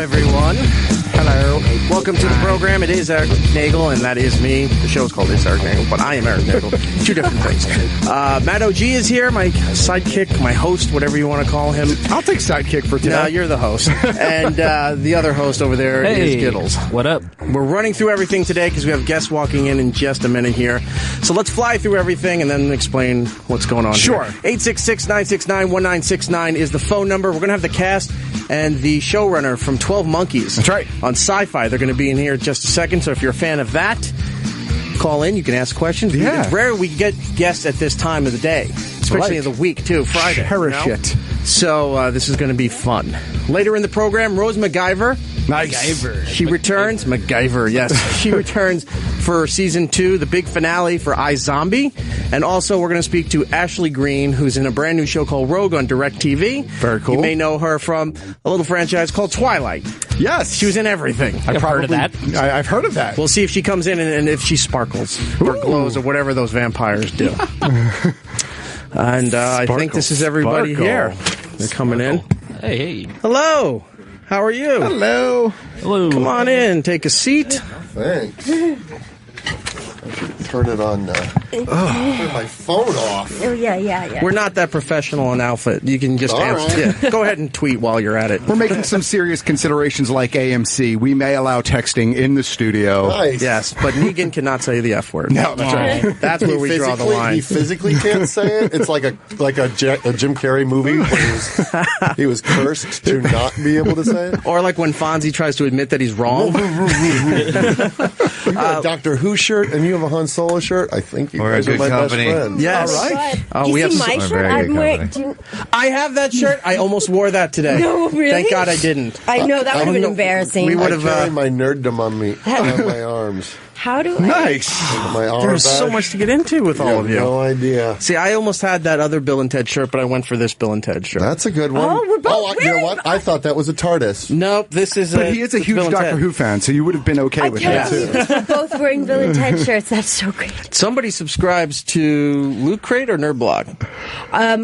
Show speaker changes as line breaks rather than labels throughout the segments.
everyone. Hello. Welcome to the program. It is Erik Nagel, and that is me. The show is called It's Erik Nagel, but I am Erik Nagel. Two different things. Matt OG is here, my sidekick, my host, whatever you want to call him.
I'll take sidekick for today.
No, you're the host. And the other host over there is Giddles.
What up?
We're running through everything today because we have guests walking in just a minute here. So let's fly through everything and then explain what's going on.
Sure.
866-969-1969 is the phone number. We're going to have the cast and the showrunner from 12 Monkeys.
That's right.
On Sci-Fi. They're going to be in here in just a second. So if you're a fan of that, call in. You can ask questions.
Yeah.
It's rare we get guests at this time of the day, especially of the week, too. Friday.
Cherish it.
So this is going to be fun. Later in the program, Rose MacGyver.
Nice.
MacGyver.
She returns. MacGyver, yes. She returns for Season 2, the big finale for iZombie. And also, we're going to speak to Ashley Green, who's in a brand new show called Rogue on DirecTV.
Very cool.
You may know her from a little franchise called Twilight.
Yes.
She was in everything.
I've heard of that.
I've heard of that.
We'll see if she comes in and if she sparkles or glows or whatever those vampires do. And I think this is everybody here. They're coming in.
Hey.
Hello. How are you?
Hello.
Hello.
Come on in. Take a seat.
Thanks. I should turn it on. Turn my phone off.
Oh, yeah.
We're not that professional in outfit. You can just
All
answer.
right.
Yeah. Go ahead and tweet while you're at it.
We're making some serious considerations like AMC. We may allow texting in the studio.
Nice.
Yes, but Negan cannot say the F word.
No, that's right.
That's where we draw the line.
He physically can't say it. It's like a Jim Carrey movie where he was cursed to not be able to say it.
Or like when Fonzie tries to admit that he's wrong.
You got a Doctor Who shirt and you have a Han Solo shirt. I think you
We're
guys
a
are
good
my
company.
best friends.
Yes.
All right.
Oh,
Do
we
you
have
see my
some-
shirt?
very good
I'm wearing.
company.
I have that shirt. I almost wore that today.
No, really?
Thank God I didn't.
I know that would have been embarrassing.
we
I
would have.
carry my nerddom on me on my arms.
How do I?
Nice.
My arm
There's so
bag.
much to get into with all of you.
No idea.
See, I almost had that other Bill and Ted shirt, but I went for this Bill and Ted shirt.
That's a good one.
Oh, we're both
you know
wearing-
what? I thought that was a TARDIS.
Nope, this is
But he is a
it's
huge
Bill and
Doctor
Ted.
Who fan, so you would have been okay
I
with
can't
that.
believe we're both wearing Bill and Ted shirts. That's so great.
Somebody subscribes to Loot Crate or Nerdblog?
I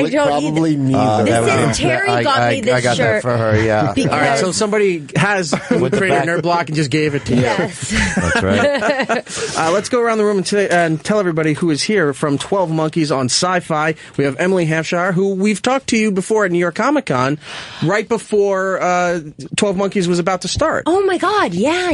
don't
Probably
either.
neither.
This is Terry got me this
I got
shirt.
that for her, yeah.
Because,
All right, so somebody has Loot Crate or Nerdblog and just gave it to you.
yes.
That's right.
Let's go around the room and tell everybody who is here from 12 Monkeys on Sci-Fi. We have Emily Hampshire, who we've talked to you before at New York Comic Con, right before 12 Monkeys was about to start.
Oh my God! Yeah.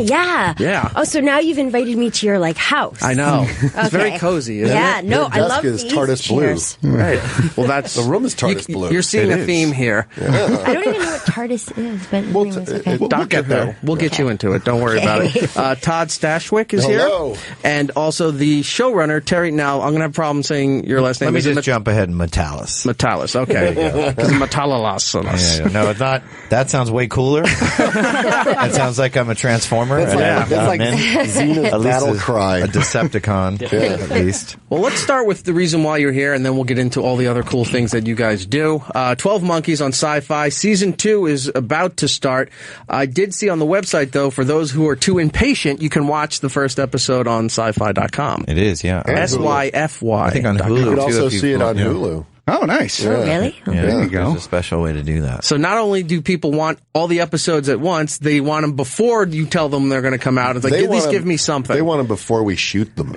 Yeah.
Oh, so now you've invited me to your house.
I know. It's very cozy, isn't
Yeah.
it?
No,
Your
I
desk
love
is
these
TARDIS blue.
chairs.
Right. Well, that's
The room is TARDIS blue.
You're seeing
It
a
is.
theme here.
I don't even know what TARDIS is, but anyways, okay.
Doctor
get there.
Who. We'll get you into it. Don't worry about it. Todd Stashwick is
Hello.
here. And also the showrunner, Terry. Now, I'm going to have a problem saying your last name.
Let me
Is it
just jump ahead and Metalis.
Metalis. Okay. Because Metalalas.
Yeah. No, it's not. That sounds way cooler. That sounds like I'm a Transformer.
That's like Xena's
At least
battle cry.
a Decepticon, at least.
Well, let's start with the reason why you're here, and then we'll get into all the other cool things that you guys do. 12 Monkeys on Sci-Fi. Season 2 is about to start. I did see on the website, though, for those who are too impatient, you can watch the first episode on sci-fi.com.
It is, yeah.
SYFY.
I think on Hulu,
You could
too.
also
if you
see it on
yeah.
Hulu.
Oh, nice.
Oh, really?
Yeah,
There you go.
There's a special way to do that.
So not only do people want all the episodes at once, they want them before you tell them they're going to come out. It's like, at least give me something.
They want them before we shoot them.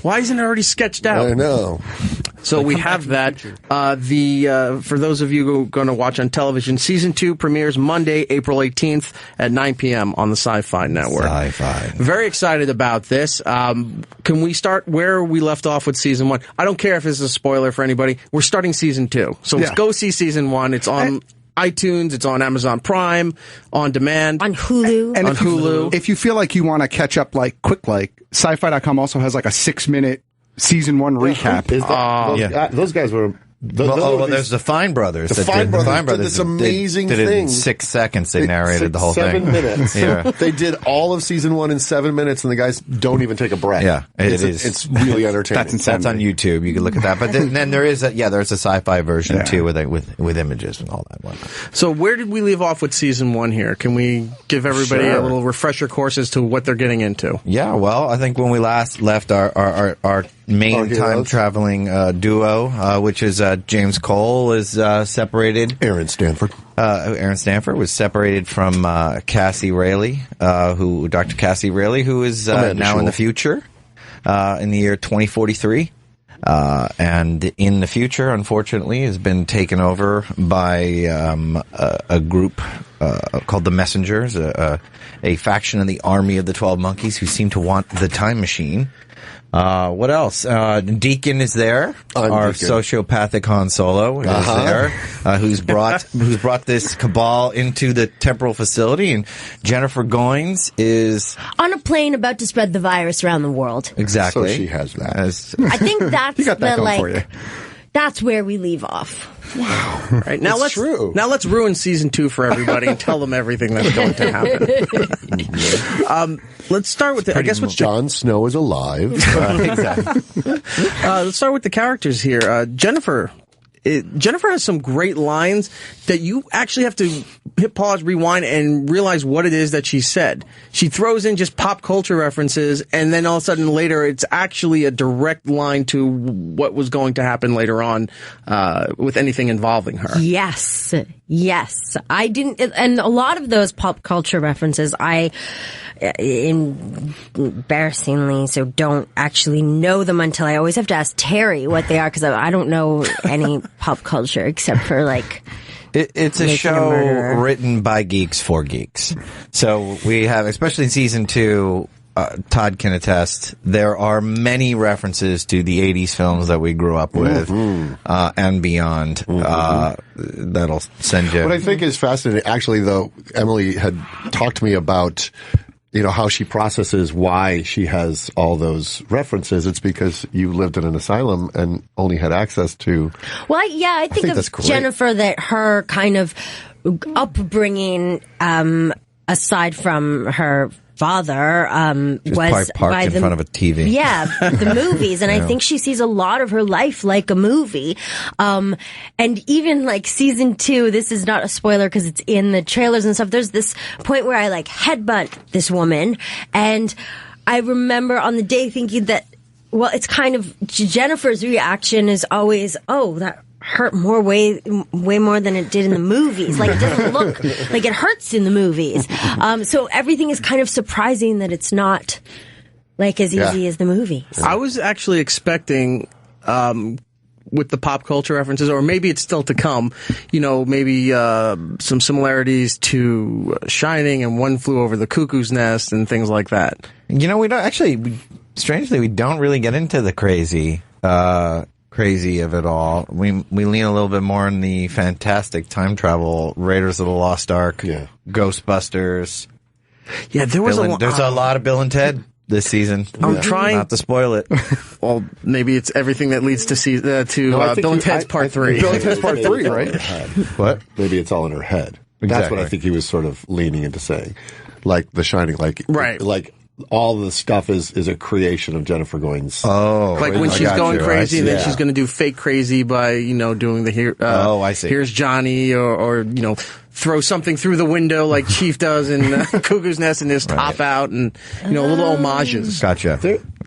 Why isn't it already sketched out?
I know.
So we have that. For those of you who are going to watch on television, Season 2 premieres Monday, April 18th at 9 p.m. on the Sci-Fi Network.
Sci-Fi.
Very excited about this. Can we start where we left off with Season 1? I don't care if this is a spoiler for anybody. We're starting Season 2. So let's
Yeah.
go see Season 1. It's on iTunes. It's on Amazon Prime, on demand.
On Hulu.
And
On Hulu.
If you feel like you want to catch up sci-fi.com also has a 6-minute season 1 recap.
Is that, those guys were
Well, there's the Fine Brothers.
The Fine Brothers did this amazing
did it in
thing.
6 seconds. They narrated the whole
7
thing.
minutes.
Yeah.
They did all of season 1 in 7 minutes, and the guys don't even take a breath.
Yeah, it is.
It's really entertaining.
That's insane.
That's on YouTube. You can look at that. But then there is there's a sci-fi version too with images and all that one.
So where did we leave off with Season 1 here? Can we give everybody a
Sure.
little refresher course as to what they're getting into?
Yeah, well, I think when we last left our main
Our heroes.
time traveling duo, which is James Cole, is separated.
Aaron Stanford.
Aaron Stanford, was separated from Cassie Rayleigh, Dr. Cassie Rayleigh, who is now in the future, in the year 2043. And in the future, unfortunately, has been taken over by a group called the Messengers, a faction of the army of the 12 Monkeys who seem to want the time machine. What else? Deacon is there. Our
Deacon.
Sociopathic Han Solo is there, who's brought this cabal into the temporal facility, and Jennifer Goines is
On a plane about to spread the virus around the world.
exactly.
So she has that.
I think that's
You got that
the
going for you.
that's where we leave off.
Right, now
It's true.
let's ruin season 2 for everybody and tell them everything that's going to happen. Let's start with
Jon Snow is alive.
Exactly.
let's start with the characters here. Jennifer has some great lines that you actually have to hit pause, rewind, and realize what it is that she said. She throws in just pop culture references, and then all of a sudden later it's actually a direct line to what was going to happen later on with anything involving her.
Yes. I didn't, and a lot of those pop culture references, embarrassingly, so don't actually know them until I always have to ask Terry what they are, because I don't know any pop culture except for like...
It's a
Making a
show
murderer.
written by geeks for geeks. So we have, especially in season 2, Todd can attest, there are many references to the 80s films that we grew up with, and beyond. That'll send you.
What I think is fascinating, actually, though, Emily had talked to me about, how she processes why she has all those references. It's because you lived in an asylum and only had access to.
Well, I think
that's
of
great.
Jennifer, that her kind of upbringing, aside from her father, was
parked
by
in front of a TV.
Yeah, the movies, and I think she sees a lot of her life like a movie. And even like season 2, this is not a spoiler because it's in the trailers and stuff. There's this point where I like headbutt this woman, and I remember on the day thinking that, well, it's kind of Jennifer's reaction is always, oh, that hurt way more than it did in the movies. Like, it doesn't look like it hurts in the movies. So everything is kind of surprising that it's not like as easy as the movies.
I was actually expecting, with the pop culture references, or maybe it's still to come, maybe some similarities to Shining and One Flew Over the Cuckoo's Nest and things like that.
We don't actually, strangely, we don't really get into the crazy of it all. We lean a little bit more on the fantastic time travel, Raiders of the Lost Ark, Ghostbusters.
Yeah, there's
a lot of Bill and Ted this season.
I'm trying
not to spoil it.
Well, maybe it's everything that leads to Bill and Ted's Part 3.
Bill and Ted's Part 3, right?
What?
Maybe it's all in her head. That's
Exactly.
what I think he was sort of leaning into saying. Like The Shining,
Right.
Like all the stuff is a creation of Jennifer Goines.
Oh,
Like when
I
she's
got
going
you.
crazy, and then
Yeah.
she's going to do fake crazy by, doing the
I see.
Here's Johnny, or throw something through the window like Chief does in Cuckoo's Nest and his top out, and, little homages.
Gotcha.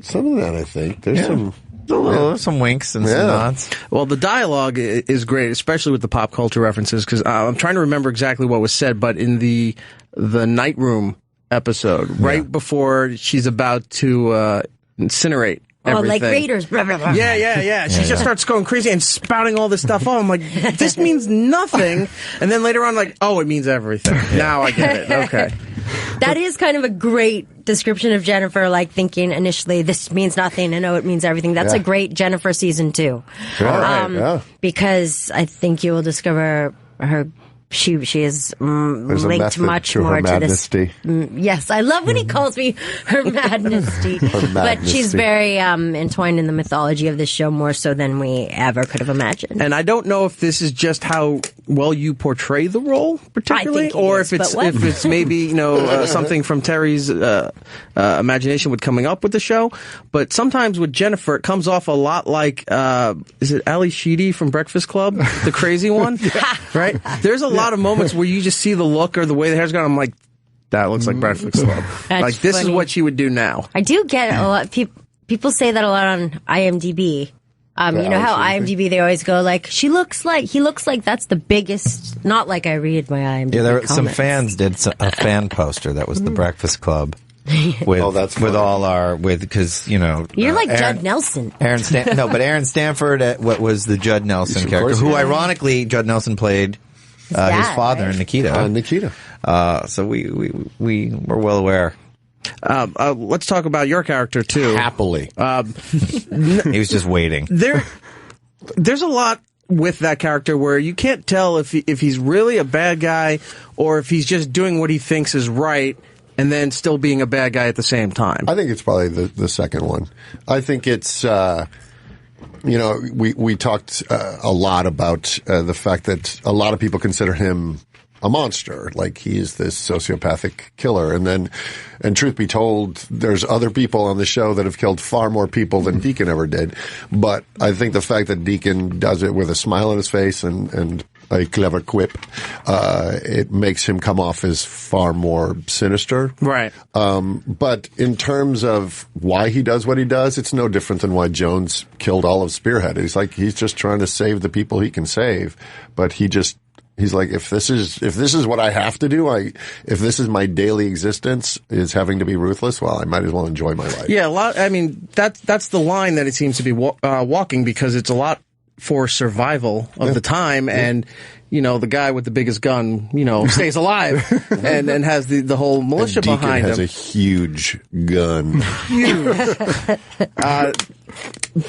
Some of that, I think. There's some.
Some winks and some nods.
Well, the dialogue is great, especially with the pop culture references, because I'm trying to remember exactly what was said, but in the Night Room episode, right before she's about to incinerate everything.
Like Raiders. Blah, blah, blah.
Yeah. She just starts going crazy and spouting all this stuff. Oh, I'm like, this means nothing. And then later on, like, oh, it means everything. Now I get it. Okay.
That is kind of a great description of Jennifer, like thinking initially, this means nothing, and oh, it means everything. That's a great Jennifer season 2. Because I think you will discover her. She is
There's a
linked
method
much
to
more
her
to this.
madnesty.
Yes, I love when he calls me her madnesty. But she's
madnesty.
very entwined in the mythology of this show, more so than we ever could have imagined.
And I don't know if this is just how well you portray the role, particularly,
I think it
or
is,
if it's
but what?
if it's maybe something from Terry's imagination with coming up with the show. But sometimes with Jennifer, it comes off a lot like is it Ali Sheedy from Breakfast Club, the crazy one, right? There's a lot of moments where you just see the look or the way the hair's gone. I'm like, that looks like Breakfast Club.
That's
like this is
funny.
what she would do now.
I do get a lot. People say that a lot on IMDb. You know how IMDb, they always go like, he looks like that's the biggest, not like I read my IMDb
Yeah, there were
comments.
some fans did a fan poster that was the Breakfast Club. Because
you're like Judd Nelson.
Aaron Stanford was the Judd Nelson character, who ironically Judd Nelson played his father in Nikita.
Nikita.
So we were well aware.
Let's talk about your character too.
Happily.
He was just waiting.
There's a lot with that character where you can't tell if he's really a bad guy or if he's just doing what he thinks is right and then still being a bad guy at the same time.
I think it's probably the second one. I think it's, we talked a lot about the fact that a lot of people consider him a monster, like he is this sociopathic killer. And truth be told, there's other people on the show that have killed far more people than Deacon ever did. But I think the fact that Deacon does it with a smile on his face and a clever quip, it makes him come off as far more sinister.
Right.
But in terms of why he does what he does, it's no different than why Jones killed all of Spearhead. He's just trying to save the people he can save, but he's like, if this is what I have to do, if this is my daily existence, is having to be ruthless, well, I might as well enjoy my life.
Yeah, that's the line that it seems to be walking, because it's a lot for survival of the time, and the guy with the biggest gun, stays alive and has the whole militia
and Deacon
behind
has
him.
a huge gun.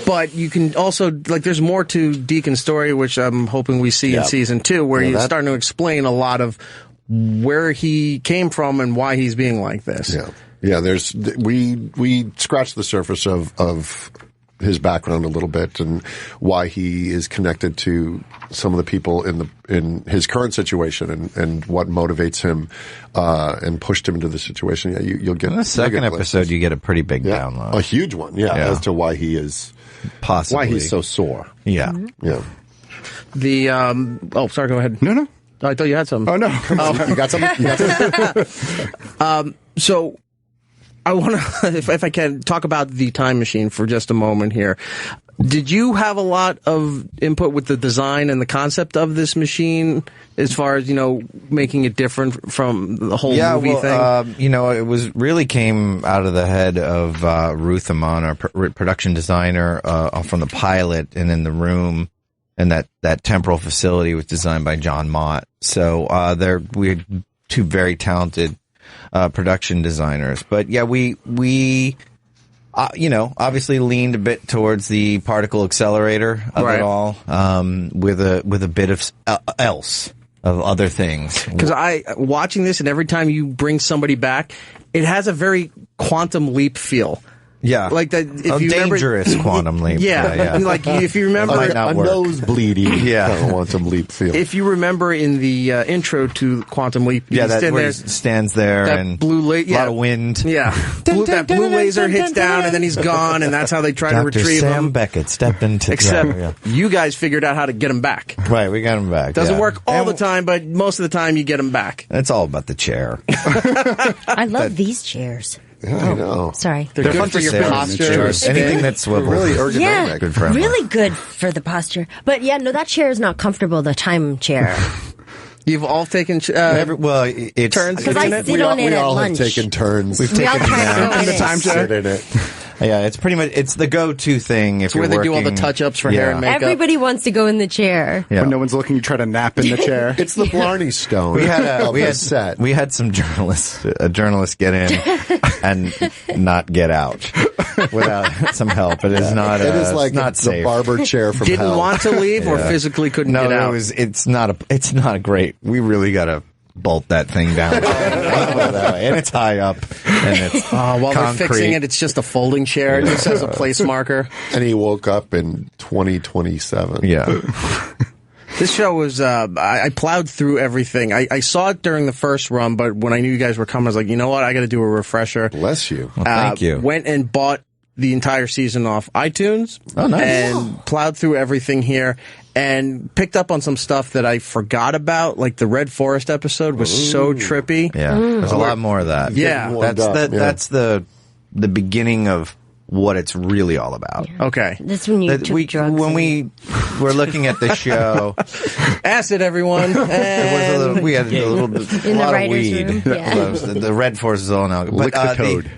But you can also, there's more to Deacon's story, which I'm hoping we see in season 2, where you're starting to explain a lot of where he came from and why he's being like this.
Yeah. We scratched the surface of his background a little bit and why he is connected to some of the people in his current situation and what motivates him and pushed him into the situation. Yeah, you'll get
in the second episode. You get a pretty big download,
a huge one. As to why he is
possibly
why he's so sore.
Yeah,
yeah.
Sorry, go ahead.
No.
I thought you had something.
Oh no,
you got something.
So I want to, if I can, talk about the time machine for just a moment here. Did you have a lot of input with the design and the concept of this machine, as far as making it different from the whole movie thing?
It was really came out of the head of Ruth Amon, our production designer, from the pilot, and in the room, and that temporal facility was designed by John Mott. So we had two very talented production designers, but we obviously leaned a bit towards the particle accelerator of it all, with a bit of else of other things.
Because watching this, and every time you bring somebody back, it has a very Quantum Leap feel.
Yeah,
like that. If you
dangerous
remember,
Quantum Leap.
Yeah, like if you remember,
might not
a
work.
nosebleedy Quantum Leap feel.
If you remember in the intro to Quantum Leap,
that where he stands there and
blue
a lot of wind.
Yeah, that blue laser hits down and then he's gone, and that's how they try to retrieve
Sam
him.
Beckett stepped into.
Except you guys figured out how to get him back.
Right, we got him back.
Doesn't work all the time, but most of the time you get him back.
It's all about the chair.
I love these chairs.
Yeah, I know.
Sorry.
They're good for your posture.
Anything that's swivel.
Really ergonomic.
Yeah,
good for
really good for the posture. But that chair is not comfortable, the time chair.
You've all taken it's turns.
Because I sit on it
we
at
all
lunch.
have taken turns.
We've
We all
taken
try to go in
the
it.
time chair.
Sit in it.
Yeah, it's pretty much the go-to thing. If
It's where they do all the touch-ups for hair and makeup.
Everybody wants to go in the chair.
Yeah.
When no one's looking, you try to nap in the chair.
It's the Blarney Stone.
We had
set.
We had some journalists get in and not get out without some help. It is not.
It is like
not
the
safe.
barber chair from
Didn't
hell.
want to leave or physically couldn't get out.
It's not great. We really got to bolt that thing down. And it's high up. And it's
while
concrete.
they're fixing it, it's just a folding chair. It just has a place marker.
And he woke up in 2027.
Yeah.
This show was, I plowed through everything. I saw it during the first run, but when I knew you guys were coming, I was like, you know what? I got to do a refresher.
Bless you.
Well, thank you.
Went and bought the entire season off iTunes.
Oh, nice.
And plowed through everything here and picked up on some stuff that I forgot about, like the Red Forest episode was so trippy.
Yeah. There's a lot more of that.
Yeah.
That's the beginning of what it's really all about.
Okay.
That's when you took drugs.
When we were looking at the show,
acid, everyone.
we had a lot of weed.
Room. Yeah.
The Red Force is all now.
Lick the toad.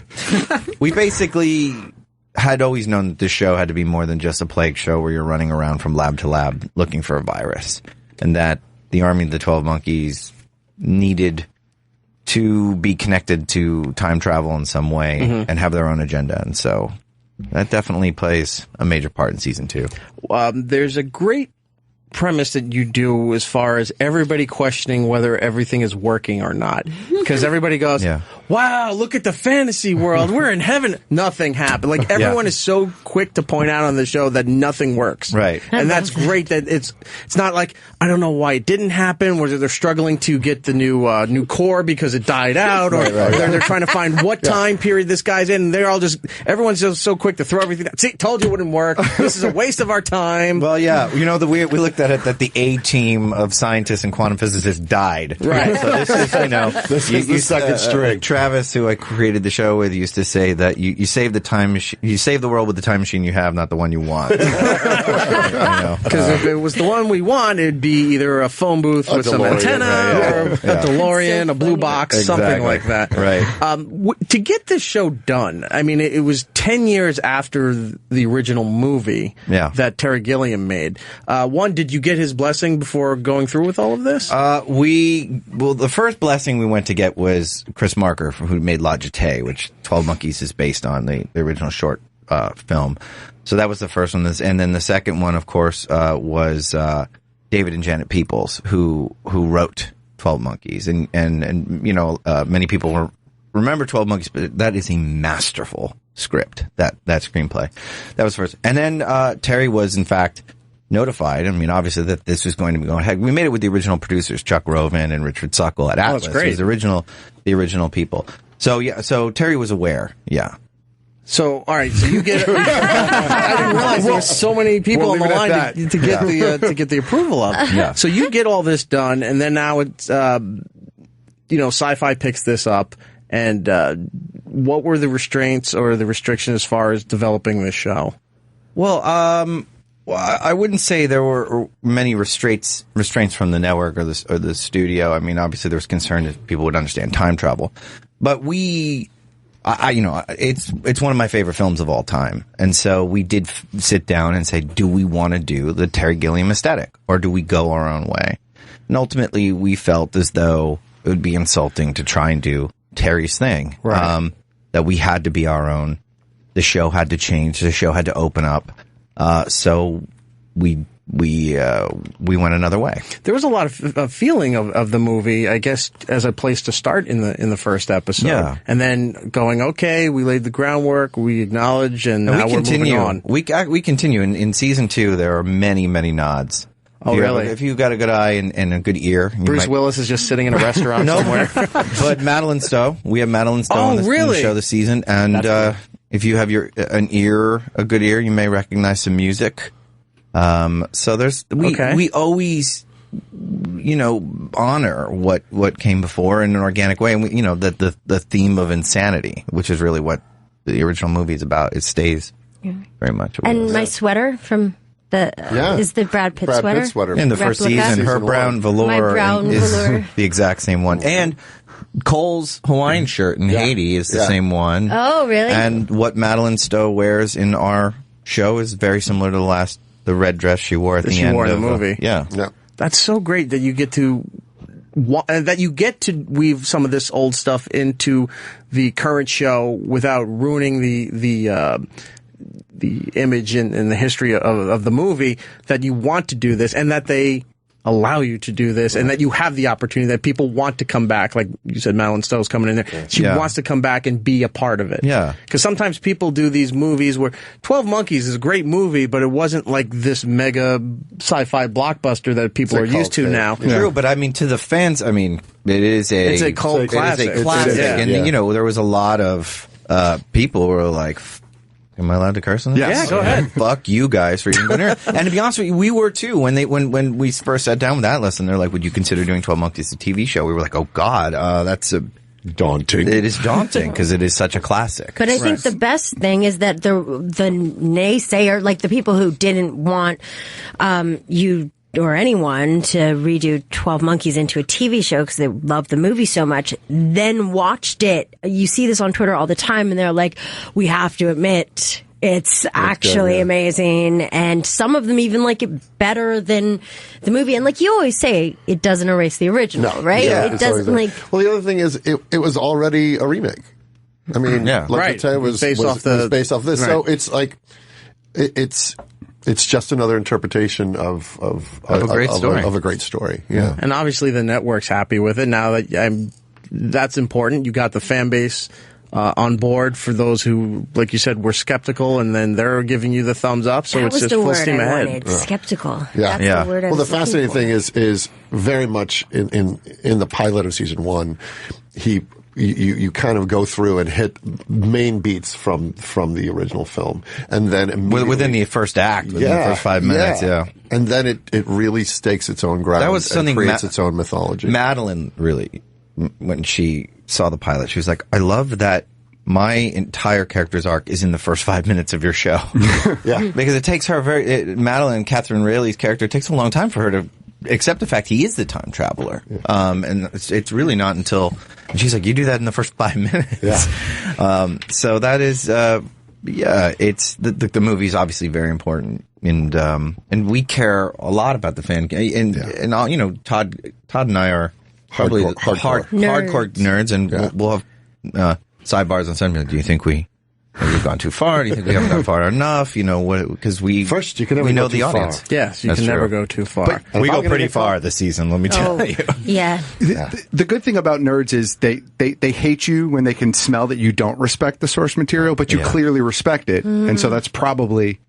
We basically had always known that this show had to be more than just a plague show where you're running around from lab to lab looking for a virus, and that the Army of the 12 Monkeys needed to be connected to time travel in some way and have their own agenda. And so that definitely plays a major part in season 2.
There's a great premise that you do as far as everybody questioning whether everything is working or not. Because everybody goes, wow, look at the fantasy world. We're in heaven. Nothing happened. Like, everyone is so quick to point out on the show that nothing works.
Right.
And that's great that it's not like, I don't know why it didn't happen, whether they're struggling to get the new core because it died out, or they're trying to find what time period this guy's in. And they're all everyone's just so quick to throw everything out. See, told you it wouldn't work. This is a waste of our time.
Well, yeah. You know, we looked at it that the A team of scientists and quantum physicists died.
Right.
So this is,
this is the second string.
Travis, who I created the show with, used to say that you save the time machine, you save the world with the time machine you have, not the one you want.
Because if it was the one we want, it'd be either a phone booth with some antenna, or a DeLorean, a blue box, something like that.
Right.
To get this show done, I mean, it was 10 years after the original movie that Terry Gilliam made. One, did you get his blessing before going through with all of this?
The first blessing we went to get was Chris Marker, who made La Jetée, which 12 Monkeys is based on, the original short film. So that was the first one. And then the second one, of course, was David and Janet Peoples, who wrote 12 Monkeys. And many people remember 12 Monkeys, but that is a masterful script, that screenplay. That was first. And then Terry was, in fact, notified, I mean, obviously, that this was going to be going ahead. We made it with the original producers, Chuck Roven and Richard Suckle at Atlas.
That's great.
It was the original people. So, so Terry was aware,
So, all right, so you get I didn't realize there were so many people on the line to get the approval of.
Yeah.
So you get all this done, and then now it's, Sci-Fi picks this up, and what were the restraints or the restrictions as far as developing this show?
Well, I wouldn't say there were many restraints from the network or the studio. I mean, obviously there was concern that people would understand time travel, but it's one of my favorite films of all time, and so we did sit down and say, do we want to do the Terry Gilliam aesthetic, or do we go our own way? And ultimately, we felt as though it would be insulting to try and do Terry's thing.
Right.
That we had to be our own. The show had to change. The show had to open up. So we went another way.
There was a lot of feeling of the movie, I guess, as a place to start in the first episode.
Yeah.
And then going, okay, we laid the groundwork, we acknowledge, and now we're moving on.
We continue. In season 2, there are many, many nods.
Oh, really?
If you've got a good eye and a good ear.
Bruce Willis is just sitting in a restaurant somewhere.
But Madeline Stowe. We have Madeline Stowe in the show this season. And if you have a good ear, you may recognize some music. So we always, honor what came before in an organic way. And the theme of insanity, which is really what the original movie is about. It stays very much.
And my sweater from is the Brad Pitt sweater.
In the first season, her brown velour is the exact same one. And Cole's Hawaiian shirt in Haiti is the same one.
Oh, really?
And what Madeline Stowe wears in our show is very similar to the red dress she wore at the end
of the movie.
Yeah.
That's so great that you get to weave some of this old stuff into the current show without ruining the image and the history of the movie, that you want to do this and that they allow you to do this, and that you have the opportunity, that people want to come back. Like you said, Madeline Stowe's coming in there. She wants to come back and be a part of it.
Yeah.
Because sometimes people do these movies where 12 Monkeys is a great movie, but it wasn't like this mega sci-fi blockbuster that people are used to now.
True, but I mean, to the fans, I mean, it's a
cult classic.
It's a classic. And there was a lot of people who were like, am I allowed to curse on this?
Yeah, go ahead.
Fuck you guys for even going here. And to be honest with you, we were too. When we first sat down with Atlas and they're like, would you consider doing 12 Monkeys a TV show? We were like, oh God, that's
daunting.
It is daunting because it is such a classic.
But I think the best thing is that the naysayer, like the people who didn't want you or anyone to redo 12 Monkeys into a TV show because they loved the movie so much, then watched it. You see this on Twitter all the time, and they're like, we have to admit, it's actually amazing. And some of them even like it better than the movie. And like you always say, it doesn't erase the original, right?
Yeah,
it doesn't like...
Well, the other thing is, it was already a remake. I mean, like it was based off this. Right. So it's like, it's just another interpretation of
a great story.
Of a great story. Yeah.
And obviously the network's happy with it now that that's important. You got the fan base on board for those who, like you said, were skeptical, and then they're giving you the thumbs up. So it's just full steam ahead.
Skeptical.
Yeah.
That's the word I
well, the
was
fascinating
looking
thing is very much in the pilot of season 1, you kind of go through and hit main beats from the original film, and then
within the first act, within the first 5 minutes,
and then it really stakes its own ground.
That was something
and creates its own mythology.
Madeline really, when she saw the pilot, she was like, "I love that my entire character's arc is in the first 5 minutes of your show."
Yeah,
because it takes her Madeline, Catherine Rayleigh's character, it takes a long time for her to accept the fact he is the time traveler. And it's really not until she's like, you do that in the first 5 minutes.
Yeah.
So that is, it's the movie's obviously very important. And we care a lot about the fan, and all, you know, Todd and I are probably hardcore nerds, and we'll have, sidebars on something. Do you think we've gone too far? Do you think we haven't gone far enough? You know, because you can never know the audience.
Yes, you can never go too far.
But we go pretty far this season, let me tell you.
Yeah.
The good thing about nerds is they hate you when they can smell that you don't respect the source material, but you clearly respect it. And so that's probably...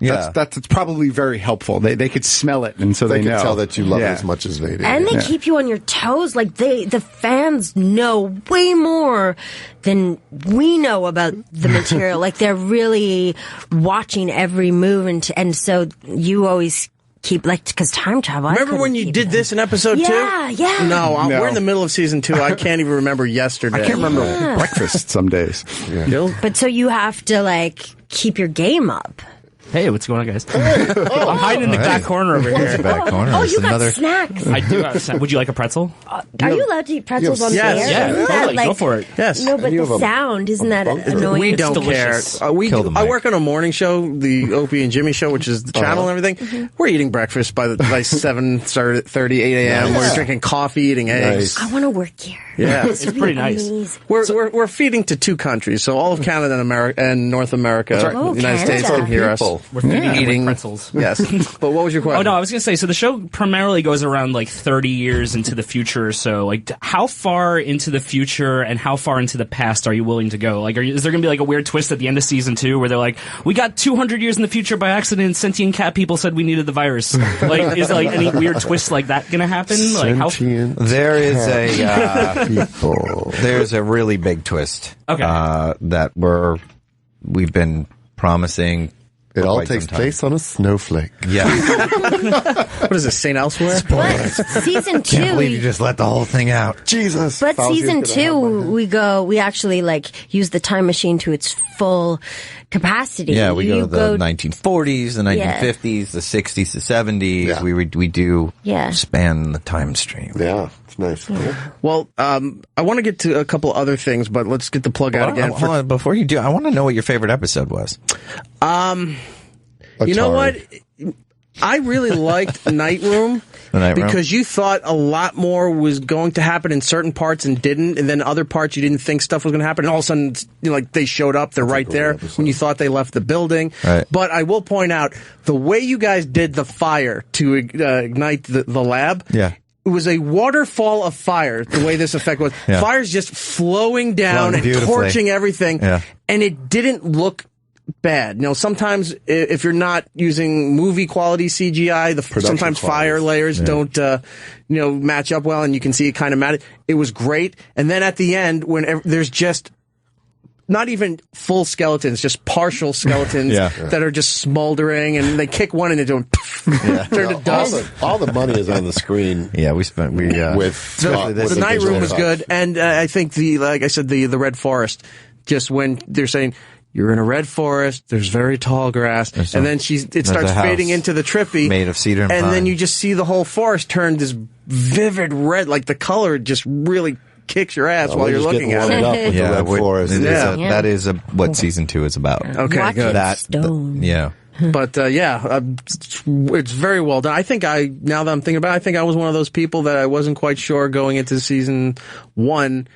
That's probably very helpful. They could smell it, and so they know.
Can tell that you love it as much as they do.
And they keep you on your toes. Like the fans know way more than we know about the material. Like they're really watching every move, and so you always keep because time travel.
Remember when you did this in episode 2?
Yeah.
No, we're in the middle of season 2. I can't even remember yesterday.
I can't remember breakfast some days.
Yeah.
But so you have to keep your game up.
Hey, what's going on, guys? I'm hiding in the back corner over here.
Back corner.
Oh, you got snacks.
I do have snacks. Would you like a pretzel?
Are you allowed to eat pretzels on the
Yes.
air?
Yeah, totally. Go for it.
Yes.
No, but the sound, isn't that annoying?
We don't
delicious.
care. I work on a morning show, the Opie and Jimmy show, which is the channel and everything. We're eating breakfast by 7:30, 8 a.m. We're drinking coffee, eating eggs.
I want to work here.
Yeah.
It's
pretty nice.
amazing.
We're feeding to 2 countries, so all of Canada and America and North America,
Oh,
the United
Canada.
States can hear us.
We're feeding
eating
pretzels.
Yes. But what was your question?
Oh, no, I was going to say, so the show primarily goes around 30 years into the future or so. How far into the future and how far into the past are you willing to go? Is there going to be a weird twist at the end of season 2 where they're like, we got 200 years in the future by accident, sentient cat people said we needed the virus. Is there any weird twist like that going to happen?
There is a really big twist.
Okay.
That we've been promising.
It all takes place on a snowflake.
Yeah.
What is this, St. Elsewhere?
But season 2,
Can't believe you just let the whole thing out.
Jesus.
but season 2, we actually use the time machine to its full capacity.
Yeah, we go to the 1940s, the 1950s, the 60s, the 70s.
Yeah.
We do
Yeah.
span the time stream.
Yeah, it's nice.
Well, I want to get to a couple other things, but let's get the plug out again.
Hold on, before you do, I want to know what your favorite episode was.
You know what? I really liked Night Room because you thought a lot more was going to happen in certain parts and didn't, and then other parts you didn't think stuff was going to happen, and all of a sudden, they showed up, they're right there when you thought they left the building.
Right.
But I will point out, the way you guys did the fire to ignite the lab, it was a waterfall of fire, the way this effect was.
Yeah.
Fire's just flowing down and torching everything, and it didn't look bad. Sometimes if you're not using movie quality CGI, sometimes fire layers don't, match up well, and you can see it kind of matted. It was great. And then at the end, when there's just not even full skeletons, just partial skeletons that are just smoldering, and they kick one and they turn to dust.
All the money is on the screen.
Yeah, with
the night room was good, and I think like I said, the Red Forest. Just when they're saying you're in a red forest, there's very tall grass, and then it starts fading into the trippy
made of cedar and pine.
then you just see the whole forest turn this vivid red, like the color just really kicks your ass while you're looking at it.
Up with the red forest.
That is what season 2 is about.
Okay,
Watch
good.
Stone.
But it's very well done. I think now that I'm thinking about it, I think I was one of those people that I wasn't quite sure going into season 1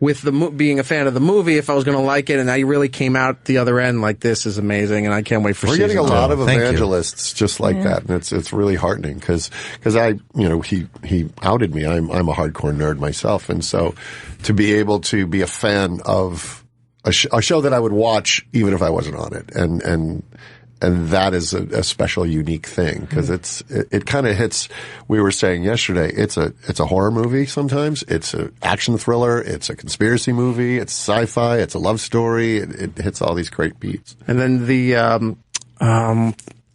with being a fan of the movie if I was going to like it, and I really came out the other end like, this is amazing, and I can't wait for season 2.
We're getting a lot of evangelists just like that, and it's really heartening because he outed me. I'm a hardcore nerd myself, and so to be able to be a fan of a show that I would watch even if I wasn't on it, and that is a special, unique thing because it kind of hits. We were saying yesterday, it's a horror movie. Sometimes it's an action thriller. It's a conspiracy movie. It's sci-fi. It's a love story. It hits all these great beats.
And then I'm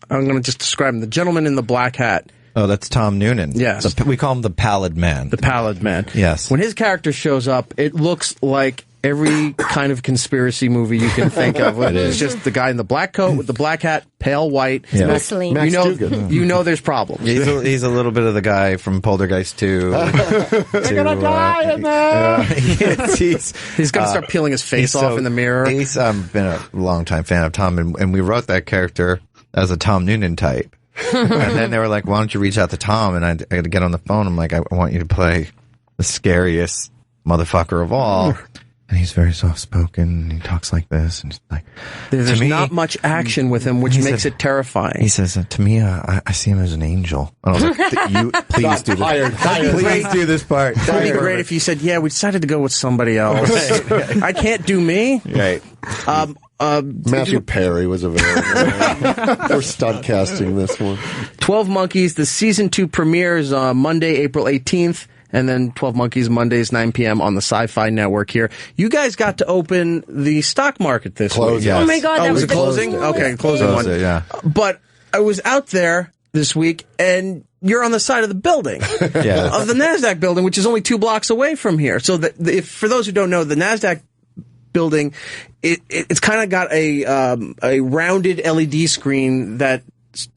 going to just describe him. The gentleman in the black hat.
Oh, that's Tom Noonan.
Yes,
we call him the Pallid Man.
The Pallid Man.
Yes.
When his character shows up, it looks like every kind of conspiracy movie you can think of. It's just the guy in the black coat with the black hat, pale white.
Yeah. Whistling.
You know there's problems.
He's a little bit of the guy from Poltergeist 2.
They're gonna die in there.
He's going to start peeling his face off in the mirror.
He's been a long-time fan of Tom, and we wrote that character as a Tom Noonan type. And then they were like, why don't you reach out to Tom? And I had to get on the phone. I'm like, I want you to play the scariest motherfucker of all. And he's very soft-spoken, and he talks like this, and like...
There's not much action with him, which makes it terrifying.
He says, to me, I see him as an angel. And I was like, please do this. Please do this part.
That'd be great if you said, yeah, we decided to go with somebody else. I can't do me.
Right.
Matthew Perry was available. We're stunt casting this one.
12 Monkeys, the season 2 premieres Monday, April 18th. And then 12 Monkeys, Mondays, 9 p.m. on the Sci-Fi Network here. You guys got to open the stock market this week.
Yes.
Oh my God, that was
it closing? Okay, closing one.
Yeah.
But I was out there this week, and you're on the side of the building of the NASDAQ building, which is only 2 blocks away from here. So for those who don't know, the NASDAQ building, it's kind of got a rounded LED screen that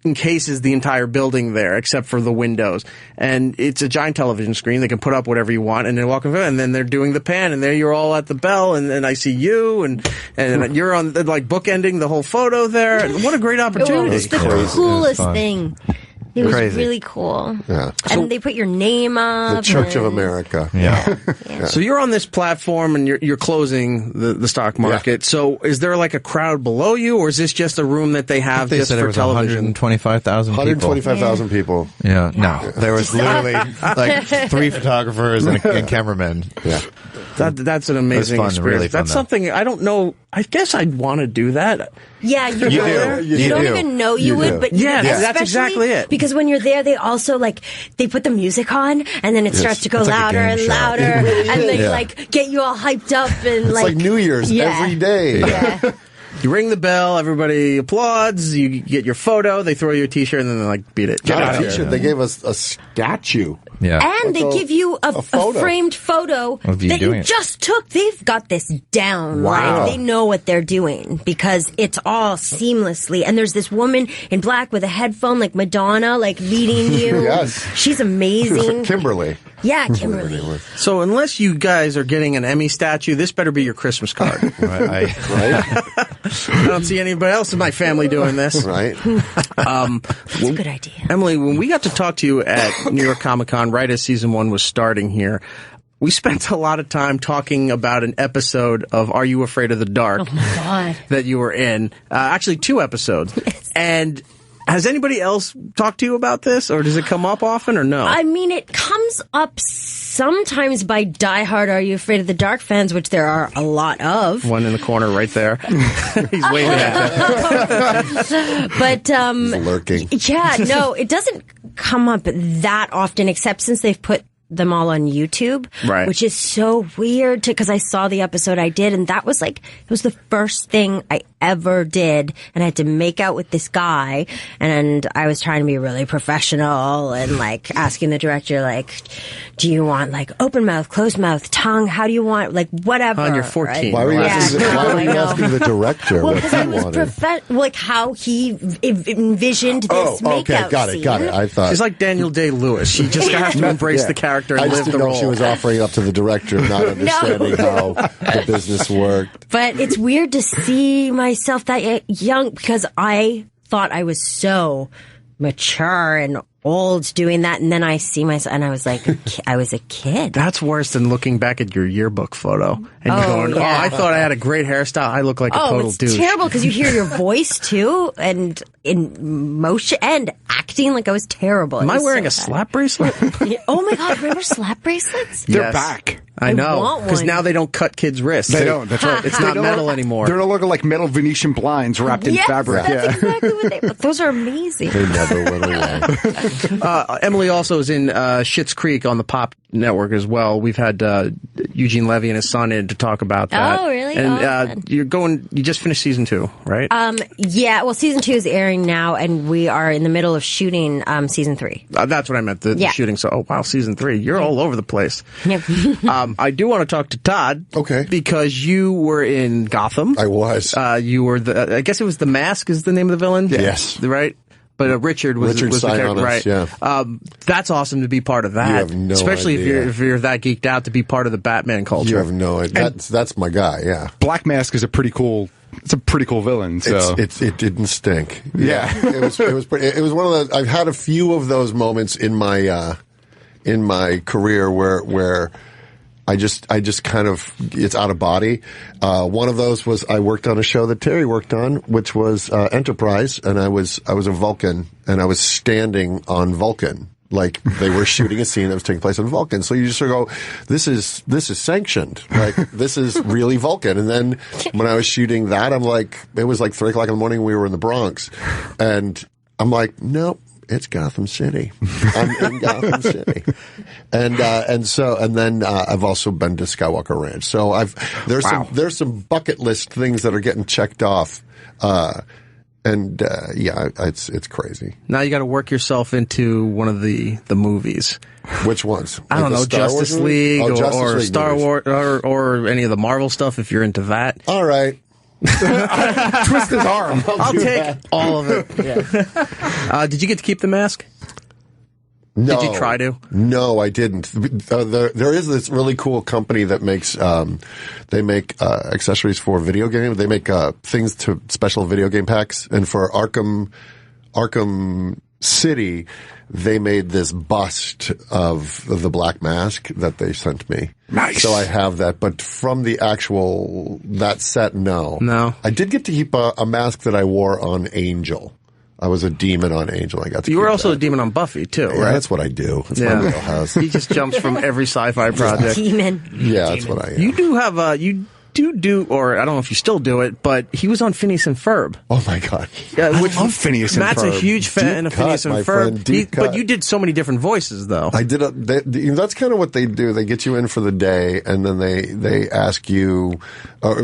encases the entire building there, except for the windows. And it's a giant television screen. They can put up whatever you want, and they're walking through, and then they're doing the pan, and there you're all at the bell, and I see you, and you're on, like, bookending the whole photo there. And what a great opportunity.
It was the coolest thing. It was really cool.
Yeah.
And they put your name up.
The Church of America.
Yeah.
So you're on this platform and you're closing the stock market. Yeah. So is there like a crowd below you, or is this just a room that they have just for television?
125,000 people.
125,000 people.
Yeah. No. There was literally like 3 photographers and cameramen.
Yeah.
That's an amazing experience.
Really fun,
that's something I don't know. I guess I'd want to do that.
Yeah, you do. You don't even know you would, but
that's exactly it.
Because when you're there, they also they put the music on, and then it starts to go louder and louder, and they get you all hyped up and
it's like New Year's every day.
Yeah.
You ring the bell, everybody applauds, you get your photo, they throw you a t-shirt, and then they beat it.
Not a t-shirt, they gave us a statue.
Yeah.
And they give you a framed photo that you just took. They've got this down.
Wow.
Like, they know what they're doing because it's all seamlessly. And there's this woman in black with a headphone, like Madonna, leading you.
Yes.
She's amazing.
Kimberly.
Yeah, Kimberly.
So unless you guys are getting an Emmy statue, this better be your Christmas card.
Right?
I don't see anybody else in my family doing this.
Right.
That's a good idea.
Emily, when we got to talk to you at New York Comic Con right as season 1 was starting here, we spent a lot of time talking about an episode of Are You Afraid of the Dark?
Oh my God.
That you were in. Actually, 2 episodes. Yes. And has anybody else talked to you about this, or does it come up often, or no?
I mean, it comes up sometimes by diehard Are You Afraid of the Dark fans, which there are a lot of.
One in the corner right there. He's waving at
that. But,
he's lurking.
Yeah, no, it doesn't come up that often, except since they've put them all on YouTube,
right?
Which is so weird because I saw the episode I did, and that was like it was the first thing I ever did, and I had to make out with this guy, and I was trying to be really professional and like asking the director like, do you want like open mouth, closed mouth, tongue? How do you want like whatever?
On your 14.
Right?
Why were you asking the director
Well,
what
because
he
I was
wanted?
like how he envisioned this makeout
got it. I thought
she's like Daniel Day-Lewis. She just has to embrace the character and
I just
live the
didn't know
role.
she was offering up to the director, not understanding how the business worked.
But it's weird to see myself that young because I thought I was so mature and old doing that, and then I see myself, and I was like, I was a kid.
That's worse than looking back at your yearbook photo and you're going,
yeah.
I thought I had a great hairstyle. I look like a total
it's
douche.
terrible because you hear your voice too, and in motion and acting like I was terrible.
Am I wearing a slap bracelet?
Oh my god! Remember slap bracelets?
They're back.
I know,
want
because
one.
now they don't cut kids' wrists.
They don't. That's right.
It's not metal anymore.
They're no longer like metal Venetian blinds wrapped in
Yes,
fabric.
that's exactly what they. Those are amazing.
They never went away.
Emily also is in Schitt's Creek on the Pop Network as well. We've had Eugene Levy and his son in to talk about that.
Oh, really?
And you just finished season 2, right?
Yeah. Well, season 2 is airing now, and we are in the middle of shooting season 3.
That's what I meant, the shooting. So, oh, wow, season 3. You're all over the place. I do want to talk to Todd.
Okay.
Because you were in Gotham.
I was.
You were I guess it was The Mask is the name of the villain?
Yes.
Right? But Richard was the character, right?
Yeah.
That's awesome to be part of that.
You have no
especially
idea.
if you're that geeked out to be part of the Batman culture.
You have no idea. That's my guy. Yeah.
Black Mask is a pretty cool villain. So
It didn't stink.
Yeah.
It was one of the. I've had a few of those moments in my career where I just kind of, it's out of body. One of those was I worked on a show that Terry worked on, which was Enterprise, and I was a Vulcan, and I was standing on Vulcan. Like they were shooting a scene that was taking place on Vulcan. So you just sort of go, this is sanctioned. Like this is really Vulcan. And then when I was shooting that, I'm like, it was like 3:00 in the morning. We were in the Bronx, and I'm like, nope. It's Gotham City. I'm in Gotham City, and then I've also been to Skywalker Ranch. So there's some bucket list things that are getting checked off, it's crazy.
Now you got to work yourself into one of the movies.
Which ones?
I don't know, Justice League or Star
movies.
Wars or any of the Marvel stuff if you're into that.
All right.
twist his arm.
I'll take all of it. Yeah. Did you get to keep the mask?
No.
Did you try to?
No, I didn't. There is this really cool company that makes, they make, accessories for video games. They make, things to special video game packs. And for Arkham City, they made this bust of the Black Mask that they sent me.
Nice.
So I have that, but from that set, no.
No.
I did get to keep a mask that I wore on Angel. I was a demon on Angel. I got to.
You were
keep
also
that.
a demon on Buffy too,
Yeah,
right?
that's what I do. That's my wheelhouse.
He just jumps from every sci-fi project.
Demon.
Yeah, that's what I am.
You do have do, or I don't know if you still do it, but he was on Phineas and Ferb.
Oh my god!
I
love Phineas and
Matt's
Ferb.
a huge fan of
Deep cut,
Phineas and
my
Ferb.
friend, deep
But
cut.
you did so many different voices, though.
I did. That's kind of what they do. They get you in for the day, and then they ask you.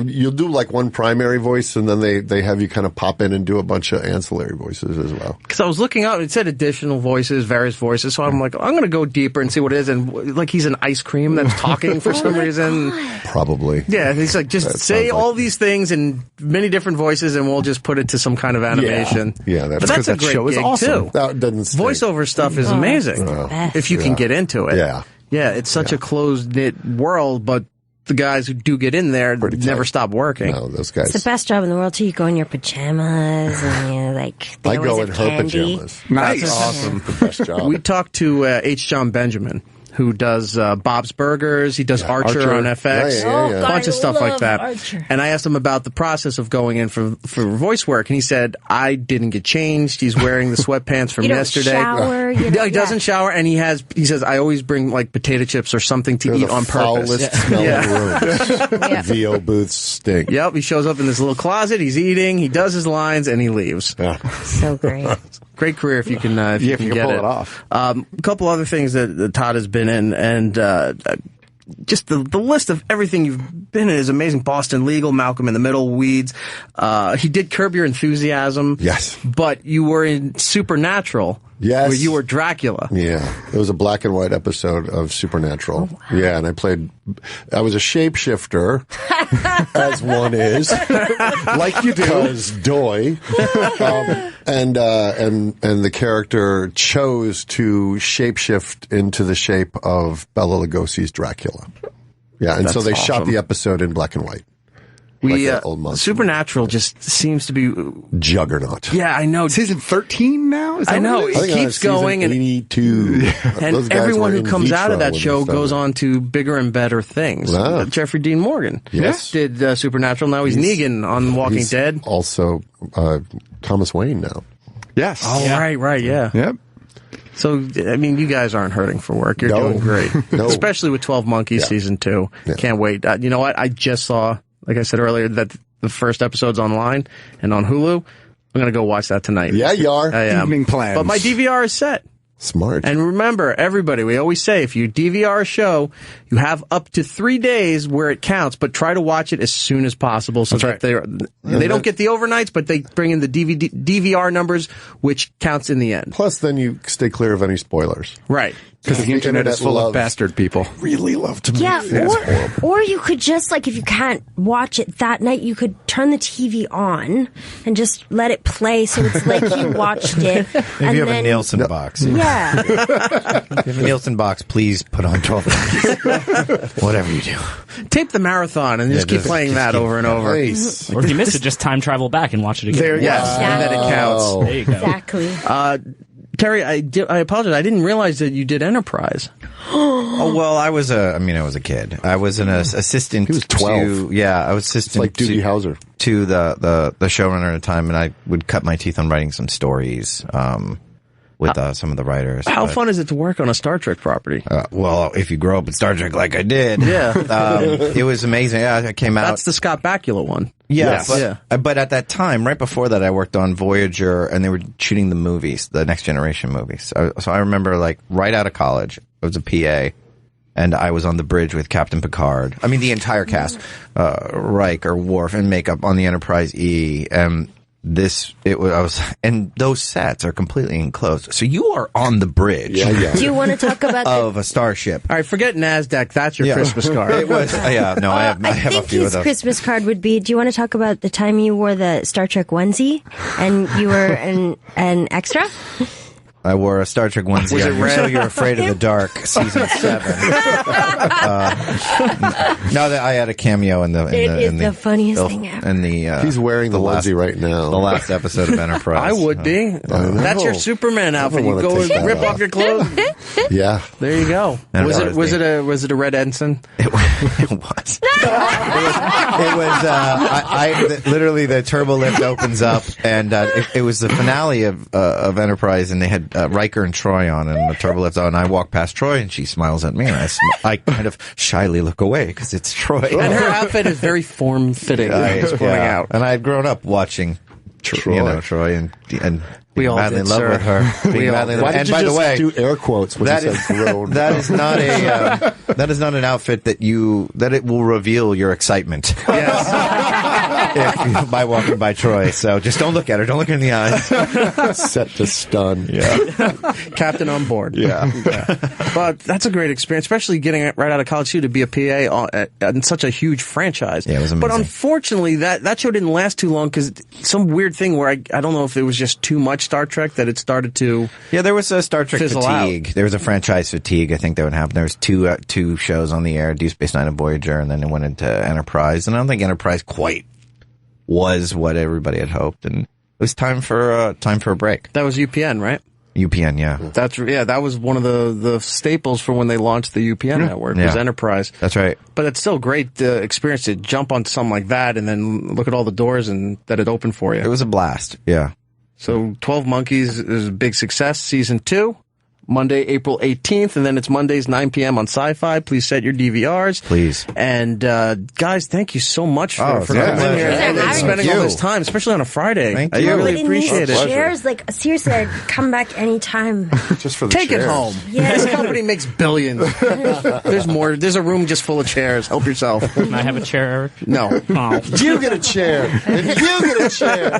You'll do like one primary voice, and then they have you kind of pop in and do a bunch of ancillary voices as well.
Because I was looking up, it said additional voices, various voices. So I'm like, I'm going to go deeper and see what it is. And like, he's an ice cream that's talking for some reason.
Probably.
Yeah, he's like, just
That
say
sounds like-
all these things in many different voices, and we'll just put it to some kind of animation.
Yeah,
but that's a
that
great
show is
gig
awesome.
too.
That doesn't stink.
Voiceover stuff is amazing
best.
if you can get into it.
Yeah.
Yeah, it's such a closed-knit world, but the guys who do get in there
Pretty
never
tight.
stop working.
No, those guys.
It's the best job in the world too. You go in your pajamas and you like. They
I
always
go in
have
her
candy.
pajamas.
Nice.
That's awesome.
The best job.
We talked to H. John Benjamin, who does Bob's Burgers. He does Archer on FX.
Yeah.
Oh,
A bunch
God,
of stuff
I
like
love
that.
Archer.
And I asked him about the process of going in for voice work, and he said, I didn't get changed. He's wearing the sweatpants from
You don't
yesterday.
shower. You
No,
don't,
he doesn't shower, and he says, I always bring like potato chips or something to
They're
eat
the
on purpose.
foulest smelling rooms.
Yeah.
VO booths stink.
Yep, he shows up in this little closet, he's eating, he does his lines, and he leaves.
Yeah.
So great.
Great career if you can, if you can get
pull
it.
it off.
A couple other things that Todd has been in, and just the list of everything you've been in is amazing. Boston Legal, Malcolm in the Middle, Weeds. He did Curb Your Enthusiasm.
Yes.
But you were in Supernatural.
Yes.
Where you were Dracula.
Yeah. It was a black and white episode of Supernatural. Oh, wow. Yeah, and I was a shapeshifter, as one is.
Like you do.
Because doy. And the character chose to shapeshift into the shape of Bela Lugosi's Dracula. Yeah, and so they shot the episode in black and white.
Supernatural just seems to be
juggernaut.
Yeah, I know.
Season 13 now?
I know. It keeps going.
And 82.
And everyone who comes out of that show goes on to bigger and better things.
Wow.
Jeffrey Dean Morgan did Supernatural. Now he's Negan on Walking Dead.
Also Thomas Wayne now.
Yes.
Oh, yeah. Right, yeah.
Yep.
So, I mean, you guys aren't hurting for work. You're doing great. Especially with 12 Monkeys Season 2. Yeah. Can't wait. You know what? I just saw, like I said earlier, that the first episode's online and on Hulu. I'm going to go watch that tonight.
Yeah, you are.
I am.
Evening plans.
But my DVR is set.
Smart.
And remember, everybody, we always say, if you DVR a show, you have up to 3 days where it counts, but try to watch it as soon as possible so that they don't get the overnights, but they bring in the DVR numbers, which counts in the end.
Plus, then you stay clear of any spoilers.
Right.
Because the internet is full of bastard people.
Really love to
or you could just, like, if you can't watch it that night, you could turn the TV on and just let it play so it's like you watched it.
If you have a Nielsen box.
Yeah.
If you have a Nielsen box, please put on 12 Monkeys. Whatever you do.
Tape the marathon and just keep playing that over and over.
Nice.
Or if you miss it, just time travel back and watch it again.
Yes, and then it counts.
There you go.
Exactly.
Terry, I apologize. I didn't realize that you did Enterprise.
Oh, well, I was a kid. I was an assistant.
He was 12.
I was assistant
like Doogie Howser.
To the showrunner at the time, and I would cut my teeth on writing some stories with some of the writers.
How fun is it to work on a Star Trek property?
Well, if you grow up with Star Trek like I did, it was amazing. Yeah, I came out.
That's the Scott Bakula one.
Yeah, but at that time, right before that, I worked on Voyager, and they were shooting the movies, the Next Generation movies. So I remember, like, right out of college, I was a PA, and I was on the bridge with Captain Picard. I mean, the entire cast, Riker, Worf, and makeup on the Enterprise E, and and those sets are completely enclosed. So you are on the bridge.
Yeah. Do you want to talk about
of a starship?
All right, forget NASDAQ. That's your Christmas card.
It was. I have a few of those.
Christmas card would be, do you want to talk about the time you wore the Star Trek onesie and you were an extra?
I wore a Star Trek onesie.
Was it red?
So You're Afraid of the Dark, season 7. No, that I had a cameo in
the funniest thing ever.
He's wearing the onesie right now.
The last episode of Enterprise.
I would be. That's your Superman outfit. You go and rip off your clothes.
Yeah.
There you go. Was it a red ensign?
It was. It was. Literally the turbo lift opens up, and it was the finale of Enterprise, and they had Riker and Troy on, and the turbo lift's on. And I walk past Troy, and she smiles at me, and I kind of shyly look away because it's Troy.
And her outfit is very form-fitting. It's pointing out.
And I had grown up watching Troy, and
we all
madly
did,
in love
sir.
with her.
Why did you
by the way,
do air quotes when you said grown?
That is not an outfit that it will reveal your excitement.
Yes.
By walking by Troy. So just don't look at her. Don't look her in the eyes.
Set to stun.
Yeah. Captain on board.
Yeah.
But that's a great experience, especially getting right out of college too, to be a PA on such a huge franchise.
Yeah, it was amazing.
But unfortunately, that show didn't last too long because some weird thing where I don't know if it was just too much Star Trek that it started to
there was a Star Trek fatigue.
Out.
There was a franchise fatigue. I think that would happen. There was two shows on the air, Deep Space Nine and Voyager, and then it went into Enterprise. And I don't think Enterprise quite was what everybody had hoped, and it was time for a break.
That was UPN, right?
UPN, yeah.
That was one of the staples for when they launched the UPN network. Was Enterprise.
That's right.
But it's still great experience to jump on something like that and then look at all the doors and that it opened for you.
It was a blast. Yeah.
So 12 Monkeys is a big success. Season 2. Monday, April 18th, and then it's Mondays, 9 p.m. on Sci-Fi. Please set your DVRs.
Please.
And, guys, thank you so much for coming
yeah.
in here and spending all this time, especially on a Friday.
Thank
I
you.
really appreciate it.
Chairs, like, seriously, I'd come back anytime.
Just for the
Take
chairs.
it home.
Yeah.
This company makes billions. There's more. There's a room just full of chairs. Help yourself.
Can I have a chair, Eric?
No.
Oh.
You get a chair. And you get a chair.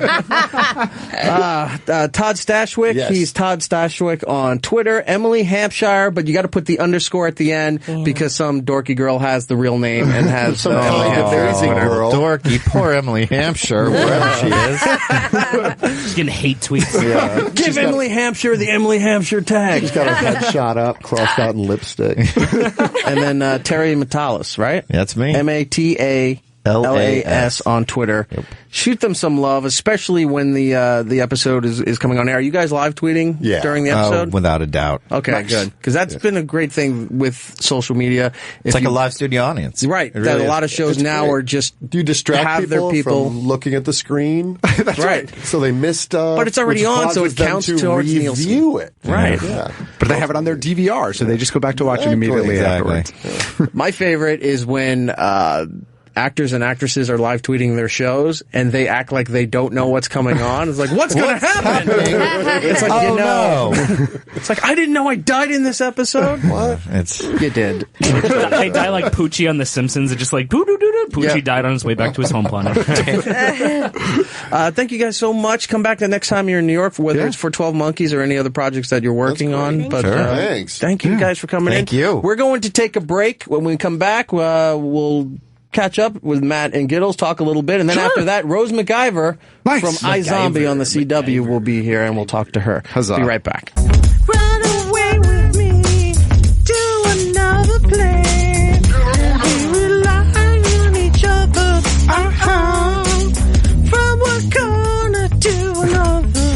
Todd Stashwick.
Yes.
He's Todd Stashwick on Twitter. Emily Hampshire, but you got to put the underscore at the end because some dorky girl has the real name and has
Some amazing girl.
Dorky, poor Emily Hampshire, wherever she is.
She's getting hate tweets.
Yeah.
Give Emily Hampshire the Emily Hampshire tag.
She's got her head shot up, crossed out in lipstick.
And then Terry Matalas, right?
That's me.
MATALAS on Twitter.
Yep.
Shoot them some love, especially when the episode is coming on air. Are you guys live tweeting during the episode?
Without a doubt.
Okay, good. Because that's been a great thing with social media.
It's like a live studio audience.
Right.
It
That
really
a lot
is.
of shows
It's
now
great.
are just
Do you distract
have their people
from looking at the screen?
That's right.
So they missed
But it's already
which
on, so
causes
it
them
counts
to
towards Nielsen.
review it.
Right.
Yeah.
But they have it on their DVR, so they just go back to watch it immediately
Exactly.
afterwards.
My favorite is when actors and actresses are live tweeting their shows and they act like they don't know what's coming on. It's like, what's going to happen? It's like, you know. It's like, I didn't know I died in this episode. What? You did.
I die like Poochie on The Simpsons. It's just like, doo-doo-doo-doo. Poochie died on his way back to his home planet.
Thank you guys so much. Come back the next time you're in New York, whether it's for 12 Monkeys or any other projects that you're working on. But
Thanks.
thank you guys for coming in.
Thank you.
We're going to take a break. When we come back, we'll catch up with Matt and Giddles, talk a little bit, and then after that, Rose McIver
Nice.
from iZombie on the CW will be here, and we'll talk to her.
Huzzah.
Be right back.
Run away with me to another place. And we rely on each other. From one corner to another.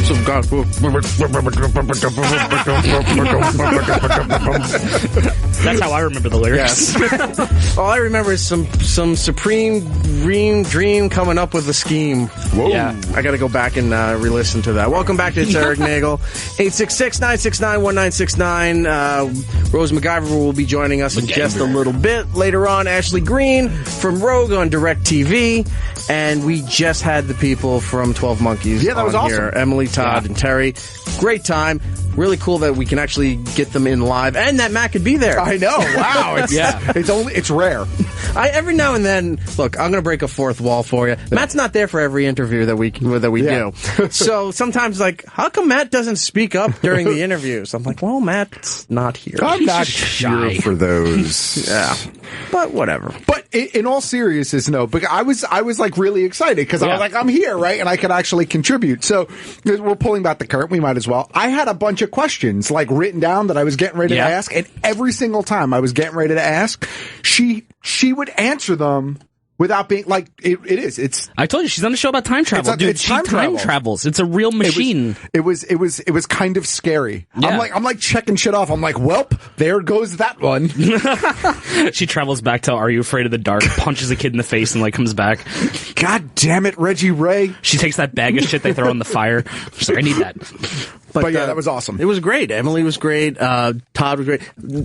Some gospel.
That's how I remember the lyrics.
Yes. All I remember is some supreme dream coming up with a scheme.
Whoa.
Yeah.
I got to go back and re-listen to that. Welcome back to It's Erik Nagel. 866-969-1969. Rose McIver will be joining us in just a little bit. Later on, Ashley Green from Rogue on DirecTV. And we just had the people from 12 Monkeys
Yeah, that was
on
awesome.
here. Emily, Todd, and Terry. Great time. Really cool that we can actually get them in live and that Matt could be there.
I know. Wow. It's, it's rare.
Every now and then, look, I'm going to break a fourth wall for you. Matt's not there for every interview that we do. So sometimes, like, how come Matt doesn't speak up during the interviews? I'm like, well, Matt's not here.
I'm not here for those.
Yeah. But whatever.
But in all seriousness, no. But I was like really excited because I was like, I'm here, right, and I could actually contribute. So we're pulling back the curtain. We might as well. I had a bunch of questions like written down that I was getting ready to ask, and every single time I was getting ready to ask, she would answer them without being like it's.
I told you she's on a show about time travel, dude. She time travels. It's a real machine.
It was kind of scary.
Yeah.
I'm like checking shit off. I'm like, welp, there goes that one.
She travels back to Are You Afraid of the Dark, punches a kid in the face, and like comes back.
God damn it, Reggie Ray.
She takes that bag of shit they throw in the fire. She's like, I need that.
But yeah, that was awesome.
It was great. Emily was great. Todd was great.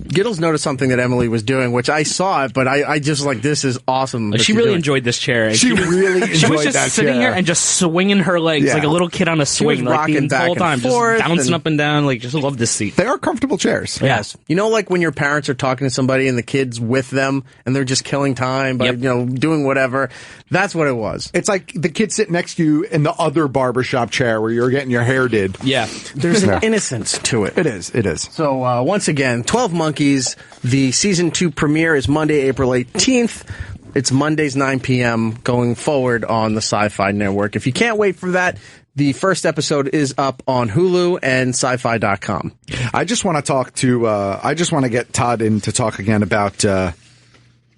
Giddles noticed something that Emily was doing, which I saw it, but I just like, this is awesome.
She really enjoyed this chair. And
She really enjoyed
She was just
that
sitting
chair.
here and just swinging her legs like a little kid on a swing, like
rocking
the
back
whole
and
time,
forth
just bouncing
and-
up and down. Like, just love this seat.
They are comfortable chairs.
Yes. You know, like when your parents are talking to somebody and the kid's with them and they're just killing time by, doing whatever. That's what it was.
It's like the kid sitting next to you in the other barbershop chair where you're getting your hair did.
Yeah.
There's an innocence to it.
It is.
So, once again, 12 Monkeys, the season 2 premiere is Monday, April 18th. It's Mondays, 9 p.m. going forward on the Sci-Fi Network. If you can't wait for that, the first episode is up on Hulu and sci-fi.com.
I just want to get Todd in to talk again about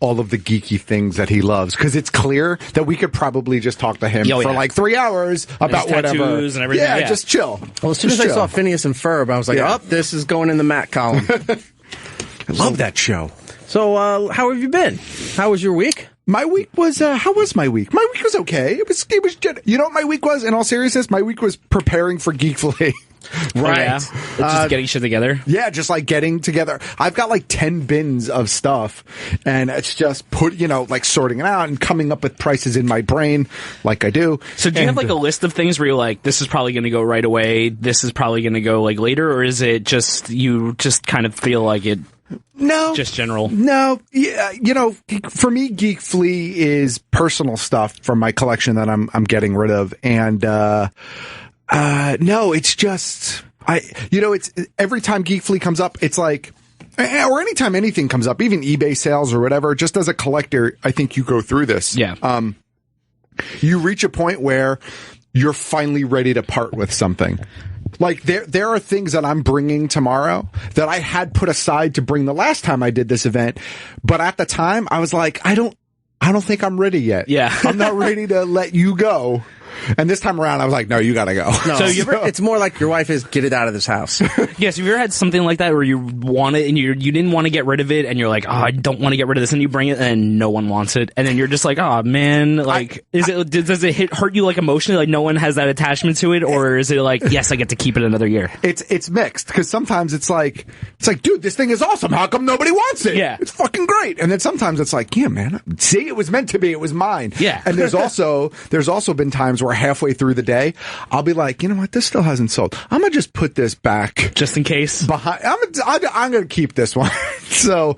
all of the geeky things that he loves, because it's clear that we could probably just talk to him for like 3 hours about
His
whatever.
tattoos and everything, yeah.
Just chill.
Well, as soon as I saw Phineas and Ferb, I was like, this is going in the Matt column.
I love that show.
So, how have you been? How was your week?
My week was, how was my week? My week was okay. It was, you know what my week was? In all seriousness, my week was preparing for Geekfully.
Right.
Yeah. It's just getting shit together.
Yeah, just like getting together. I've got like 10 bins of stuff, and it's just like sorting it out and coming up with prices in my brain like I do.
So do you have like a list of things where you're like, this is probably going to go right away, this is probably going to go like later, or is it just you just kind of feel like it?
No.
Just general.
No. Yeah, for me, Geek Flea is personal stuff from my collection that I'm getting rid of. And, no, it's just, it's every time Geek Flea comes up, it's like, or anytime anything comes up, even eBay sales or whatever, just as a collector, I think you go through this.
Yeah.
You reach a point where you're finally ready to part with something. Like there are things that I'm bringing tomorrow that I had put aside to bring the last time I did this event, but at the time I was like, I don't think I'm ready yet.
Yeah.
I'm not ready to let you go. And this time around, I was like, no, you gotta go.
No, so it's more like your wife is, get it out of this house.
Yes, have you ever had something like that where you want it and you didn't want to get rid of it and you're like, oh, I don't want to get rid of this, and you bring it and no one wants it, and then you're just like, oh man, like, does it hurt you like emotionally, like no one has that attachment to it, or is it like, yes, I get to keep it another year?
It's mixed, because sometimes it's like, dude, this thing is awesome. How come nobody wants it?
Yeah.
It's fucking great. And then sometimes it's like, yeah, man, see, it was meant to be. It was mine.
Yeah.
And there's also been times where halfway through the day, I'll be like, you know what, this still hasn't sold. I'm gonna just put this back
just in case.
Behind, I'm gonna keep this one. So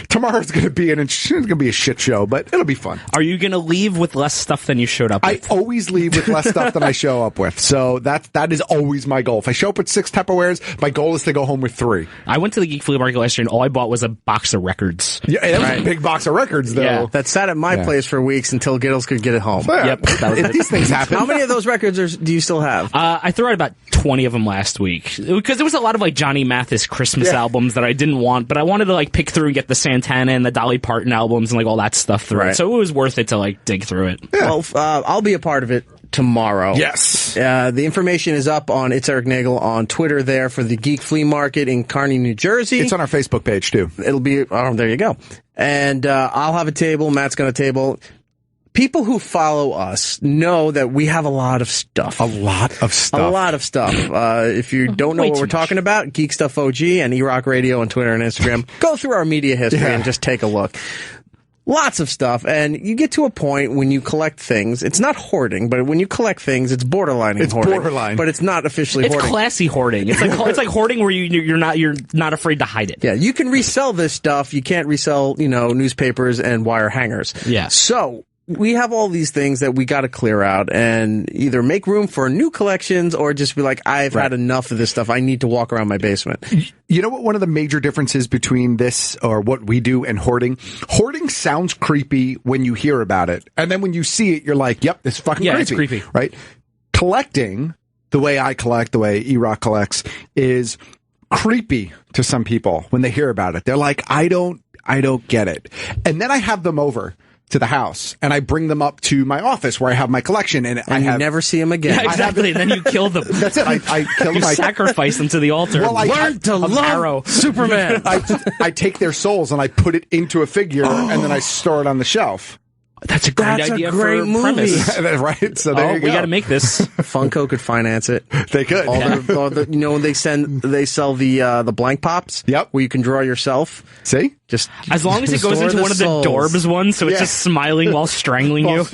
tomorrow's gonna be a shit show, but it'll be fun.
Are you gonna leave with less stuff than you showed up with?
I always leave with less stuff than I show up with. So that is always my goal. If I show up with 6 Tupperwares, my goal is to go home with 3.
I went to the Geek Flea Market last year and all I bought was a box of records.
Yeah, that was a big box of records though.
Yeah.
That sat at my place for weeks until Giddles could get it home.
Yeah.
Yep, that was it.
These things happen.
How many of those records do you still have?
I threw out about 20 of them last week because there was a lot of like Johnny Mathis Christmas albums that I didn't want, but I wanted to like pick through and get the Santana and the Dolly Parton albums and like all that stuff through it. So it was worth it to like dig through it.
Yeah. Well, I'll be a part of it tomorrow.
Yes.
The information is up on It's Erik Nagel on Twitter there for the Geek Flea Market in Kearney, New Jersey.
It's on our Facebook page too.
It'll be, there you go. And I'll have a table. Matt's got a table. People who follow us know that we have a lot of stuff.
A lot of stuff.
If you don't know what we're talking about, Geek Stuff OG and E-Rock Radio on Twitter and Instagram, go through our media history and just take a look. Lots of stuff, and you get to a point when you collect things. It's not hoarding, but when you collect things, it's borderline hoarding.
It's borderline,
but it's not officially
it's
hoarding.
It's classy hoarding. It's like hoarding where you're not afraid to hide it.
Yeah, you can resell this stuff. You can't resell, newspapers and wire hangers.
Yeah.
So
we have all these things that we got to clear out and either make room for new collections or just be like, I've had enough of this stuff. I need to walk around my basement.
You know what one of the major differences between this or what we do and hoarding? Hoarding sounds creepy when you hear about it. And then when you see it, you're like, yep, this is fucking creepy.
It's creepy.
Right? Collecting, the way I collect, the way E-Rock collects, is creepy to some people when they hear about it. They're like, I don't get it. And then I have them over to the house, and I bring them up to my office where I have my collection, and
you never see them again.
Yeah, exactly. And then you kill them.
That's it. I kill them.
You sacrifice them to the altar.
Well,
Learn to love Superman.
I take their souls and I put it into a figure, and then I store it on the shelf.
That's a great idea
a great
for
movie.
premise.
Right? So there you go.
We got to make this.
Funko could finance it.
They could.
All the, when they sell the blank pops.
Yep.
Where you can draw yourself.
See?
Just as long as it goes into one of the Dorbs ones, so it's just smiling while strangling you.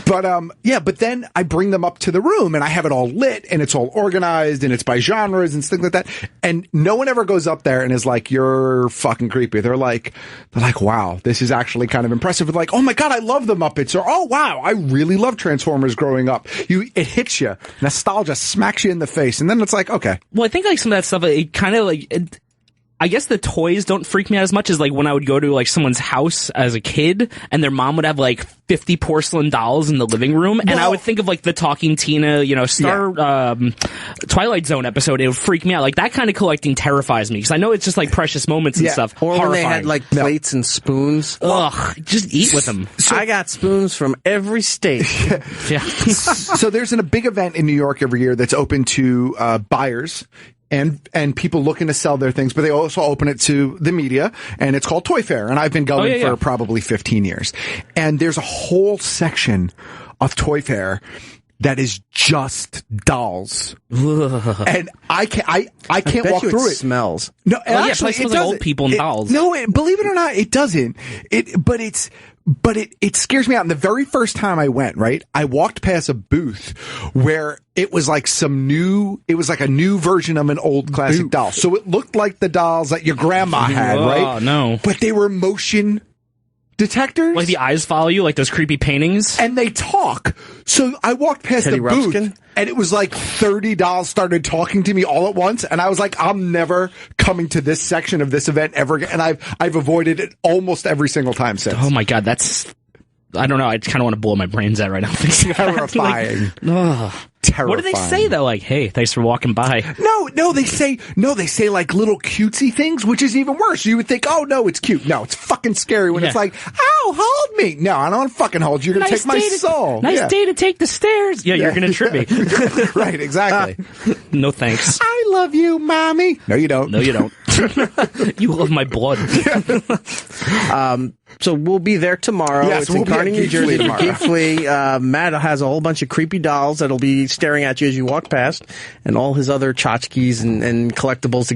But then I bring them up to the room and I have it all lit and it's all organized and it's by genres and things like that. And no one ever goes up there and is like, you're fucking creepy. They're like, wow, this is actually kind of impressive. Like, oh my God, I love the Muppets. Or, oh wow, I really love Transformers growing up. It hits you. Nostalgia smacks you in the face. And then it's like, okay.
Well, I think like some of that stuff, it kind of like, I guess the toys don't freak me out as much as like when I would go to like someone's house as a kid and their mom would have like 50 porcelain dolls in the living room, and I would think of like the Talking Tina, Twilight Zone episode. It would freak me out. Like that kind of collecting terrifies me because I know it's just like precious moments and stuff.
Or when they had like plates and spoons.
Ugh, just eat with them.
So I got spoons from every state.
Yeah.
So there's a big event in New York every year that's open to buyers and people looking to sell their things, but they also open it to the media, and it's called Toy Fair, and I've been going for probably 15 years. And there's a whole section of Toy Fair that is just dolls, and I can't walk through it.
Smells.
No,
Oh, yeah,
actually,
it smells like old people and dolls.
No, believe it or not, it doesn't. But it scares me out. And the very first time I went, right, I walked past a booth where it was like a new version of an old classic doll. So it looked like the dolls that your grandma had, right?
Oh, no.
But they were motion detectors.
Like the eyes follow you, like those creepy paintings.
And they talk. So I walked past
Teddy
the booth,
Ruxpin?
and it was like 30 dolls started talking to me all at once, and I was like, I'm never coming to this section of this event ever again. And I've avoided it almost every single time since.
Oh my god, that's... I don't know. I kind of want to blow my brains out right now.
Terrifying. Terrifying.
What do they say though? Like, hey, thanks for walking by.
No, they say like little cutesy things, which is even worse. You would think, oh no, it's cute. No, it's fucking scary when it's like, ow, hold me. No, I don't want to fucking hold you. You're going to take my soul.
Nice day to take the stairs. Yeah, you're going to trip me.
Right, exactly.
No thanks.
I love you, mommy. No, you don't.
No, you don't. You love my blood.
So we'll be there tomorrow.
Yes,
it's
we'll
in
be at
Kearney, New
Geek
Jersey.
Flea tomorrow.
Geek Flea. Matt has a whole bunch of creepy dolls that'll be staring at you as you walk past, and all his other tchotchkes and collectibles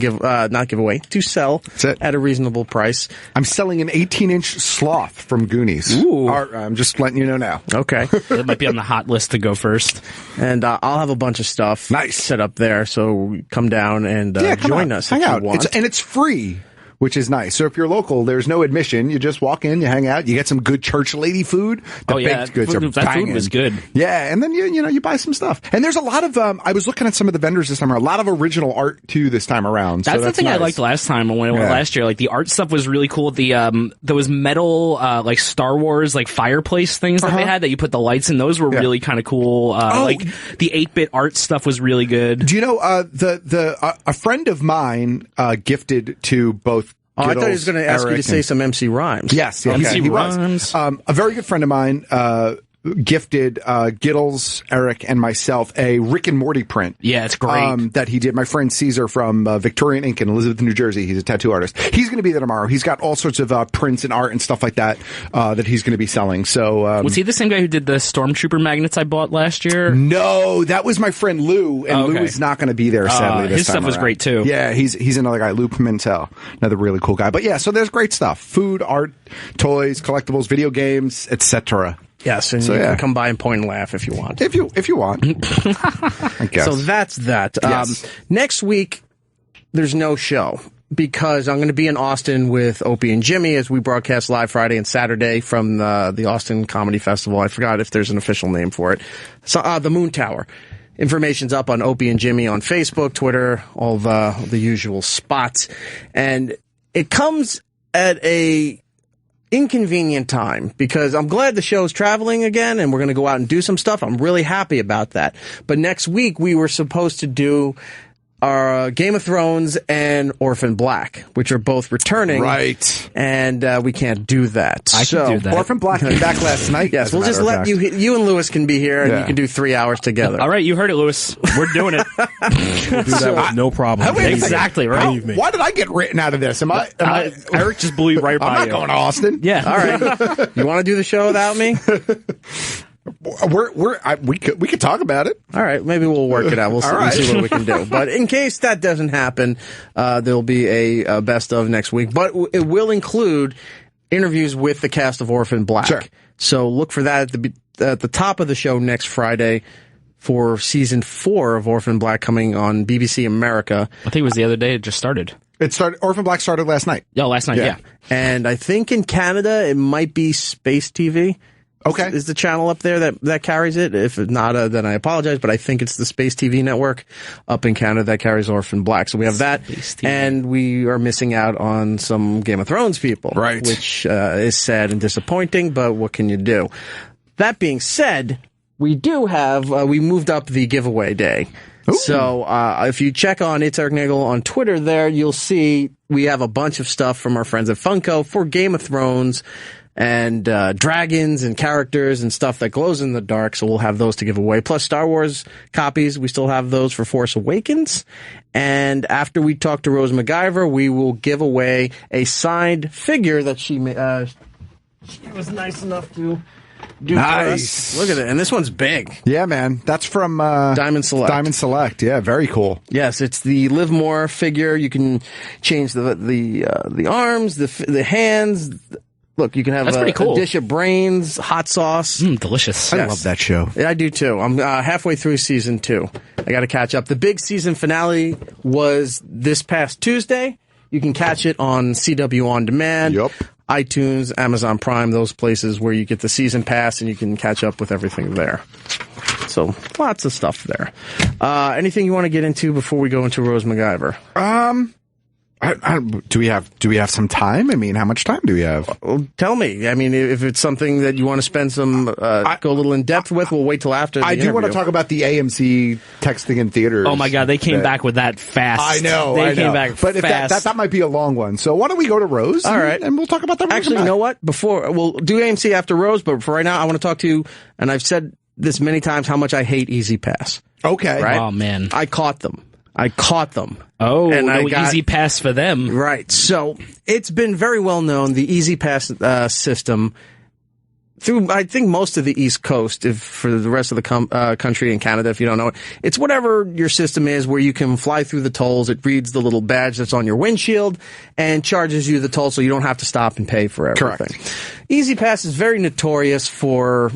to sell at a reasonable price.
I'm selling an 18-inch sloth from Goonies.
Ooh.
I'm just letting you know now.
Okay.
It might be on the hot list to go first.
And I'll have a bunch of stuff set up there, so come down and join us
Hang
if
out.
you want.
And it's free, which is nice. So if you're local, there's no admission. You just walk in, you hang out, you get some good church lady food. The baked goods are
that
banging.
food was good.
Yeah, and then you buy some stuff. And there's a lot of I was looking at some of the vendors this time around. A lot of original art too this time around.
That's
so
the thing
nice.
I liked last time when I went last year. Like the art stuff was really cool. The those metal like Star Wars like fireplace things that they had that you put the lights in. Those were really kind of cool. Like the 8-bit art stuff was really good.
Do you know a friend of mine gifted to both.
I thought he was going to ask you to say some MC Rhymes.
Yes,
MC
he
Rhymes.
was. A very good friend of mine gifted Giddles, Eric, and myself a Rick and Morty print.
Yeah, it's great.
That he did. My friend Caesar from Victorian Ink in Elizabeth, New Jersey. He's a tattoo artist. He's going to be there tomorrow. He's got all sorts of prints and art and stuff like that that he's going to be selling. So
was he the same guy who did the Stormtrooper magnets I bought last year?
No, that was my friend Lou, and Lou is not going to be there, sadly, this
his
time
stuff was
around.
great, too.
Yeah, he's another guy, Lou Pimentel, another really cool guy. But yeah, so there's great stuff. Food, art, toys, collectibles, video games, etc.
Yes, and you can come by and point and laugh if you want.
If you want. I guess.
So that's that.
Yes.
Next week, there's no show because I'm going to be in Austin with Opie and Jimmy as we broadcast live Friday and Saturday from the Austin Comedy Festival. I forgot if there's an official name for it. So, the Moon Tower. Information's up on Opie and Jimmy on Facebook, Twitter, all the usual spots. And it comes at a inconvenient time because I'm glad the show's traveling again and we're going to go out and do some stuff. I'm really happy about that. But next week we were supposed to do our Game of Thrones and Orphan Black, which are both returning.
Right.
And we can't do that.
I can do that.
Orphan Black came back last night.
Yes, we'll just let you and Lewis can be here and you can do 3 hours together.
All right, you heard it, Lewis. We're doing it.
We'll do that with no problem.
Exactly, right?
Believe me.
Why did I get written out of this? Am I
Eric just blew you right by
I'm not
you.
going to Austin.
Yeah.
All right. You want to do the show without me?
We could talk about it.
All right, maybe we'll work it out. We'll see what we can do. But in case that doesn't happen, there'll be a best of next week. But it will include interviews with the cast of Orphan Black.
Sure.
So look for that at the top of the show next Friday for season 4 of Orphan Black coming on BBC America.
I think it was the other day. It just started.
Orphan Black started last night.
Oh, last night, yeah.
And I think in Canada it might be Space TV.
Okay.
Is the channel up there that carries it? If not, then I apologize, but I think it's the Space TV network up in Canada that carries Orphan Black. So we have that, and we are missing out on some Game of Thrones people.
Right.
Which is sad and disappointing, but what can you do? That being said, we do have, we moved up the giveaway day. Ooh. So if you check on It's Erik Nagel on Twitter there, you'll see we have a bunch of stuff from our friends at Funko for Game of Thrones and dragons and characters and stuff that glows in the dark, so we'll have those to give away. Plus Star Wars copies, we still have those for Force Awakens. And after we talk to Rose MacGyver, we will give away a signed figure that she was nice enough to do
Nice.
Look at it. And this one's big.
Yeah, man. That's from
Diamond Select.
Diamond Select. Yeah, very cool.
Yes, it's the Live More figure. You can change the arms, the hands. Look, you can have
pretty cool.
a dish of brains, hot sauce.
Delicious.
I love that show.
Yeah, I do too. I'm halfway through season 2. I got to catch up. The big season finale was this past Tuesday. You can catch it on CW On Demand.
Yep.
iTunes, Amazon Prime, those places where you get the season pass and you can catch up with everything there. So lots of stuff there. Anything you want to get into before we go into Rose MacGyver?
Do we have some time? I mean, how much time do we have?
Well, tell me. I mean, if it's something that you want to spend some go a little in depth with, we'll wait till after.
I do want to talk about the AMC texting in theaters.
Oh my God, they came back with that fast.
I know.
They came back
but
fast.
If that might be a long one. So why don't we go to Rose?
All right,
and we'll talk about that.
Actually, you know what? Before we'll do AMC after Rose, but for right now, I want to talk to you. And I've said this many times how much I hate Easy Pass.
Okay.
Right?
Oh man,
I caught them.
Oh,
and
no Easy Pass for them.
Right. So it's been very well known, the Easy Pass system, through, I think, most of the East Coast, if for the rest of the country and Canada, if you don't know it. It's whatever your system is where you can fly through the tolls. It reads the little badge that's on your windshield and charges you the toll so you don't have to stop and pay for everything.
Correct.
Easy Pass is very notorious for...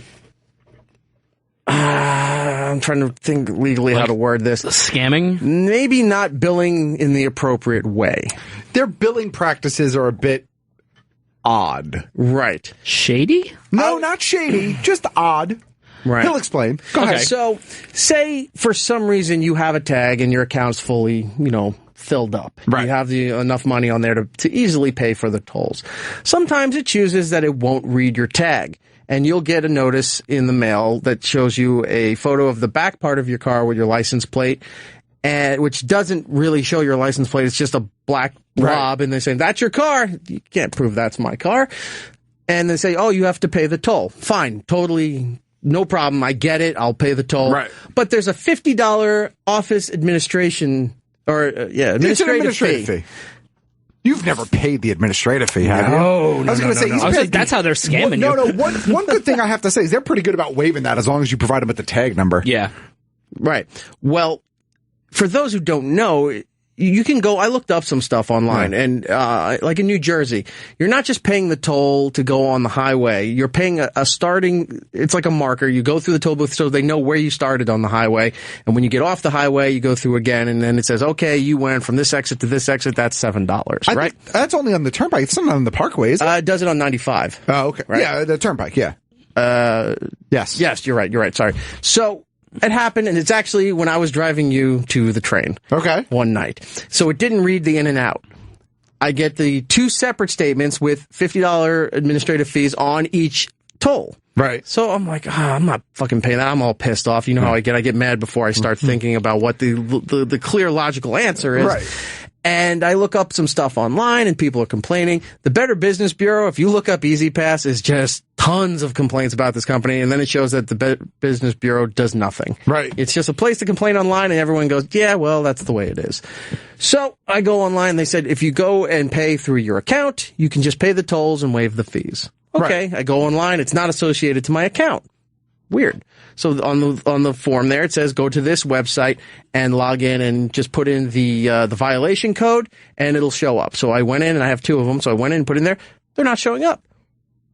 I'm trying to think legally how to word this.
Scamming?
Maybe not billing in the appropriate way.
Their billing practices are a bit odd.
Right.
Shady?
No, not shady, just odd.
Right.
He'll explain. Go ahead.
So, say for some reason you have a tag and your account's fully, filled up.
Right.
You have enough money on there to easily pay for the tolls. Sometimes it chooses that it won't read your tag. And you'll get a notice in the mail that shows you a photo of the back part of your car with your license plate, and which doesn't really show your license plate. It's just a black blob, and they say, that's your car. You can't prove that's my car. And they say, oh, you have to pay the toll. Fine, totally no problem. I get it. I'll pay the toll.
Right.
But there's a $50 office administrative fee.
You've never paid the administrative fee, have you?
No,
I was going to say,
I was like, that's how they're scamming you.
One good thing I have to say is they're pretty good about waiving that as long as you provide them with the tag number.
Yeah.
Right. Well, for those who don't know, you can go, I looked up some stuff online, and like in New Jersey, you're not just paying the toll to go on the highway. You're paying a starting, it's like a marker. You go through the toll booth so they know where you started on the highway. And when you get off the highway, you go through again, and then it says, okay, you went from this exit to this exit. That's $7, right?
That's only on the turnpike. It's not on the parkway, is it?
It does it on 95.
Oh, okay.
Right?
Yeah, the turnpike, yeah. Yes.
Yes, you're right. Sorry. So, it happened, and it's actually when I was driving you to the train.
Okay.
One night. So it didn't read the in and out. I get the 2 separate statements with $50 administrative fees on each toll.
Right.
So I'm like, I'm not fucking paying that. I'm all pissed off. You know how I get. I get mad before I start thinking about what the clear logical answer is.
Right.
And I look up some stuff online, and people are complaining. The Better Business Bureau, if you look up Easy Pass, is just tons of complaints about this company, and then it shows that the Better Business Bureau does nothing.
Right.
It's just a place to complain online, and everyone goes, yeah, well, that's the way it is. So I go online, and they said, if you go and pay through your account, you can just pay the tolls and waive the fees. Okay, I go online, it's not associated to my account. Weird. So on the form there, it says go to this website and log in and just put in the violation code, and it'll show up. So I went in, and I have 2 of them. So I went in and put in there. They're not showing up.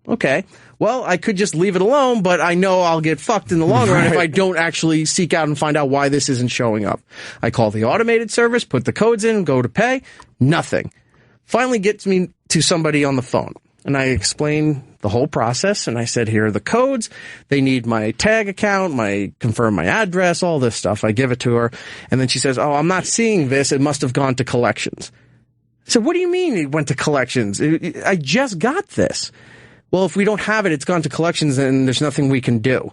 Okay. Well, I could just leave it alone, but I know I'll get fucked in the long run if I don't actually seek out and find out why this isn't showing up. I call the automated service, put the codes in, go to pay. Nothing. Finally gets me to somebody on the phone. And I explain the whole process, and I said, here are the codes. They need my tag account, confirm my address, all this stuff. I give it to her, and then she says, oh, I'm not seeing this. It must have gone to collections. I said, what do you mean it went to collections? I just got this. Well, if we don't have it, it's gone to collections, and there's nothing we can do.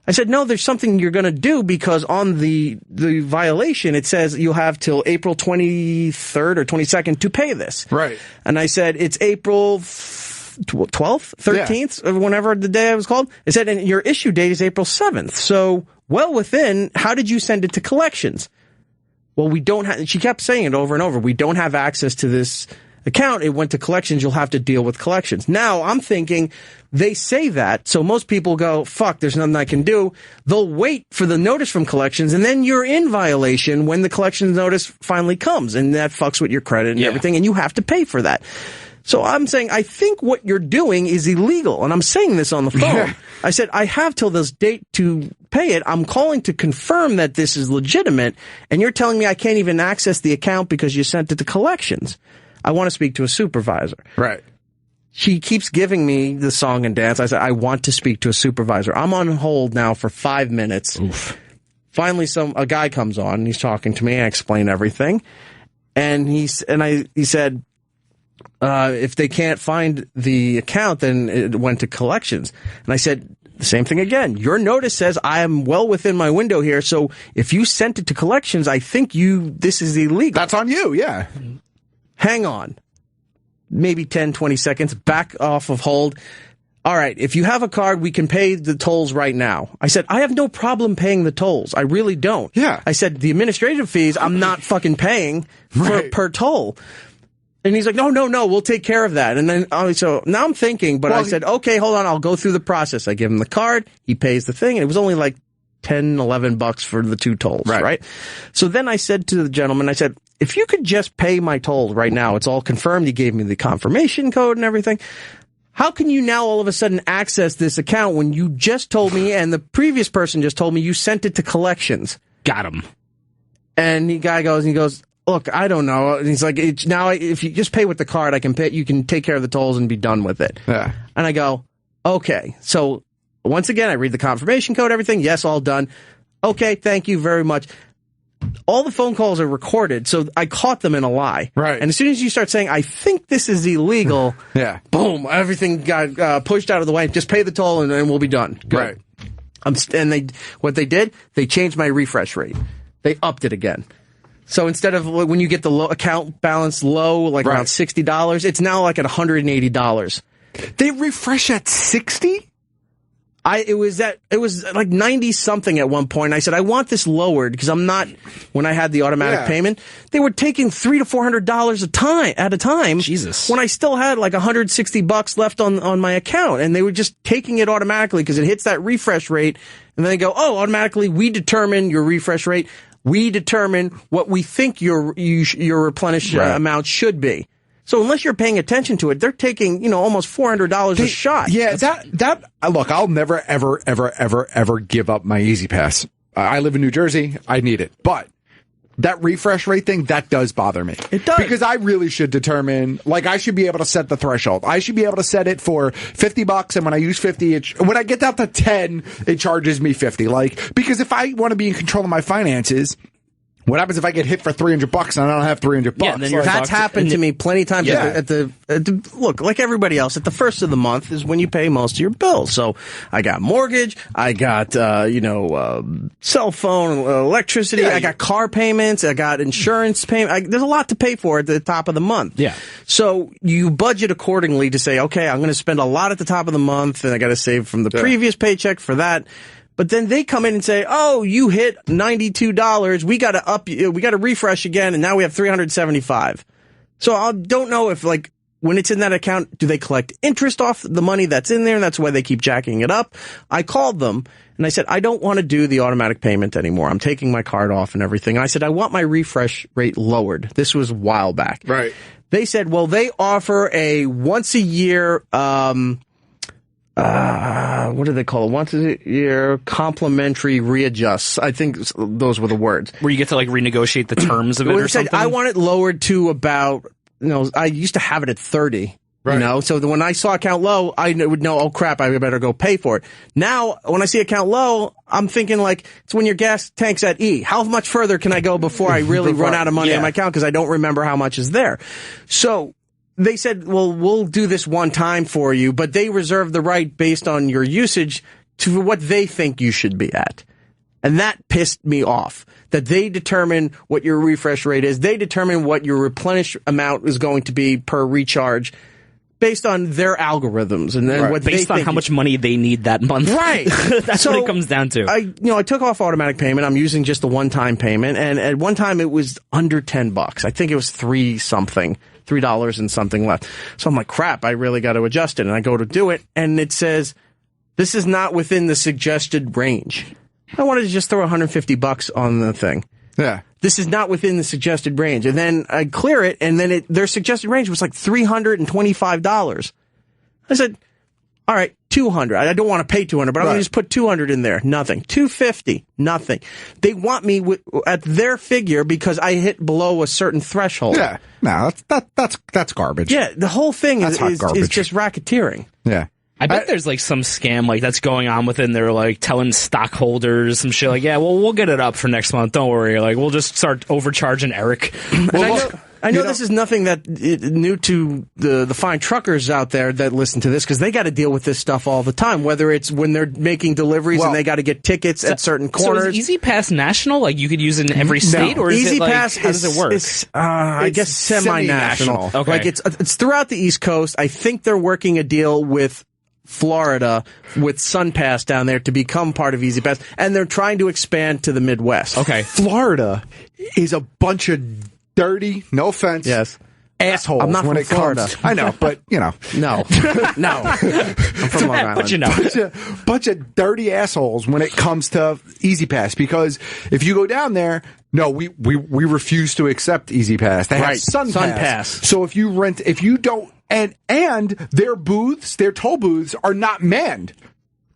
I said, no, there's something you're going to do, because on the violation, it says you'll have till April 23rd or 22nd to pay this.
Right.
And I said, it's April 12th, 13th, or whenever the day I was called. It said, and your issue date is April 7th. So, well within, how did you send it to collections? Well, we don't have, she kept saying it over and over, we don't have access to this account, it went to collections. You'll have to deal with collections. Now, I'm thinking they say that, so most people go, fuck, there's nothing I can do. They'll wait for the notice from collections, and then you're in violation when the collections notice finally comes, and that fucks with your credit and everything, and you have to pay for that. So I'm saying, I think what you're doing is illegal. And I'm saying this on the phone. I said, I have till this date to pay it. I'm calling to confirm that this is legitimate. And you're telling me I can't even access the account because you sent it to collections. I want to speak to a supervisor.
Right.
She keeps giving me the song and dance. I said, I want to speak to a supervisor. I'm on hold now for 5 minutes. Oof. Finally, a guy comes on and he's talking to me. I explain everything. And he said, if they can't find the account, then it went to collections. And I said, the same thing again. Your notice says I am well within my window here, so if you sent it to collections, I think this is illegal.
That's on you, yeah.
Hang on. Maybe 10, 20 seconds, back off of hold. All right, if you have a card, we can pay the tolls right now. I said, I have no problem paying the tolls. I really don't.
Yeah.
I said, the administrative fees, I'm not fucking paying per toll. And he's like, no, we'll take care of that. And then, so now I'm thinking, but I said, okay, hold on, I'll go through the process. I give him the card, he pays the thing, and it was only like $10, $11 for the 2 tolls, right? So then I said to the gentleman, I said, if you could just pay my tolls right now, it's all confirmed, he gave me the confirmation code and everything. How can you now all of a sudden access this account when you just told me, and the previous person just told me you sent it to collections?
Got him.
And the guy goes, look, I don't know. And he's like, now if you just pay with the card, you can take care of the tolls and be done with it.
Yeah.
And I go, okay. So once again, I read the confirmation code, everything. Yes, all done. Okay, thank you very much. All the phone calls are recorded, so I caught them in a lie.
Right.
And as soon as you start saying, I think this is illegal, boom, everything got pushed out of the way. Just pay the toll and we'll be done. Good. Right. And what they did, they changed my refresh rate. They upped it again. So instead of when you get the account balance low, like around $60, it's now like at $180.
They refresh at 60?
It was like 90 something at one point. I said, I want this lowered because when I had the automatic payment, they were taking $300 to $400 at a time.
Jesus.
When I still had like $160 left on my account, and they were just taking it automatically because it hits that refresh rate. And then they go, automatically we determine your refresh rate. We determine what we think your replenished amount should be. So unless you're paying attention to it, they're taking, almost $400 a shot.
Yeah, look, I'll never, ever, ever, ever, ever give up my Easy Pass. I live in New Jersey. I need it. But that refresh rate thing, that does bother me.
It does.
Because I really should determine, I should be able to set the threshold. I should be able to set it for $50, and when I use 50, when I get down to 10, it charges me 50. Because if I want to be in control of my finances, what happens if I get hit for $300 and I don't have $300?
Yeah, that's happened to me plenty of times.
Yeah.
At the look, like everybody else, at the first of the month is when you pay most of your bills. So I got mortgage, I got cell phone, electricity, I got car payments, I got insurance payment. There's a lot to pay for at the top of the month.
Yeah.
So you budget accordingly to say, okay, I'm going to spend a lot at the top of the month, and I got to save from the previous paycheck for that. But then they come in and say, "Oh, you hit $92. We got to we got to refresh again, and now we have $375." So I don't know if when it's in that account, do they collect interest off the money that's in there, and that's why they keep jacking it up? I called them and I said, "I don't want to do the automatic payment anymore. I'm taking my card off and everything." And I said, "I want my refresh rate lowered." This was a while back.
Right.
They said, "Well, they offer a once a year." What do they call it? Once a year complimentary readjusts. I think those were the words.
Where you get to renegotiate the terms of it or something?
I want it lowered to about, I used to have it at 30. Right. So when I saw account low, I would know, oh crap, I better go pay for it. Now, when I see account low, I'm thinking it's when your gas tank's at E. How much further can I go before I really run out of money in my account? Because I don't remember how much is there. So they said, well, we'll do this one time for you, but they reserve the right based on your usage to what they think you should be at. And that pissed me off, that they determine what your refresh rate is. They determine what your replenish amount is going to be per recharge based on their algorithms and then what
based
they
on
think
how much money they need that month.
Right.
That's what it comes down to.
I took off automatic payment. I'm using just the one-time payment, and at one time it was under $10. I think it was 3 something $3 and something left. So I'm like, crap, I really got to adjust it. And I go to do it, and it says, this is not within the suggested range. I wanted to just throw $150 on the thing.
Yeah.
This is not within the suggested range. And then I clear it, and then their suggested range was like $325. I said, all right, $200. I don't want to pay $200, but I'm going to just put $200 in there. Nothing. $250. Nothing. They want me at their figure because I hit below a certain threshold.
Yeah. No, that's garbage.
Yeah, the whole thing is just racketeering.
Yeah.
I bet there's like some scam like that's going on within there, like telling stockholders some shit like, yeah, well, we'll get it up for next month. Don't worry. Like, we'll just start overcharging Eric.
I know this is nothing that new to the fine truckers out there that listen to this, because they got to deal with this stuff all the time, whether it's when they're making deliveries and they got to get tickets at certain corners.
So is Easy Pass national? Like, you could use it in every state? Or is
Easy
it like,
Pass
how does it work?
I guess semi-national.
Okay.
Like, it's throughout the East Coast. I think they're working a deal with Florida with SunPass down there to become part of Easy Pass, and they're trying to expand to the Midwest.
Okay.
Florida is a bunch of dirty, no offense, assholes.
I'm not
when
from
it
Florida.
comes. I know, but you know,
no. I'm from Long Island.
But you know,
bunch of dirty assholes when it comes to Easy Pass. Because if you go down there, no, we refuse to accept Easy Pass. They have SunPass. So if you don't, and their booths, their toll booths are not manned.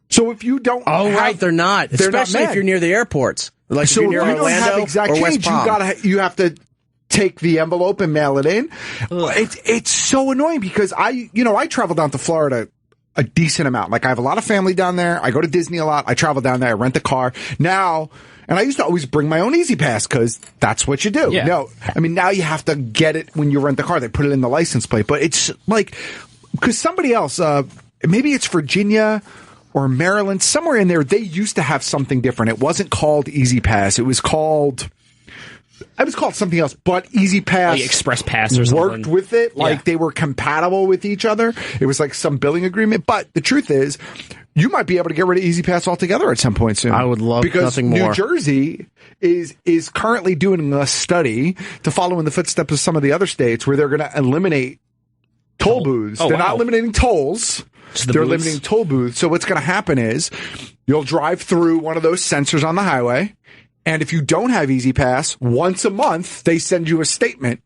So if you don't,
they're not, especially if you're near the airports. Like,
so
if you're near
if you don't have
Orlando
exact
or West
change,
Palm.
you have to take the envelope and mail it in. It's so annoying because I travel down to Florida a decent amount. Like, I have a lot of family down there. I go to Disney a lot. I travel down there. I rent a car now. And I used to always bring my own Easy Pass because that's what you do.
Yeah.
No, I mean, now you have to get it when you rent the car. They put it in the license plate. But it's like, because somebody else, maybe it's Virginia or Maryland, somewhere in there, they used to have something different. It wasn't called Easy Pass. It was called something else, but Easy Pass,
like Express Pass or something,
worked with it. Like, they were compatible with each other. It was like some billing agreement. But the truth is, you might be able to get rid of Easy Pass altogether at some point soon.
I would love nothing more.
New Jersey is currently doing a study to follow in the footsteps of some of the other states where they're going to eliminate toll booths. They're not eliminating tolls. They're eliminating toll booths. So what's going to happen is you'll drive through one of those sensors on the highway, and if you don't have Easy Pass, once a month they send you a statement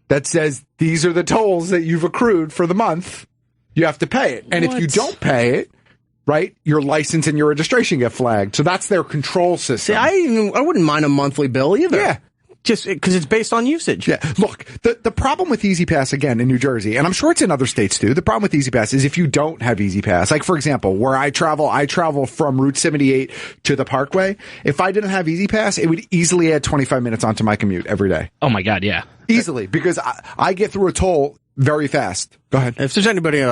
that says these are the tolls that you've accrued for the month. You have to pay it. And if you don't pay it, right, your license and your registration get flagged. So that's their control system.
See, I wouldn't mind a monthly bill either.
Yeah.
Just because it's based on usage.
Yeah. Look, the problem with Easy Pass, again, in New Jersey, and I'm sure it's in other states too, the problem with Easy Pass is if you don't have Easy Pass, like, for example, where I travel from Route 78 to the Parkway. If I didn't have Easy Pass, it would easily add 25 minutes onto my commute every day.
Oh my God, yeah.
Easily, because I get through a toll very fast. Go ahead.
If there's anybody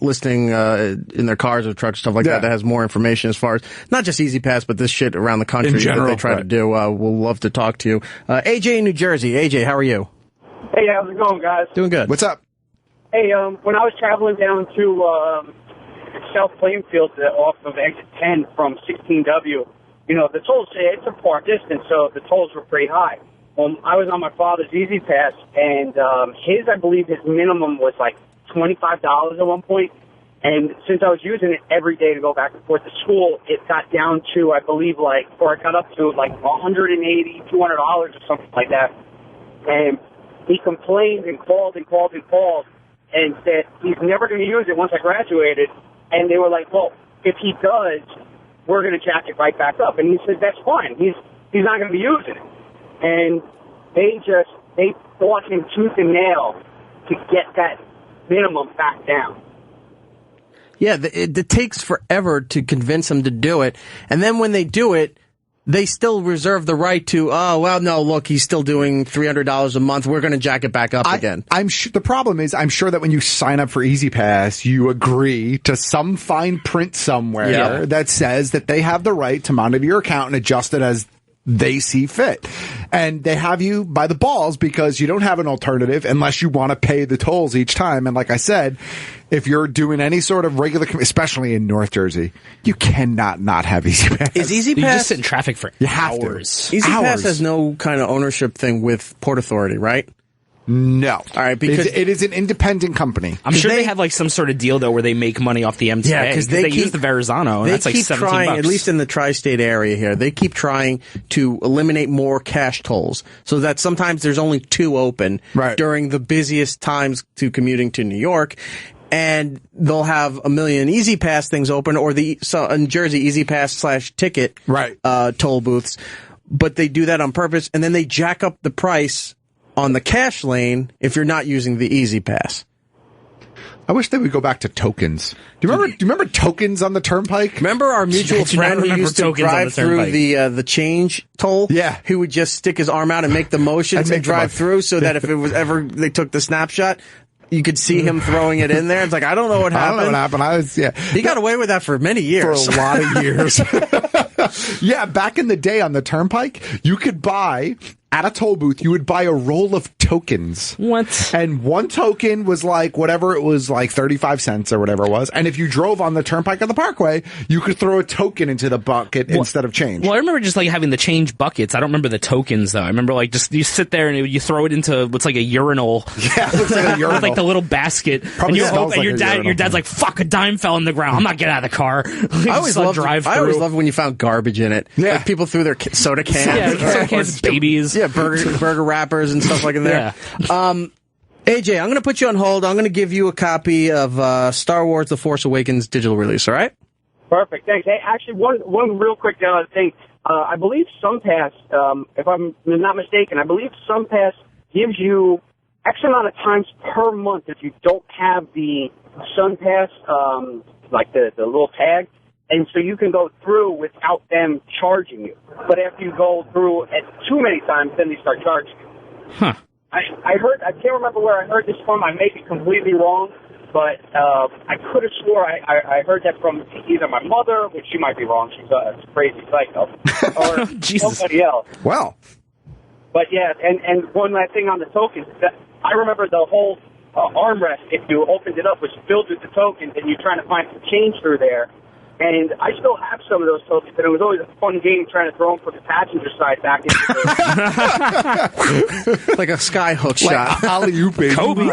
listening in their cars or trucks, stuff like that has more information as far as not just Easy Pass, but this shit around the country
in general,
that they try to do, we'll love to talk to you. AJ in New Jersey. AJ, how are you?
Hey, how's it going, guys?
Doing good.
What's up?
Hey, when I was traveling down to South Plainfield off of exit 10 from 16W, the tolls, it's a far distance, so the tolls were pretty high. I was on my father's Easy Pass, and I believe his minimum was like $25 at one point. And since I was using it every day to go back and forth to school, it got down to, I believe, or it got up to like $180, $200 or something like that. And he complained and called and said he's never going to use it once I graduated. And they were like, well, if he does, we're going to jack it right back up. And he said, that's fine. He's not going to be using it. And they fought him tooth and nail to get that minimum back down.
Yeah, it takes forever to convince them to do it. And then when they do it, they still reserve the right to, oh, well, no, look, he's still doing $300 a month. We're going to jack it back up again.
The problem is, I'm sure that when you sign up for Easy Pass, you agree to some fine print somewhere that says that they have the right to monitor your account and adjust it as they see fit. And they have you by the balls because you don't have an alternative unless you want to pay the tolls each time. And like I said, if you're doing any sort of regular, especially in North Jersey, you cannot not have Easy Pass.
Is Easy
You
Pass
just sit in traffic for hours.
Easy Pass has no kind of ownership thing with Port Authority, right?
No.
All right, because
it is an independent company.
I'm sure they have like some sort of deal though where they make money off the MTA.
Yeah, because
they use the Verrazano, and
they
that's like
keep
$17.
trying, at least in the tri-state area here, they keep trying to eliminate more cash tolls so that sometimes there's only 2 open during the busiest times to commuting to New York. And they'll have a million Easy Pass things open, or in Jersey, Easy Pass / ticket toll booths. But they do that on purpose, and then they jack up the price on the cash lane if you're not using the Easy Pass.
I wish they would go back to tokens. Do you remember tokens on the turnpike?
Remember our mutual friend who used to drive through the change toll?
Yeah.
Who would just stick his arm out and make the motion to drive through so that if it was ever they took the snapshot, you could see him throwing it in there. It's like, I don't know what happened. He got away with that for many years.
For a lot of years. Yeah, back in the day on the turnpike, you could buy, at a toll booth, you would buy a roll of tokens.
What?
And one token was like, whatever it was, like 35 cents or whatever it was. And if you drove on the turnpike or the parkway, you could throw a token into the bucket instead of change.
Well, I remember just like having the change buckets. I don't remember the tokens though. I remember like just you sit there and you throw it into what's like a urinal.
Yeah, it looks like a urinal.
With like the little basket.
Probably
and
smells like
your
a
dad,
urinal.
your dad's like, fuck, a dime fell in the ground. I'm not getting out of the car.
I always loved when you found garbage in it.
Yeah.
Like people threw their soda cans.
Yeah, soda cans, babies.
Yeah, burger wrappers and stuff like in there.
Yeah.
AJ, I'm going to put you on hold. I'm going to give you a copy of Star Wars The Force Awakens digital release, all right?
Perfect. Thanks. Hey, actually, one real quick thing. I believe SunPass, if I'm not mistaken, I believe SunPass gives you X amount of times per month if you don't have the SunPass, like the little tag. And so you can go through without them charging you. But if you go through at too many times, then they start charging you.
Huh.
I can't remember where I heard this from. I may be completely wrong, but I could have swore I heard that from either my mother, which she might be wrong. She's a crazy psycho, or somebody else.
Wow.
But yeah, and one last thing on the tokens. I remember the whole armrest, if you opened it up, was filled with the tokens, and you're trying to find some change through there. And I still have some of those tokens, and it was always a fun game trying to throw them from the passenger side back into the...
Like a skyhook shot.
Alley-oop, baby.
Kobe.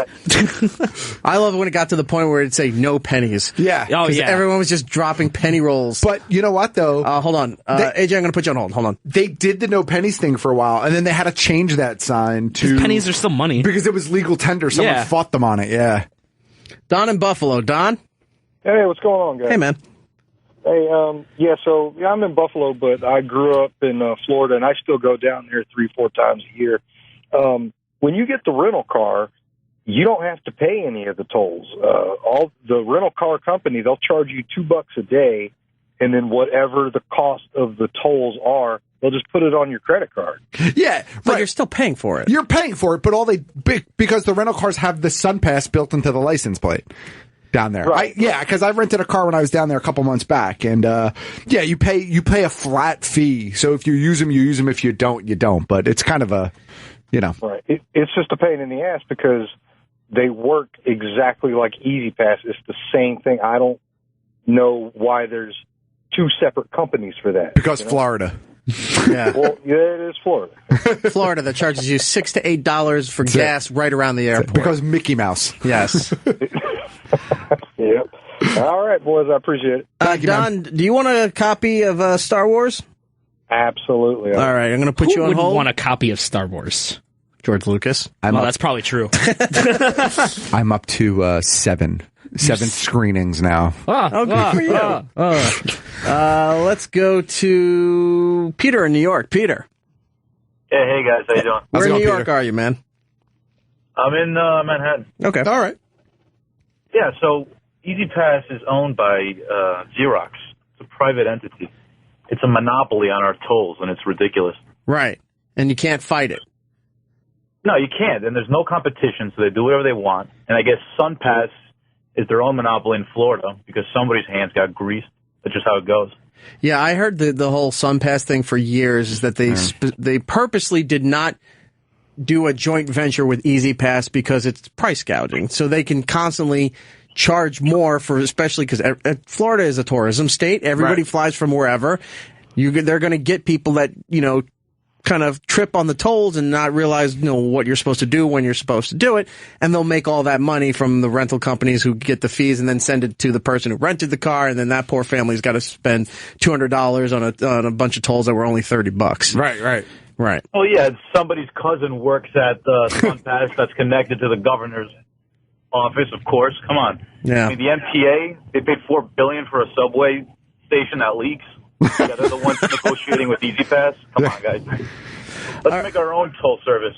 I love it when it got to the point where it'd say no pennies.
Yeah.
Oh, yeah.
Everyone was just dropping penny rolls.
But you know what, though?
Hold on. AJ, I'm going to put you on hold. Hold on.
They did the no pennies thing for a while, and then they had to change that sign to...
Pennies are still money.
Because it was legal tender. Someone fought them on it, yeah.
Don in Buffalo. Don?
Hey, what's going on, guys?
Hey, man.
Hey, I'm in Buffalo, but I grew up in Florida, and I still go down there 3-4 times a year. When you get the rental car, you don't have to pay any of the tolls. All the rental car company, they'll charge you $2 a day, and then whatever the cost of the tolls are, they'll just put it on your credit card.
Yeah,
but you're still paying for it.
You're paying for it, but because the rental cars have the SunPass built into the license plate. Down there,
right?
Because I rented a car when I was down there a couple months back, and you pay a flat fee. So if you use them, you use them. If you don't, you don't. But it's kind of a,
right. It's just a pain in the ass because they work exactly like Easy Pass. It's the same thing. I don't know why there's 2 separate companies for that.
Because Florida.
Yeah.
Well, yeah, it is Florida.
Florida that charges you $6 to $8 for gas right around the airport.
Because Mickey Mouse.
Yes.
Yep. All right, boys. I appreciate it.
Thank you, Don, do you want a copy of Star Wars?
Absolutely.
All right, I'm going to put you on hold.
Who would want a copy of Star Wars?
George Lucas.
That's probably true.
I'm up to 7 screenings now.
Good for you. Let's go to Peter in New York. Peter.
Hey guys, how you doing?
Where in New York are you, man?
I'm in Manhattan.
Okay.
All right.
Yeah, so Easy Pass is owned by Xerox. It's a private entity. It's a monopoly on our tolls, and it's ridiculous.
Right. And you can't fight it.
No, you can't. And there's no competition, so they do whatever they want. And I guess SunPass is their own monopoly in Florida because somebody's hands got greased. That's just how it goes.
Yeah, I heard the whole SunPass thing for years is that they purposely did not do a joint venture with Easy Pass because it's price gouging. So they can constantly charge more for, especially because Florida is a tourism state. Everybody flies from wherever. They're going to get people that, kind of trip on the tolls and not realize, what you're supposed to do when you're supposed to do it. And they'll make all that money from the rental companies who get the fees and then send it to the person who rented the car. And then that poor family's got to spend $200 on a bunch of tolls that were only $30. Right.
Oh, yeah, somebody's cousin works at the SunPass that's connected to the governor's office, of course. Come on.
Yeah.
I mean, the MTA, they paid $4 billion for a subway station that leaks. Yeah, they're the ones negotiating with EasyPass. Come on, guys. Let's make our own toll service.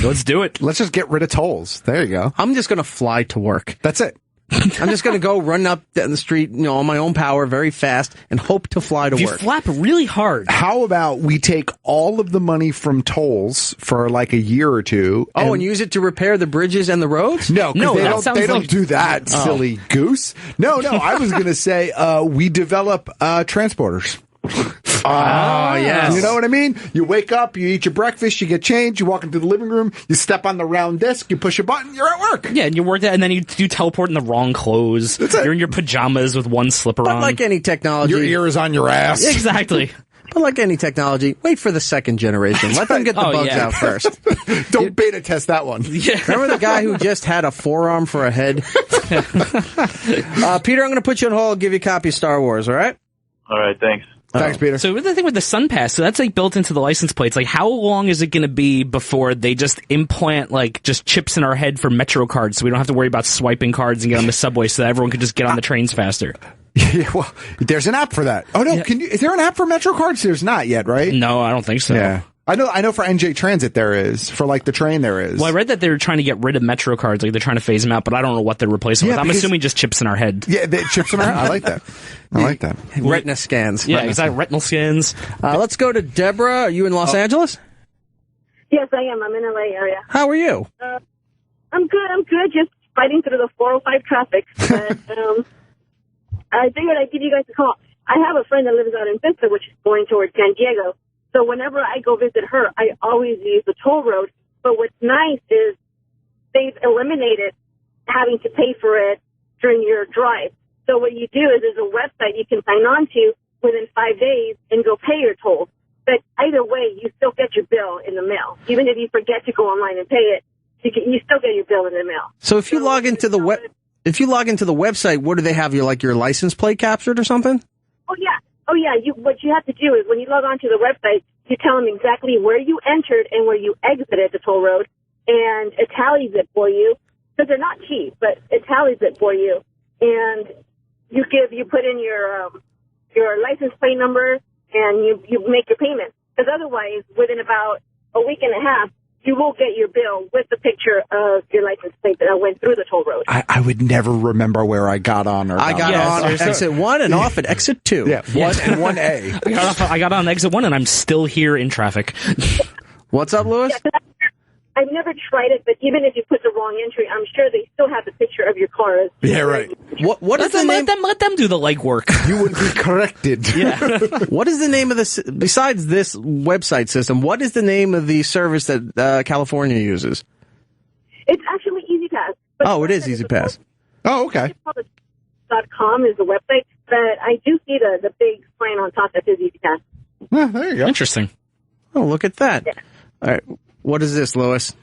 Let's do it.
Let's just get rid of tolls. There you go.
I'm just going to fly to work.
That's it.
I'm just going to go run up down the street, on my own power very fast and hope to fly to
work. You flap really hard.
How about we take all of the money from tolls for like a year or two?
And use it to repair the bridges and the roads?
No, they don't do that, silly goose. No, I was going to say we develop transporters.
Yes.
You know what I mean? You wake up, you eat your breakfast, you get changed, you walk into the living room, you step on the round disc, you push a button, you're at work.
Yeah, and you work that, and then you teleport in the wrong clothes. You're in your pajamas with one slipper on.
But like any technology,
your ear is on your ass.
Exactly.
But like any technology, wait for the second generation. Let them get the bugs out first.
Don't beta test that one.
Yeah.
Remember the guy who just had a forearm for a head? Peter, I'm going to put you on hold and give you a copy of Star Wars, all right?
All right, thanks.
Thanks, Peter.
So the thing with the SunPass, so that's like built into the license plates. Like, how long is it going to be before they just implant just chips in our head for Metro cards, so we don't have to worry about swiping cards and get on the subway, so that everyone can just get on the trains faster?
Yeah, well, there's an app for that. Oh no, is there an app for Metro cards? There's not yet, right?
No, I don't think so.
Yeah. I know for NJ Transit there is. For like the train there is.
Well, I read that they're trying to get rid of Metro cards, like they're trying to phase them out, but I don't know what they're replacing with. I'm assuming just chips in our head.
Yeah, chips in our head. I like that.
Retina scans.
Yeah, exactly. Retinal scans.
Let's go to Deborah. Are you in Los Angeles?
Yes, I am. I'm in the LA area.
How are you?
I'm good. Just fighting through the 405 traffic. But, I figured I'd give you guys a call. I have a friend that lives out in Vista, which is going towards San Diego. So whenever I go visit her, I always use the toll road. But what's nice is they've eliminated having to pay for it during your drive. So what you do is there's a website you can sign on to within 5 days and go pay your tolls. But either way, you still get your bill in the mail. Even if you forget to go online and pay it, you still get your bill in the mail.
So if you log into the website, what do they have? Your license plate captured or something?
Oh yeah. What you have to do is when you log on to the website, you tell them exactly where you entered and where you exited the toll road, and it tallies it for you. Because they're not cheap, but it tallies it for you. And you put in your license plate number, and you make your payment. Because otherwise, within about a week and a half, you will get your bill with the picture of your license plate that went through the toll road.
I would never remember where I got on or
I got on exit 1 and off at exit 2.
Yeah, 1 and 1A.
I got on exit 1 and I'm still here in traffic.
What's up, Lewis?
Yeah, I've never tried it, but even if you put the wrong entry, I'm sure they still have the picture of your car.
Yeah, right.
What is the name?
Let them do the legwork.
You would be corrected.
Yeah.
What is the name of this, besides this website system, what is the name of the service that California uses?
It's actually EasyPass.
Oh, it is EasyPass.
Oh, okay.
.com is the website, but I do see the big sign on top that says EasyPass.
Yeah, there you go.
Interesting.
Oh, look at that. Yeah. All right. What is this, Lewis?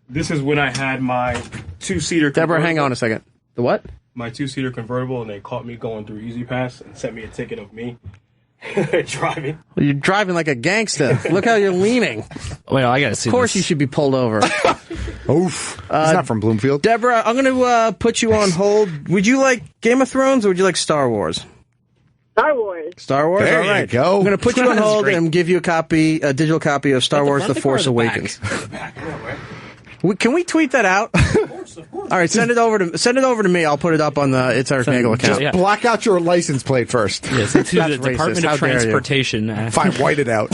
This is when I had my two-seater
Deborah, hang on a second. The what?
My two-seater convertible, and they caught me going through EasyPass and sent me a ticket of me driving.
Well, you're driving like a gangster. Look how you're leaning.
Well, I gotta see.
Of course,
this.
You should be pulled over.
Oof. He's not from Bloomfield.
Deborah, I'm going to put you on hold. Would you like Game of Thrones or would you like Star Wars?
Star Wars.
Star Wars?
There
all right.
you go.
I'm going to put you on hold and give you a digital copy of Star Wars The Force Awakens. Can we tweet that out?
Of course.
All right, send it over to me. I'll put it up on the It's Erik Nagel account.
Just black out your license plate first.
Yes, to the Department of Transportation.
Fine, white it out.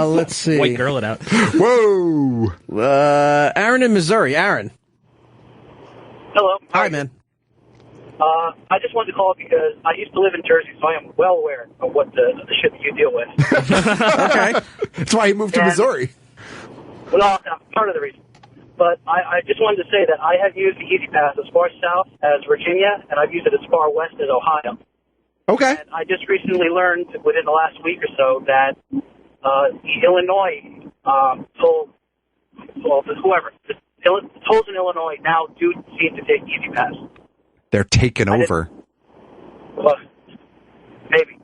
Let's see.
White girl it out.
Whoa.
Aaron in Missouri. Aaron.
Hello.
Hi, man.
I just wanted to call because I used to live in Jersey, so I am well aware of what the shit that you deal with.
Okay.
That's why he moved to Missouri.
Well, part of the reason. But I just wanted to say that I have used the EasyPass as far south as Virginia, and I've used it as far west as Ohio.
Okay.
And I just recently learned within the last week or so that Illinois toll, well, whoever, the tolls in Illinois now do seem to take Easy Pass.
They're taking over.
Well, maybe.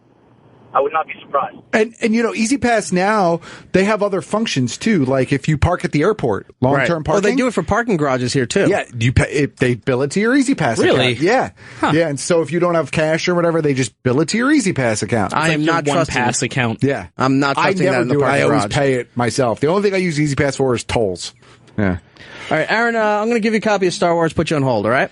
I would not be surprised.
And Easy Pass now, they have other functions too. Like if you park at the airport, long-term parking.
Oh, they do it for parking garages here too.
Yeah, you pay, they bill it to your Easy Pass
Really?
account. Yeah.
Huh.
Yeah, and so if you don't have cash or whatever, they just bill it to your Easy Pass account.
I am not
one
trusting
pass account.
Yeah.
I'm not trusting that in the
do it.
parking
I always
garage.
pay it myself. The only thing I use Easy Pass for is tolls. Yeah.
All right, Aaron, I'm going to give you a copy of Star Wars, put you on hold, all right?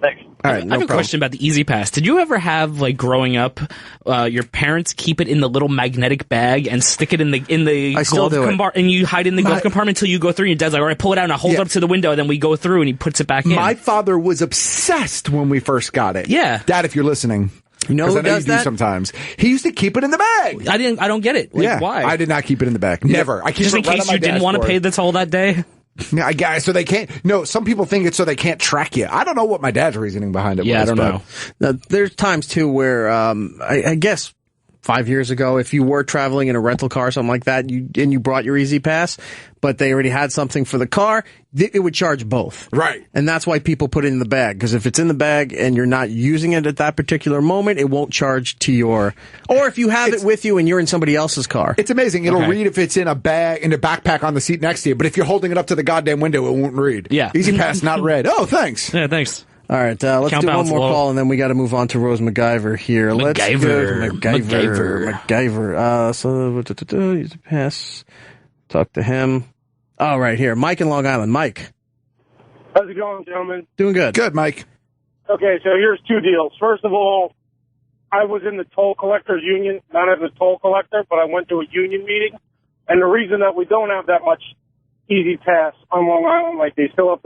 Thanks.
All right,
I have a question about the Easy Pass. Did you ever have, like, growing up, your parents keep it in the little magnetic bag and stick it in the
I still
glove
do it.
compartment, and you hide it in the glove compartment until you go through, and your dad's like, all right, pull it out, and I hold it up to the window, and then we go through, and he puts it back in.
My father was obsessed when we first got it.
Yeah.
Dad, if you're listening.
You know
'cause
who
I know
does
you do
that?
sometimes. He used to keep it in the bag.
I don't get it. Like,
yeah.
why?
I did not keep it in the bag. Never. I keep
Just
it
in
right
case
on my
you didn't want to
dashboard.
pay the toll that day?
Yeah, I guess so they can't. No, some people think it's so they can't track you. I don't know what my dad's reasoning behind it was.
Yeah, I don't know.
Now, there's times too where I guess 5 years ago, if you were traveling in a rental car or something like that, you brought your Easy Pass, but they already had something for the car, it would charge both.
Right.
And that's why people put it in the bag, because if it's in the bag and you're not using it at that particular moment, it won't charge to your, or if you have it with you and you're in somebody else's car.
It's amazing. It'll read if it's in a bag, in a backpack on the seat next to you, but if you're holding it up to the goddamn window, it won't read.
Yeah.
Easy Pass not read. Oh, thanks.
Yeah, thanks.
All right, let's
Count
do one
balance
more
low.
call, and then we got to move on to Rose MacGyver here. Let's go MacGyver. So, use a pass. Talk to him. Oh, right here. Mike in Long Island. Mike.
How's it going, gentlemen?
Doing good.
Good, Mike.
Okay, so here's two deals. First of all, I was in the toll collectors union, not as a toll collector, but I went to a union meeting. And the reason that we don't have that much Easy Pass on Long Island, like they still have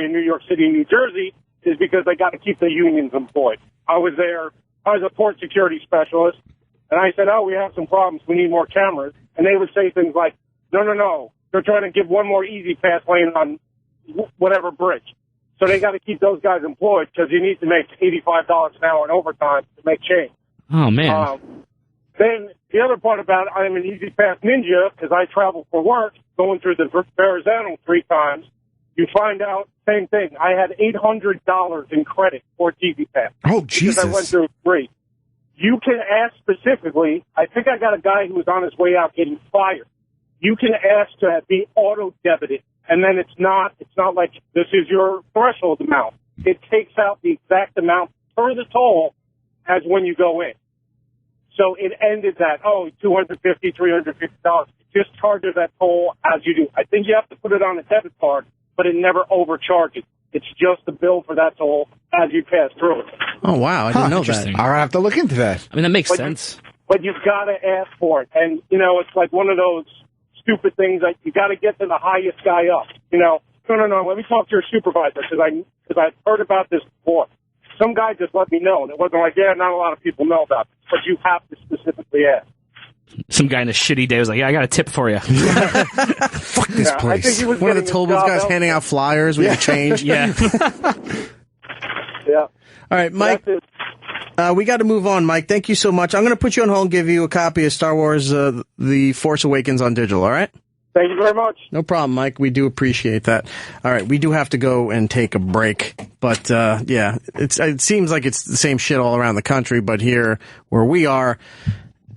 in New York City and New Jersey, is because they got to keep the unions employed. I was a port security specialist, and I said, we have some problems. We need more cameras. And they would say things like, no. They're trying to give one more Easy Pass lane on whatever bridge. So they got to keep those guys employed because you need to make $85 an hour in overtime to make change.
Oh, man.
Then the other part about it, I'm an Easy Pass ninja because I travel for work, going through the Verrazano 3 times. You find out, same thing. I had $800 in credit for Easy Pass.
Oh, Jesus.
Because I went through 3. You can ask specifically, I think I got a guy who was on his way out getting fired. You can ask to be auto-debited, and then it's not like this is your threshold amount. It takes out the exact amount per the toll as when you go in. So it ended that, $250, $350. It just charges that toll as you do. I think you have to put it on a debit card, but it never overcharges. It's just the bill for that toll as you pass through it.
Oh, wow. I didn't know that.
I'll have to look into that.
I mean, that makes sense.
But you've got to ask for it. And, it's like one of those stupid things that you got to get to the highest guy up. No, let me talk to your supervisor because I've heard about this before. Some guy just let me know, and it wasn't like, not a lot of people know about it, but you have to specifically ask.
Some guy in a shitty day was like, I got a tip for you.
Fuck this place. One of the toll booth guys handing out flyers with your change.
Yeah.
Yeah.
All right, Mike. We got to move on, Mike. Thank you so much. I'm going to put you on hold and give you a copy of Star Wars The Force Awakens on digital, all right?
Thank you very much.
No problem, Mike. We do appreciate that. All right, we do have to go and take a break. But, it seems like it's the same shit all around the country, but here where we are,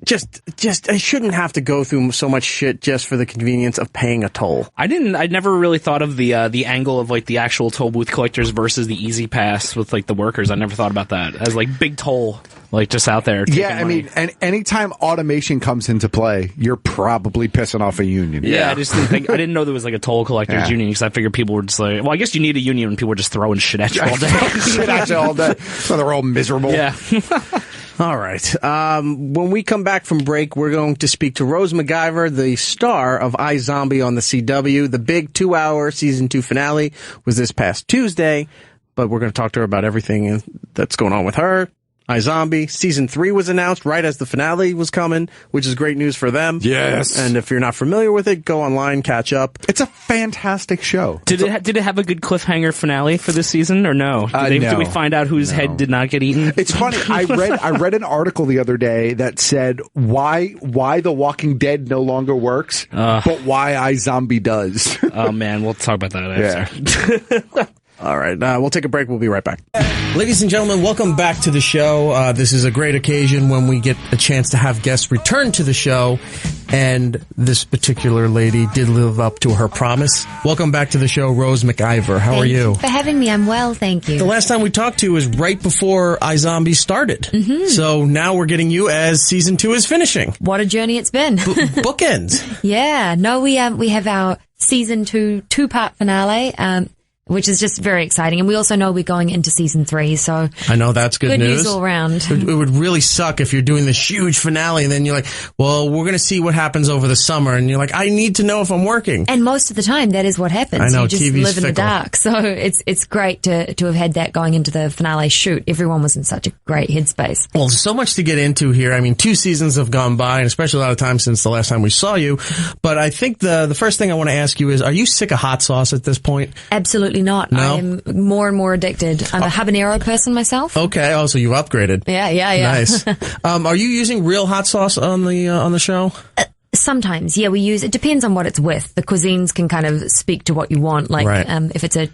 just I shouldn't have to go through so much shit just for the convenience of paying a toll.
I never really thought of the angle of like the actual toll booth collectors versus the Easy Pass with like the workers. I never thought about that as like big toll, like just out there.
Yeah, I mean, and anytime automation comes into play, you're probably pissing off a union.
Yeah, I just didn't know there was like a toll collectors union because I figured people were just like, well, I guess you need a union when people were just throwing shit at you all day.
Shit at you all day. So they're all miserable.
Yeah.
All right. When we come back from break, we're going to speak to Rose MacGyver, the star of iZombie on the CW. The big 2-hour season 2 finale was this past Tuesday, but we're going to talk to her about everything that's going on with her, iZombie. Season 3 was announced right as the finale was coming, which is great news for them.
Yes.
And if you're not familiar with it, go online, catch up.
It's a fantastic show.
Did it have a good cliffhanger finale for this season or no? Did we find out whose head did not get eaten?
It's funny. I read an article the other day that said why The Walking Dead no longer works, but why iZombie does.
Oh man, we'll talk about that after.
Yeah. All right, we'll take a break. We'll be right back. Ladies and gentlemen, welcome back to the show. This is a great occasion when we get a chance to have guests return to the show, and this particular lady did live up to her promise. Welcome back to the show, Rose McIver. How are you?
Thank you for having me. I'm well, thank you.
The last time we talked to you was right before iZombie started. Mm-hmm. So now we're getting you as season 2 is finishing.
What a journey it's been.
Bookends.
Yeah. No, we have our season 2 2-part finale, which is just very exciting. And we also know we're going into season 3, so
I know that's good news
all around.
It would really suck if you're doing this huge finale and then you're like, well, we're going to see what happens over the summer. And you're like, I need to know if I'm working.
And most of the time, that is what happens.
I know,
you just
TV's
live in the
fickle.
dark. So it's great to have had that going into the finale shoot. Everyone was in such a great headspace.
Well, so much to get into here. I mean, 2 seasons have gone by, and especially a lot of time since the last time we saw you. But I think the first thing I want to ask you is, are you sick of hot sauce at this point?
Absolutely not.
No?
I am more and more addicted. I'm a habanero person myself.
Okay. Oh, so you've upgraded.
Yeah.
Nice. Are you using real hot sauce on the show?
Sometimes, yeah, we use, it depends on what it's with. The cuisines can kind of speak to what you want. Like,
right.
If it's a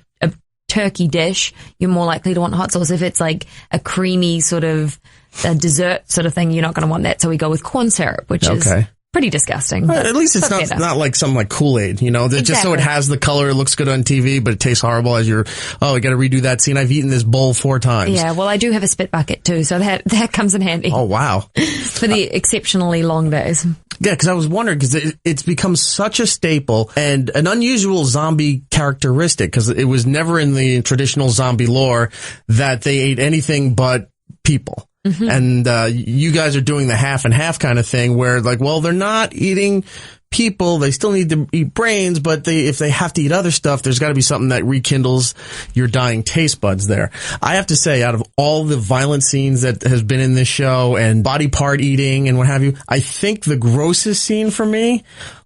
turkey dish, you're more likely to want hot sauce. If it's like a creamy sort of a dessert sort of thing, you're not going to want that. So we go with corn syrup, which is pretty disgusting.
Well, at least it's not like something like Kool-Aid, you know, just so it has the color, it looks good on TV, but it tastes horrible as I got to redo that scene. I've eaten this bowl 4 times.
Yeah, well, I do have a spit bucket too, so that comes in handy.
Oh, wow.
For the exceptionally long days.
Yeah, because I was wondering, because it's become such a staple and an unusual zombie characteristic, because it was never in the traditional zombie lore that they ate anything but people. Mm-hmm. And you guys are doing the half and half kind of thing where, like, well, they're not eating people. They still need to eat brains, but if they have to eat other stuff, there's got to be something that rekindles your dying taste buds there. I have to say, out of all the violent scenes that has been in this show and body part eating and what have you, I think the grossest scene for me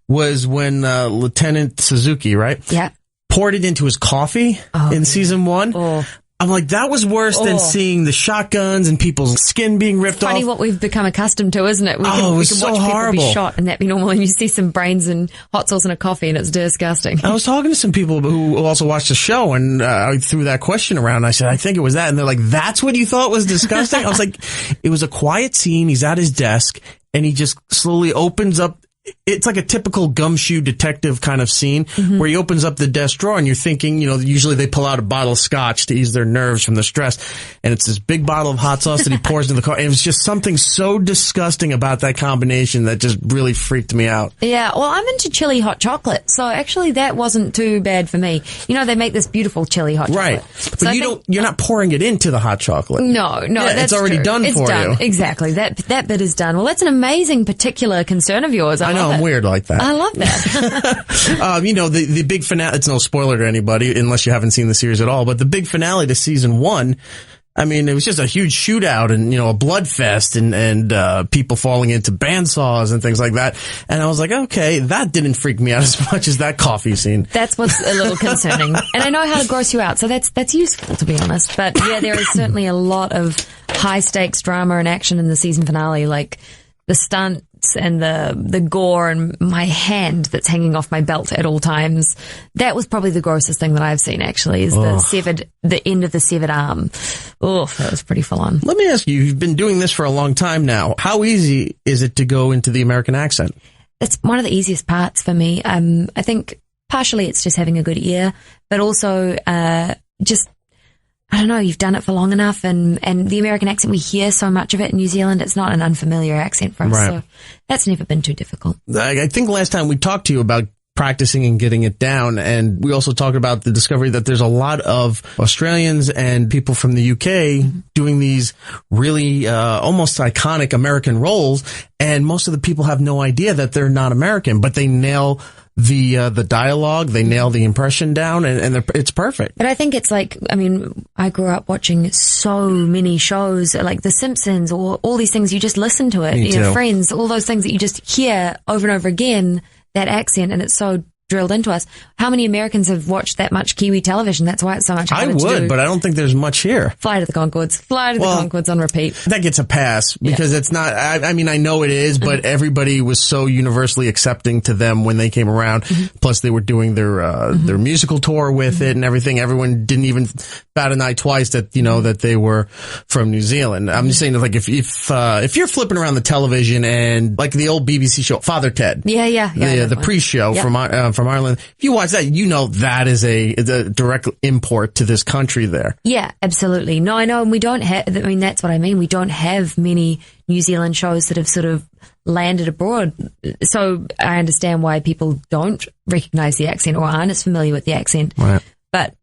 was when Lieutenant Suzuki, right?
Yeah.
Poured it into his coffee in season 1.
Oh.
I'm like, that was worse than seeing the shotguns and people's skin being ripped off.
Funny what we've become accustomed to, isn't it? We
it was
can
so
watch
horrible.
People be shot and that be normal, and you see some brains and hot sauce and a coffee, and it's disgusting.
I was talking to some people who also watched the show, and I threw that question around. And I said, I think it was that. And they're like, that's what you thought was disgusting? I was like, it was a quiet scene. He's at his desk, and he just slowly opens up. It's like a typical gumshoe detective kind of scene where he opens up the desk drawer and you're thinking, you know, usually they pull out a bottle of scotch to ease their nerves from the stress. And it's this big bottle of hot sauce that he pours into the car. And it was just something so disgusting about that combination that just really freaked me out.
Yeah, well, I'm into chili hot chocolate. So actually that wasn't too bad for me. You know, they make this beautiful chili hot chocolate.
Right. But you're not pouring it into the hot chocolate.
No,
yeah,
that's
it's already
true.
done
it's
for
done.
you.
Exactly. That bit is done. Well, that's an amazing particular concern of yours.
I know, I'm weird like that.
I love that.
You know, the big finale, it's no spoiler to anybody unless you haven't seen the series at all, but the big finale to season 1, I mean, it was just a huge shootout and, you know, a bloodfest and people falling into bandsaws and things like that. And I was like, okay, that didn't freak me out as much as that coffee scene.
That's what's a little concerning. And I know how to gross you out, so that's useful, to be honest. But yeah, there is certainly a lot of high stakes drama and action in the season finale, like the stunts and the gore and my hand that's hanging off my belt at all times. That was probably the grossest thing that I've seen, actually, is the end of the severed arm. Oh, that was pretty full on.
Let me ask you, you've been doing this for a long time now. How easy is it to go into the American accent?
It's one of the easiest parts for me. I think partially it's just having a good ear, but also just, I don't know, you've done it for long enough, and the American accent, we hear so much of it in New Zealand, it's not an unfamiliar accent for us, so that's never been too difficult.
I think last time we talked to you about practicing and getting it down, and we also talked about the discovery that there's a lot of Australians and people from the UK doing these really almost iconic American roles, and most of the people have no idea that they're not American, but they nail the dialogue. They nail the impression down, and it's perfect.
But I think it's like, I mean, I grew up watching so many shows like The Simpsons or all these things. You just listen to it.
Me too.
Friends, all those things that you just hear over and over again, that accent, and it's so drilled into us. How many Americans have watched that much Kiwi television? That's why it's so much harder to do.
I would, but I don't think there's much here.
Fly to the Conchords. Fly to the Conchords on repeat.
That gets a pass because it's not, I mean, I know it is, but everybody was so universally accepting to them when they came around. Plus they were doing their musical tour with it and everything. Everyone didn't even bat an eye twice that, that they were from New Zealand. I'm just saying that, like, if you're flipping around the television and like the old BBC show, Father Ted. The pre-show from Ireland. If you watch that, that is a direct import to this country there.
Yeah, absolutely. No, I know, and we don't have, I mean, that's what I mean. We don't have many New Zealand shows that have sort of landed abroad. So I understand why people don't recognize the accent or aren't as familiar with the accent.
Right.
But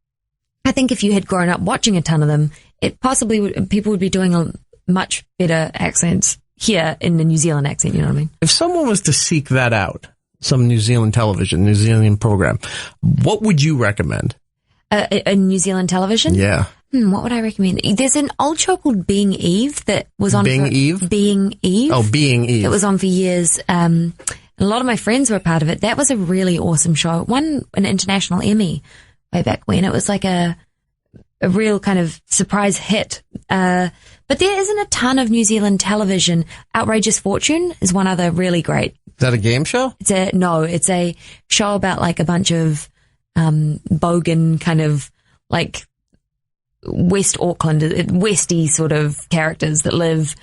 I think if you had grown up watching a ton of them, it possibly people would be doing a much better accents here in the New Zealand accent, you know what I mean?
If someone was to seek that out, some New Zealand television, New Zealand program, what would you recommend?
A New Zealand television?
Yeah.
What would I recommend? There's an old show called Being Eve that was on
Being Eve?
Being Eve.
Oh, Being Eve.
It was on for years. A lot of my friends were a part of it. That was a really awesome show. It won an international Emmy way back when. It was like a real kind of surprise hit. But there isn't a ton of New Zealand television. Outrageous Fortune is one other really great.
Is that a game show?
It's a show about like a bunch of bogan kind of like West Auckland, Westy sort of characters that live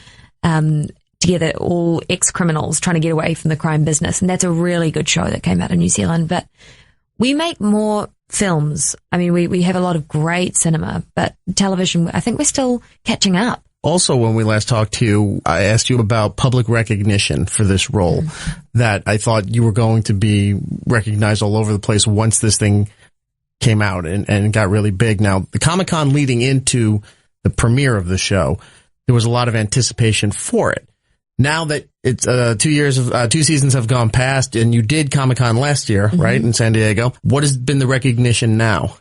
together, all ex-criminals trying to get away from the crime business. And that's a really good show that came out of New Zealand. But we make more films. I mean, we have a lot of great cinema, but television, I think we're still catching up.
Also, when we last talked to you, I asked you about public recognition for this role, that I thought you were going to be recognized all over the place once this thing came out and got really big. Now, the Comic-Con leading into the premiere of the show, there was a lot of anticipation for it. Now that it's 2 seasons have gone past, and you did Comic-Con last year, right, in San Diego, what has been the recognition now?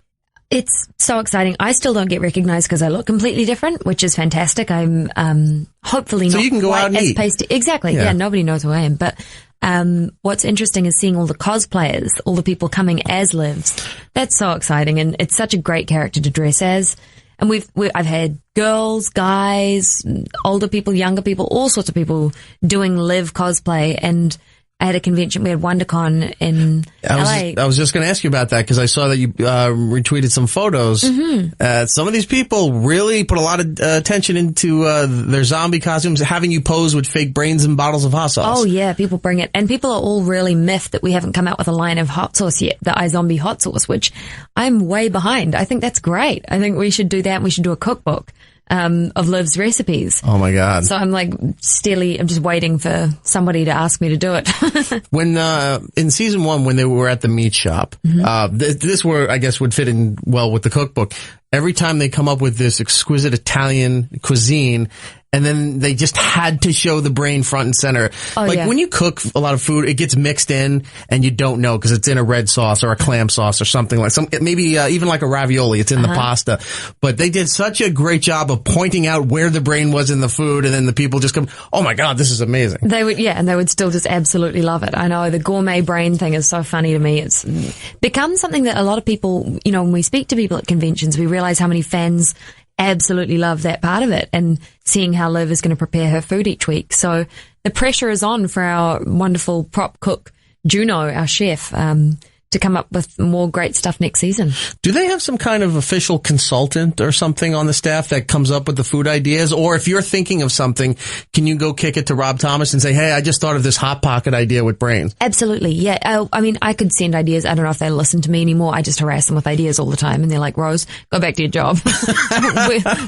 It's so exciting. I still don't get recognized because I look completely different, which is fantastic. I'm hopefully
so
not
you can go
quite
out and
as
eat.
pasty. Exactly. Yeah, nobody knows who I am. But what's interesting is seeing all the cosplayers, all the people coming as Livs. That's so exciting, and it's such a great character to dress as. And I've had girls, guys, older people, younger people, all sorts of people doing Liv cosplay. And I had a convention. We had WonderCon in LA.
I was just going to ask you about that because I saw that you retweeted some photos. Some of these people really put a lot of attention into their zombie costumes, having you pose with fake brains and bottles of hot sauce.
Oh, yeah, people bring it. And people are all really miffed that we haven't come out with a line of hot sauce yet, the iZombie hot sauce, which I'm way behind. I think that's great. I think we should do that, and we should do a cookbook of Liv's recipes.
Oh my God.
So I'm like I'm just waiting for somebody to ask me to do it.
When, in season 1, when they were at the meat shop, this I guess would fit in well with the cookbook. Every time they come up with this exquisite Italian cuisine, and then they just had to show the brain front and center. When you cook a lot of food, it gets mixed in and you don't know because it's in a red sauce or a clam sauce or something maybe even like a ravioli. It's in the pasta. But they did such a great job of pointing out where the brain was in the food, and then the people just come, oh my God, this is amazing.
They would, and they would still just absolutely love it. I know the gourmet brain thing is so funny to me. It's become something that a lot of people, when we speak to people at conventions, we realize how many fans absolutely love that part of it, and seeing how Liv is going to prepare her food each week. So the pressure is on for our wonderful prop cook, Juno, our chef, to come up with more great stuff next season.
Do they have some kind of official consultant or something on the staff that comes up with the food ideas? Or if you're thinking of something, can you go kick it to Rob Thomas and say, hey, I just thought of this Hot Pocket idea with brains?
Absolutely, yeah. I mean, I could send ideas. I don't know if they listen to me anymore. I just harass them with ideas all the time, and they're like, Rose, go back to your job.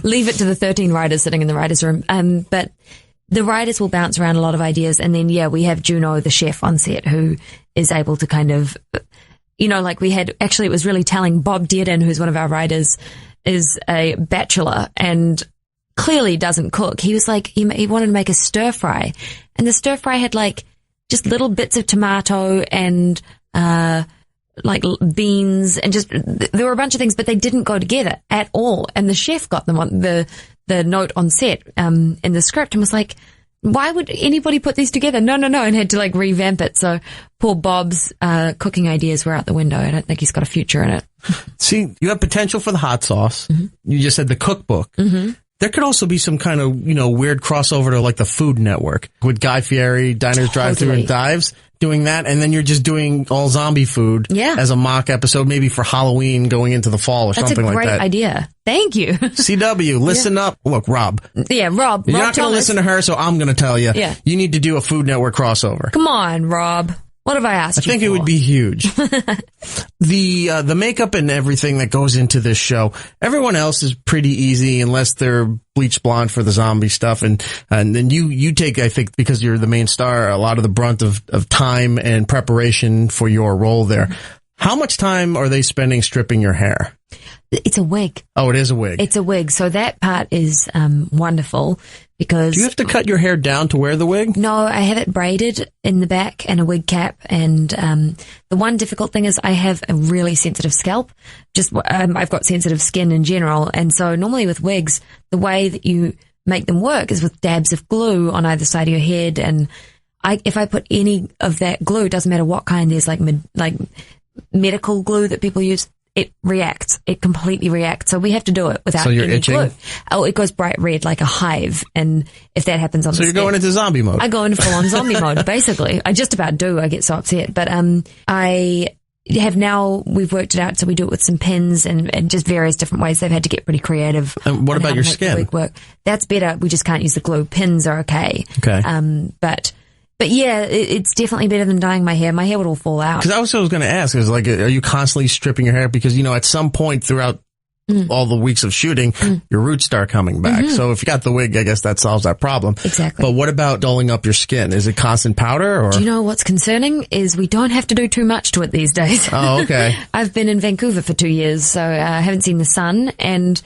Leave it to the 13 writers sitting in the writers' room. But the writers will bounce around a lot of ideas, and then, we have Juno, the chef on set, who is able to kind of... it was really telling. Bob Dearden, who's one of our writers, is a bachelor and clearly doesn't cook. He was like, he wanted to make a stir fry, and the stir fry had just little bits of tomato and like beans, and just there were a bunch of things, but they didn't go together at all. And the chef got them on the note on set in the script and was like, why would anybody put these together? No, and had to like revamp it. So poor Bob's cooking ideas were out the window. I don't think he's got a future in it.
See, you have potential for the hot sauce.
Mm-hmm.
You just said the cookbook.
Mm-hmm.
There could also be some kind of, weird crossover to like the Food Network with Guy Fieri, Diners, Drive-Thru, and Dives doing that. And then you're just doing all zombie food as a mock episode, maybe for Halloween going into the fall or something like that.
That's a great idea. Thank you.
CW, listen up. Look, Rob.
Yeah, Rob.
You're not going to listen to her, so I'm going to tell you.
Yeah.
You need to do a Food Network crossover.
Come on, Rob. What have I asked you
I think
for?
it would be huge. The makeup and everything that goes into this show, everyone else is pretty easy unless they're bleached blonde for the zombie stuff. And then you take, I think, because you're the main star, a lot of the brunt of time and preparation for your role there. How much time are they spending stripping your hair?
It's a wig.
Oh, it is a wig.
It's a wig. So that part is wonderful because...
Do you have to cut your hair down to wear the wig?
No, I have it braided in the back and a wig cap. And the one difficult thing is I have a really sensitive scalp. Just I've got sensitive skin in general. And so normally with wigs, the way that you make them work is with dabs of glue on either side of your head. And if I put any of that glue, doesn't matter what kind, there's like medical glue that people use, it reacts. It completely reacts. So we have to do it without any
itching?
glue. Oh, it goes bright red like a hive. And if that happens on the
So you're going into zombie mode?
I go into full on zombie mode, basically. I just about do. I get so upset. But I have now, we've worked it out, so we do it with some pins and just various different ways. They've had to get pretty creative.
And what about your skin?
Work. That's better. We just can't use the glue. Pins are okay.
Okay.
But yeah, it's definitely better than dyeing my hair. My hair would all fall out.
Because I was going to ask, is like, are you constantly stripping your hair? Because, at some point throughout all the weeks of shooting, your roots start coming back.
Mm-hmm.
So if you got the wig, I guess that solves that problem.
Exactly.
But what about dulling up your skin? Is it constant powder? Or?
Do you know what's concerning is we don't have to do too much to it these days.
Oh, okay.
I've been in Vancouver for 2 years, so I haven't seen the sun, and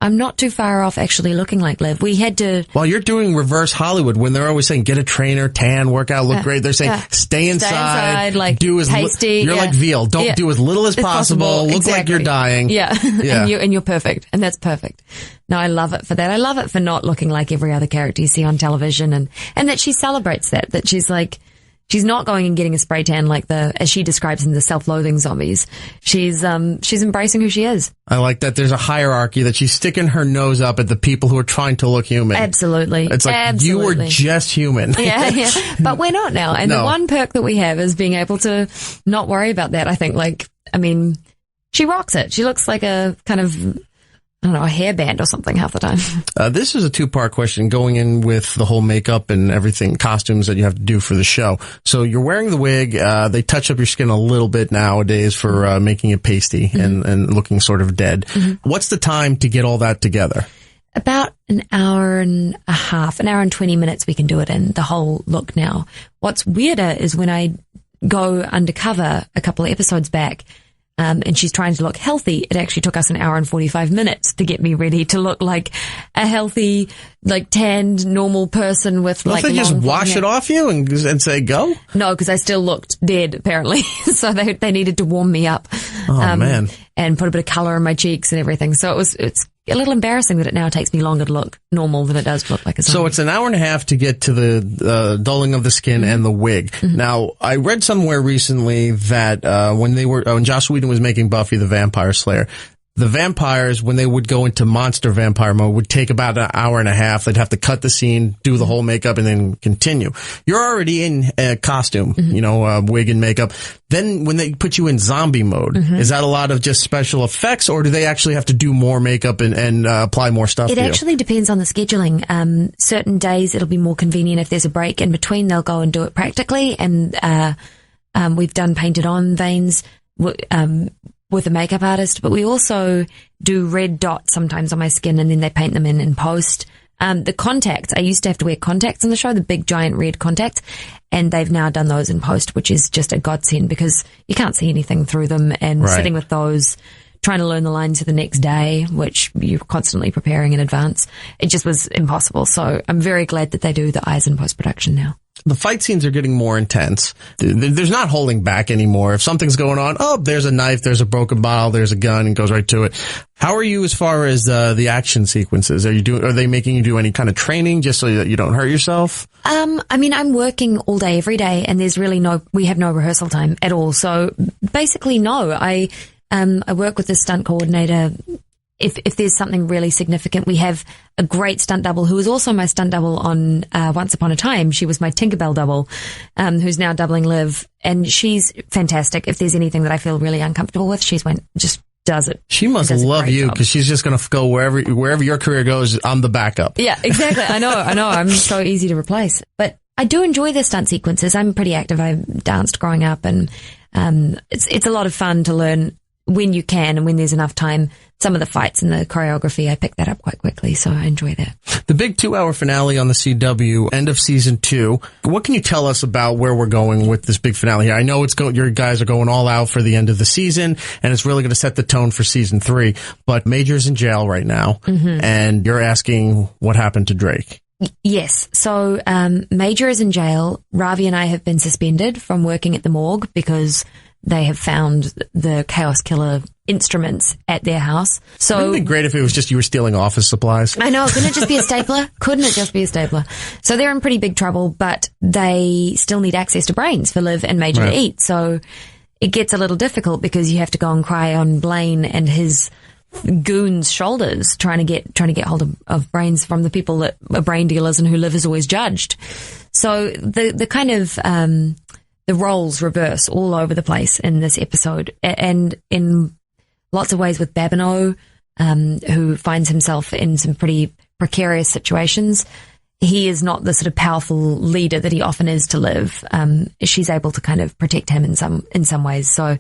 I'm not too far off actually looking like Liv. We had to...
Well, you're doing reverse Hollywood when they're always saying, get a trainer, tan, work out, look great. They're saying, stay inside,
like,
do as
pasty.
You're like veal. Don't do as little as possible. Look like you're dying.
Yeah. and you're perfect. And that's perfect. No, I love it for that. I love it for not looking like every other character you see on television, and that she celebrates that she's like... She's not going and getting a spray tan like as she describes in the self-loathing zombies. She's embracing who she is.
I like that there's a hierarchy, that she's sticking her nose up at the people who are trying to look human.
Absolutely.
It's like, you were just human.
Yeah. But we're not now. And the one perk that we have is being able to not worry about that, I think. She rocks it. She looks like a kind of... I don't know, a hairband or something half the time.
This is a two-part question going in with the whole makeup and everything, costumes that you have to do for the show. So you're wearing the wig. They touch up your skin a little bit nowadays for making it pasty and looking sort of dead. Mm-hmm. What's the time to get all that together?
About an hour and a half, an hour and 20 minutes we can do it in, the whole look now. What's weirder is when I go undercover a couple of episodes back, and she's trying to look healthy, it actually took us an hour and 45 minutes to get me ready to look like a healthy, like tanned, normal person with
Don't they just wash it off you and say go?
No, because I still looked dead, apparently. So they needed to warm me up.
Oh, man.
And put a bit of colour in my cheeks and everything. So it's a little embarrassing that it now takes me longer to look normal than it does to look like a zombie.
So it's an hour and a half to get to the dulling of the skin and the wig. Mm-hmm. Now, I read somewhere recently that when Joss Whedon was making Buffy the Vampire Slayer, the vampires, when they would go into monster vampire mode, would take about an hour and a half. They'd have to cut the scene, do the whole makeup, and then continue. You're already in a costume, wig and makeup. Then when they put you in zombie mode, is that a lot of just special effects, or do they actually have to do more makeup and apply more stuff to you?
It actually depends on the scheduling. Certain days it'll be more convenient if there's a break in between. They'll go and do it practically, and we've done painted on veins with a makeup artist, but we also do red dots sometimes on my skin, and then they paint them in post. The contacts, I used to have to wear contacts on the show, the big giant red contacts, and they've now done those in post, which is just a godsend because you can't see anything through them, and sitting with those, trying to learn the lines for the next day, which you're constantly preparing in advance, it just was impossible. So I'm very glad that they do the eyes in post-production now.
The fight scenes are getting more intense. There's not holding back anymore. If something's going on, there's a knife, there's a broken bottle, there's a gun, and goes right to it. How are you as far as the action sequences? Are they making you do any kind of training just so that you don't hurt yourself?
I mean, I'm working all day, every day, and we have no rehearsal time at all. So basically, no. I work with the stunt coordinator. If there's something really significant, we have a great stunt double who was also my stunt double on Once Upon a Time. She was my Tinkerbell double, who's now doubling Liv, and she's fantastic. If there's anything that I feel really uncomfortable with, just does it.
She must love you because she's just going to go wherever your career goes. I'm the backup.
Yeah, exactly. I know. I'm so easy to replace, but I do enjoy the stunt sequences. I'm pretty active. I danced growing up, and it's a lot of fun to learn when you can and when there's enough time. Some of the fights and the choreography, I picked that up quite quickly, so I enjoy that.
The big 2-hour finale on the CW, end of season 2. What can you tell us about where we're going with this big finale here? I know your guys are going all out for the end of the season, and it's really going to set the tone for season 3. But Major's in jail right now, and you're asking what happened to Drake.
Yes. So Major is in jail. Ravi and I have been suspended from working at the morgue because they have found the Chaos Killer instruments at their house. So
wouldn't it be great if it was just you were stealing office supplies?
I know. Couldn't it just be a stapler? Couldn't it just be a stapler? So they're in pretty big trouble, but they still need access to brains for Liv and Major to eat. So it gets a little difficult because you have to go and cry on Blaine and his goons' shoulders trying to get hold of brains from the people that are brain dealers and who Liv has always judged. So the kind of the roles reverse all over the place in this episode, and in lots of ways with Babineau, who finds himself in some pretty precarious situations. He is not the sort of powerful leader that he often is to Liv. She's able to kind of protect him in some ways. So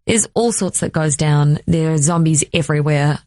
there's all sorts that goes down. There are zombies everywhere.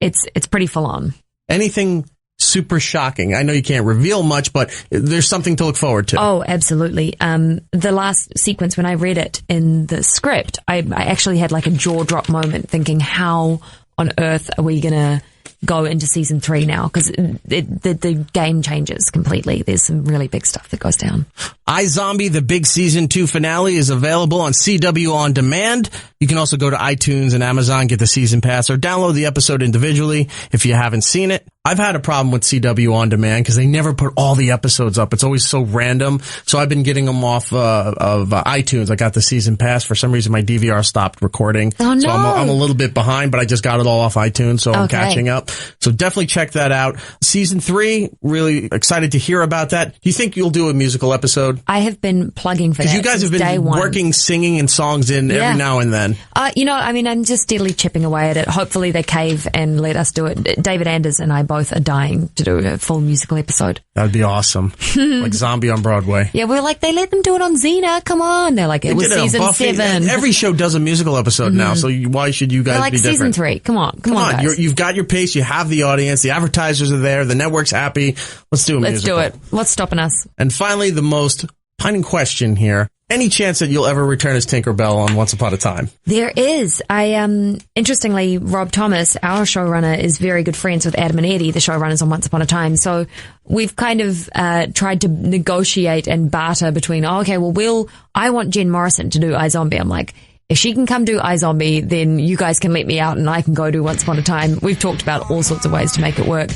It's pretty full on.
Anything super shocking? I know you can't reveal much, but there's something to look forward to.
Oh, absolutely. The last sequence, when I read it in the script, I actually had like a jaw drop moment thinking, how on earth are we going to go into season 3 now? Because the game changes completely. There's some really big stuff that goes down.
iZombie, the big season 2 finale, is available on CW On Demand. You can also go to iTunes and Amazon, get the season pass, or download the episode individually if you haven't seen it. I've had a problem with CW On Demand because they never put all the episodes up. It's always so random. So I've been getting them off of iTunes. I got the season pass. For some reason, my DVR stopped recording.
Oh, no.
So I'm a little bit behind, but I just got it all off iTunes, so I'm catching up. So definitely check that out. Season 3, really excited to hear about that. Do you think you'll do a musical episode?
I have been plugging for that.
Because you guys have been working, singing, and songs in every now and then.
I'm just steadily chipping away at it. Hopefully they cave and let us do it. David Anders and I both are dying to do a full musical episode.
That would be awesome. Like Zombie on Broadway.
Yeah, we're like, they let them do it on Xena. Come on. They're like, it was season 7.
Every show does a musical episode now, so why should you guys be different?
Season 3. Come on, guys.
You've got your pace. You have the audience. The advertisers are there. The network's happy. Let's do a musical.
Let's do it. What's stopping us?
And finally, the most pining question here. Any chance that you'll ever return as Tinkerbell on Once Upon a Time?
There is. Interestingly, Rob Thomas, our showrunner, is very good friends with Adam and Eddie, the showrunners on Once Upon a Time. So we've kind of tried to negotiate and barter between, I want Jen Morrison to do iZombie. I'm like, if she can come do iZombie, then you guys can let me out and I can go do Once Upon a Time. We've talked about all sorts of ways to make it work.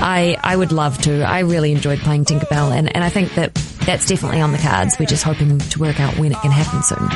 I would love to. I really enjoyed playing Tinkerbell, and I think that's definitely on the cards. We're just hoping to work out when it can happen soon.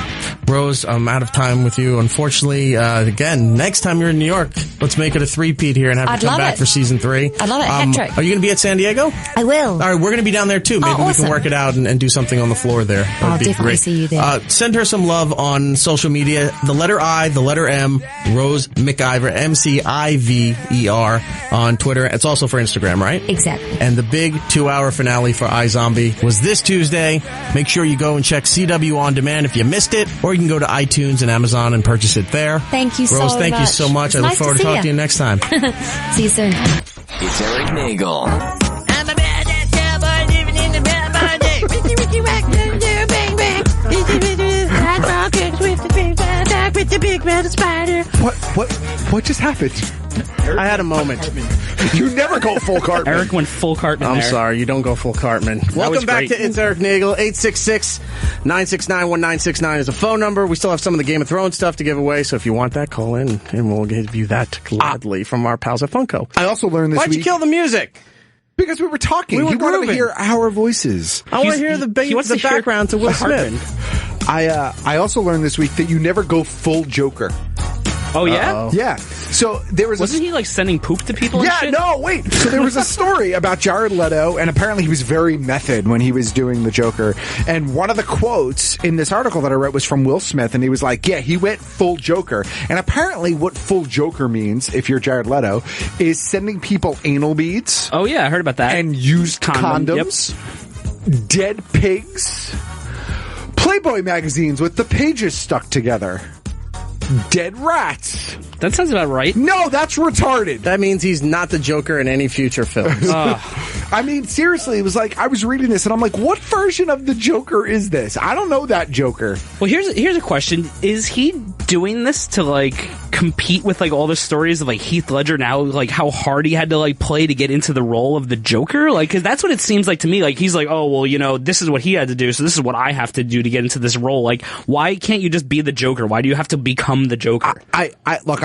Rose, I'm out of time with you, unfortunately. Again, next time you're in New York, let's make it a three-peat here and have you come back for season 3.
I'd love it. Hat trick.
Are you going to be at San Diego?
I will.
All right, we're going to be down there too. Maybe we can work it out and do something on the floor there.
I'll definitely see you there.
Send her some love on social media. The letter I, the letter M, Rose McIver, MCIVER on Twitter. It's also for Instagram, right?
Exactly.
And the big 2-hour finale for iZombie was this Tuesday. Make sure you go and check CW On Demand if you missed it, or you can go to iTunes and Amazon and purchase it there.
Thank you so much.
Rose, thank you so much. I look forward to talking to you next time.
See you soon.
It's Erik Nagel.
I'm a bad ass cowboy living in the bad body. Ricky whack, bang bang. Hot rockets with the big bad dog with the big red spider.
What just happened?
I had a moment.
You never go full Cartman.
Eric went full Cartman.
I'm
there.
sorry, you don't go full Cartman. Welcome back to It's Erik Nagel. 866-969-1969 is a phone number. We still have some of the Game of Thrones stuff to give away, so if you want that, call in, and we'll give you that gladly from our pals at Funko.
I also learned this
Why'd
week...
you kill the music?
Because we were talking.
We were
he wanted
grooving.
to hear our voices.
I want to hear the background to Will Smith.
I also learned this week that you never go full Joker.
Oh, yeah?
Uh-oh.
Yeah. So there was
Wasn't he like sending poop to people and
Yeah,
shit?
no, wait. So there was a story about Jared Leto, and apparently he was very method when he was doing the Joker. And one of the quotes in this article that I read was from Will Smith, and he was like, yeah, he went full Joker. And apparently what full Joker means, if you're Jared Leto, is sending people anal beads.
Oh, yeah, I heard about that.
And used
Condom,
condoms. Dead pigs. Playboy magazines with the pages stuck together. Dead rats.
That sounds about right.
No, that's retarded.
That means he's not the Joker in any future films.
I mean, seriously, it was like, I was reading this and I'm like, what version of the Joker is this? I don't know that Joker.
Well, here's a question. Is he doing this to, like, compete with, like, all the stories of, like, Heath Ledger now, like, how hard he had to, like, play to get into the role of the Joker? Like, because that's what it seems like to me. Like, he's like, oh, well, you know, this is what he had to do, so this is what I have to do to get into this role. Like, why can't you just be the Joker? Why do you have to become the Joker?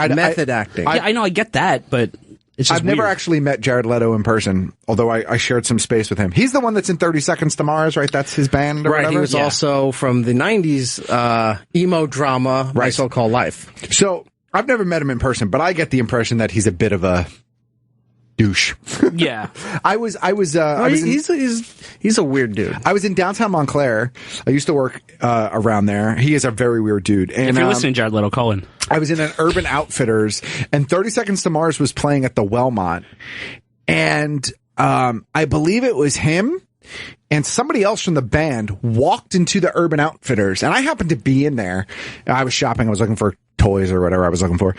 Method acting.
Yeah, I know, I get that, but it's just
I've never
weird.
actually met Jared Leto in person, although I shared some space with him. He's the one that's in 30 Seconds to Mars, right? That's his band or
Right,
whatever?
he was also from the 90s emo drama, My
Right.
So-Called Life.
So, I've never met him in person, but I get the impression that he's a bit of a douche.
Yeah.
He's a weird dude.
I was in downtown Montclair. I used to work around there. He is a very weird dude. And,
If you're listening, Jared Leto, call in.
I was in an Urban Outfitters, and 30 Seconds to Mars was playing at the Wellmont. And I believe it was him and somebody else from the band walked into the Urban Outfitters. And I happened to be in there. I was shopping. I was looking for toys or whatever I was looking for.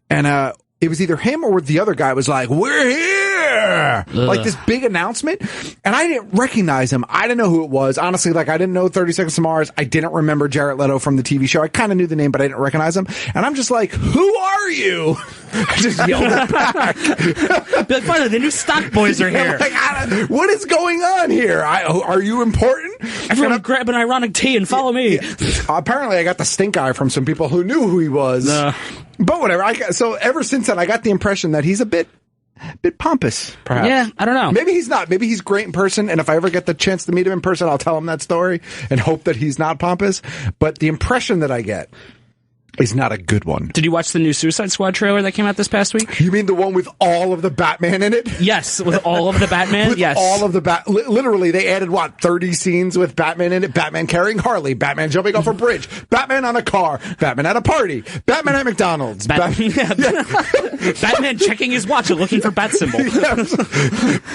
And it was either him or the other guy was like, we're here! Like this big announcement. And I didn't recognize him. I didn't know who it was. Honestly, like I didn't know 30 Seconds to Mars. I didn't remember Jared Leto from the TV show. I kind of knew the name, but I didn't recognize him. And I'm just like, who are you? I just yelled it back.
Be like, finally, the new stock boys are here.
Like, what is going on here? Are you important?
Everyone grab an ironic tea and follow me.
Apparently, I got the stink eye from some people who knew who he was. But whatever. So ever since then, I got the impression that he's a bit pompous, perhaps.
Yeah, I don't know.
Maybe he's not. Maybe he's great in person, and if I ever get the chance to meet him in person, I'll tell him that story and hope that he's not pompous. But the impression that I get is not a good one.
Did you watch the new Suicide Squad trailer that came out this past week?
You mean the one with all of the Batman in it?
Yes, with all of the Batman?
With
yes.
all of the literally, they added, 30 scenes with Batman in it? Batman carrying Harley, Batman jumping off a bridge, Batman on a car, Batman at a party, Batman at McDonald's.
Batman checking his watch and looking for bat symbol.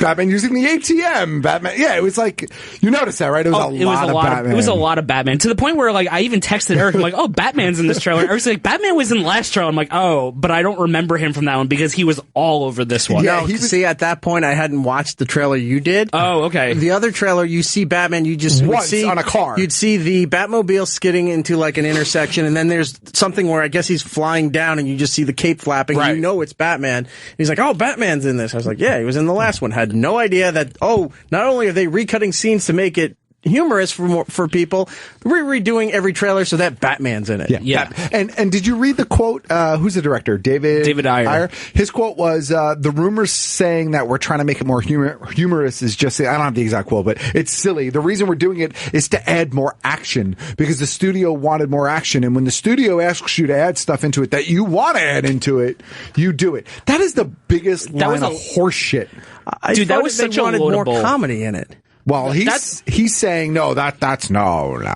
Batman using the ATM. Batman. Yeah, it was like, you noticed that, right? It was a lot of Batman.
It was a lot of Batman. To the point where, like, I even texted Eric, I'm like, oh, Batman's in this trailer. Eric's like, Batman was in the last trailer. I'm like, oh, but I don't remember him from that one because he was all over this one.
Yeah, see, at that point, I hadn't watched the trailer you did.
Oh, okay.
The other trailer, you see Batman, you just would
Once
see
on a car.
You'd see the Batmobile skidding into like an intersection, and then there's something where I guess he's flying down, and you just see the cape flapping.
Right.
And you know it's Batman. And he's like, "Oh, Batman's in this." I was like, "Yeah, he was in the last one." Had no idea that. Oh, not only are they recutting scenes to make it humorous for people, we're redoing every trailer so that Batman's in it.
Yeah.
And did you read the quote? Who's the director? David
Ayer.
His quote was, the rumors saying that we're trying to make it more humorous is just, I don't have the exact quote, but it's silly. The reason we're doing it is to add more action because the studio wanted more action. And when the studio asks you to add stuff into it that you want to add into it, you do it. That is the biggest line of horse shit.
Dude, that was such a wanted more comedy in it.
Well, he's saying no. That's no.